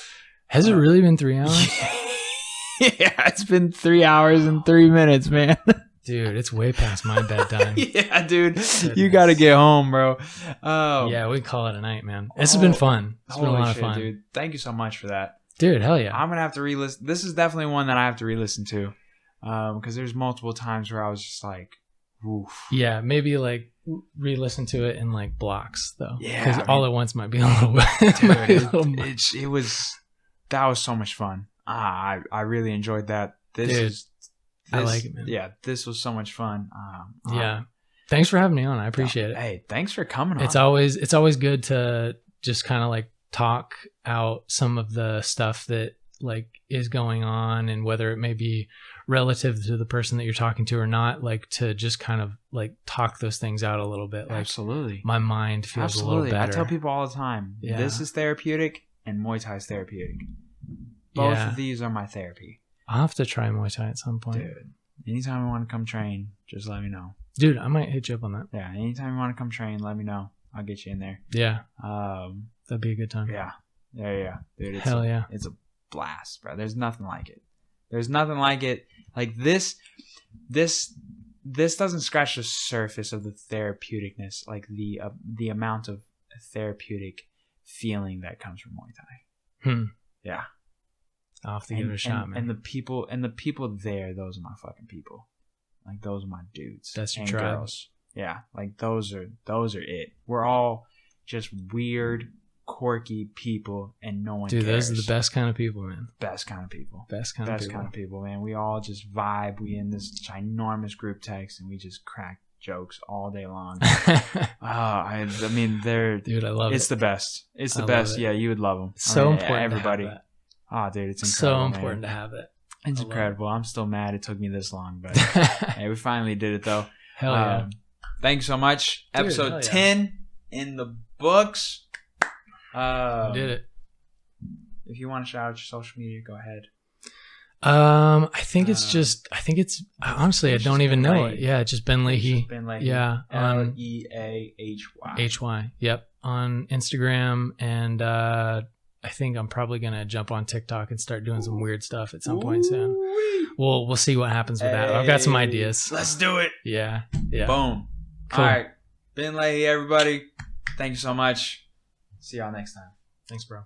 [SPEAKER 1] Has it really been 3 hours?
[SPEAKER 2] Yeah, it's been 3 hours and 3 minutes, man.
[SPEAKER 1] Dude, it's way past my bedtime.
[SPEAKER 2] Yeah, dude. Goodness. You got to get home, bro. Oh.
[SPEAKER 1] Yeah, we call it a night, man. This has been fun. It's been a lot of fun.
[SPEAKER 2] Dude. Thank you so much for that.
[SPEAKER 1] Dude, hell yeah.
[SPEAKER 2] I'm going to have to re-listen. This is definitely one that I have to re-listen to. Because there's multiple times where I was just like, oof.
[SPEAKER 1] Yeah, maybe like re-listen to it in like blocks, though.
[SPEAKER 2] Yeah.
[SPEAKER 1] Because all at once might be a little bit.
[SPEAKER 2] Dude, that was so much fun. I really enjoyed that.
[SPEAKER 1] I like it, man.
[SPEAKER 2] Yeah, this was so much fun.
[SPEAKER 1] Yeah. Thanks for having me on. I appreciate it.
[SPEAKER 2] Hey, thanks for coming on.
[SPEAKER 1] It's always good to just kind of like talk out some of the stuff that like is going on, and whether it may be relative to the person that you're talking to or not, like to just kind of like talk those things out a little bit. Like,
[SPEAKER 2] absolutely.
[SPEAKER 1] My mind feels a little better.
[SPEAKER 2] I tell people all the time, this is therapeutic and Muay Thai is therapeutic. Both of these are my therapy.
[SPEAKER 1] I'll have to try Muay Thai at some point.
[SPEAKER 2] Dude, anytime you want to come train, just let me know.
[SPEAKER 1] Dude, I might hit you up on that.
[SPEAKER 2] Yeah, anytime you want to come train, let me know. I'll get you in there.
[SPEAKER 1] Yeah. That'd be a good time.
[SPEAKER 2] Yeah. Dude,
[SPEAKER 1] Hell yeah.
[SPEAKER 2] It's a blast, bro. There's nothing like it. There's nothing like it. Like this doesn't scratch the surface of the therapeuticness, like the amount of therapeutic feeling that comes from Muay Thai. Yeah.
[SPEAKER 1] I'll have to give it a shot, man.
[SPEAKER 2] And the people there, those are my fucking people. Like, those are my dudes.
[SPEAKER 1] That's your tribe.
[SPEAKER 2] Girls. Yeah, like those are it. We're all just weird, quirky people, and no one cares.
[SPEAKER 1] Dude, those are the best kind of people, man.
[SPEAKER 2] Best kind of people.
[SPEAKER 1] Best kind of
[SPEAKER 2] people, man. We all just vibe. We in this ginormous group text, and we just crack jokes all day long. I mean,
[SPEAKER 1] dude, I love it.
[SPEAKER 2] It's the best. It's the best. Yeah, you would love them.
[SPEAKER 1] So important. Everybody. To have that.
[SPEAKER 2] Oh, dude, it's incredible.
[SPEAKER 1] So important to have it.
[SPEAKER 2] It's incredible. I'm still mad it took me this long, but hey, we finally did it though.
[SPEAKER 1] Hell yeah.
[SPEAKER 2] Thanks so much. Dude, episode 10 in the books.
[SPEAKER 1] Did it.
[SPEAKER 2] If you want to shout out your social media, go ahead.
[SPEAKER 1] I think honestly, I don't even know it. Yeah, just Ben Leahy.
[SPEAKER 2] Ben Leahy.
[SPEAKER 1] Yeah.
[SPEAKER 2] Leahy.
[SPEAKER 1] HY. Yep. On Instagram, and I think I'm probably gonna jump on TikTok and start doing some weird stuff at some point soon. We'll see what happens with that. I've got some ideas.
[SPEAKER 2] Let's do it.
[SPEAKER 1] Yeah.
[SPEAKER 2] Boom. Cool. All right, Ben Leahy, everybody. Thank you so much. See y'all next time.
[SPEAKER 1] Thanks, bro.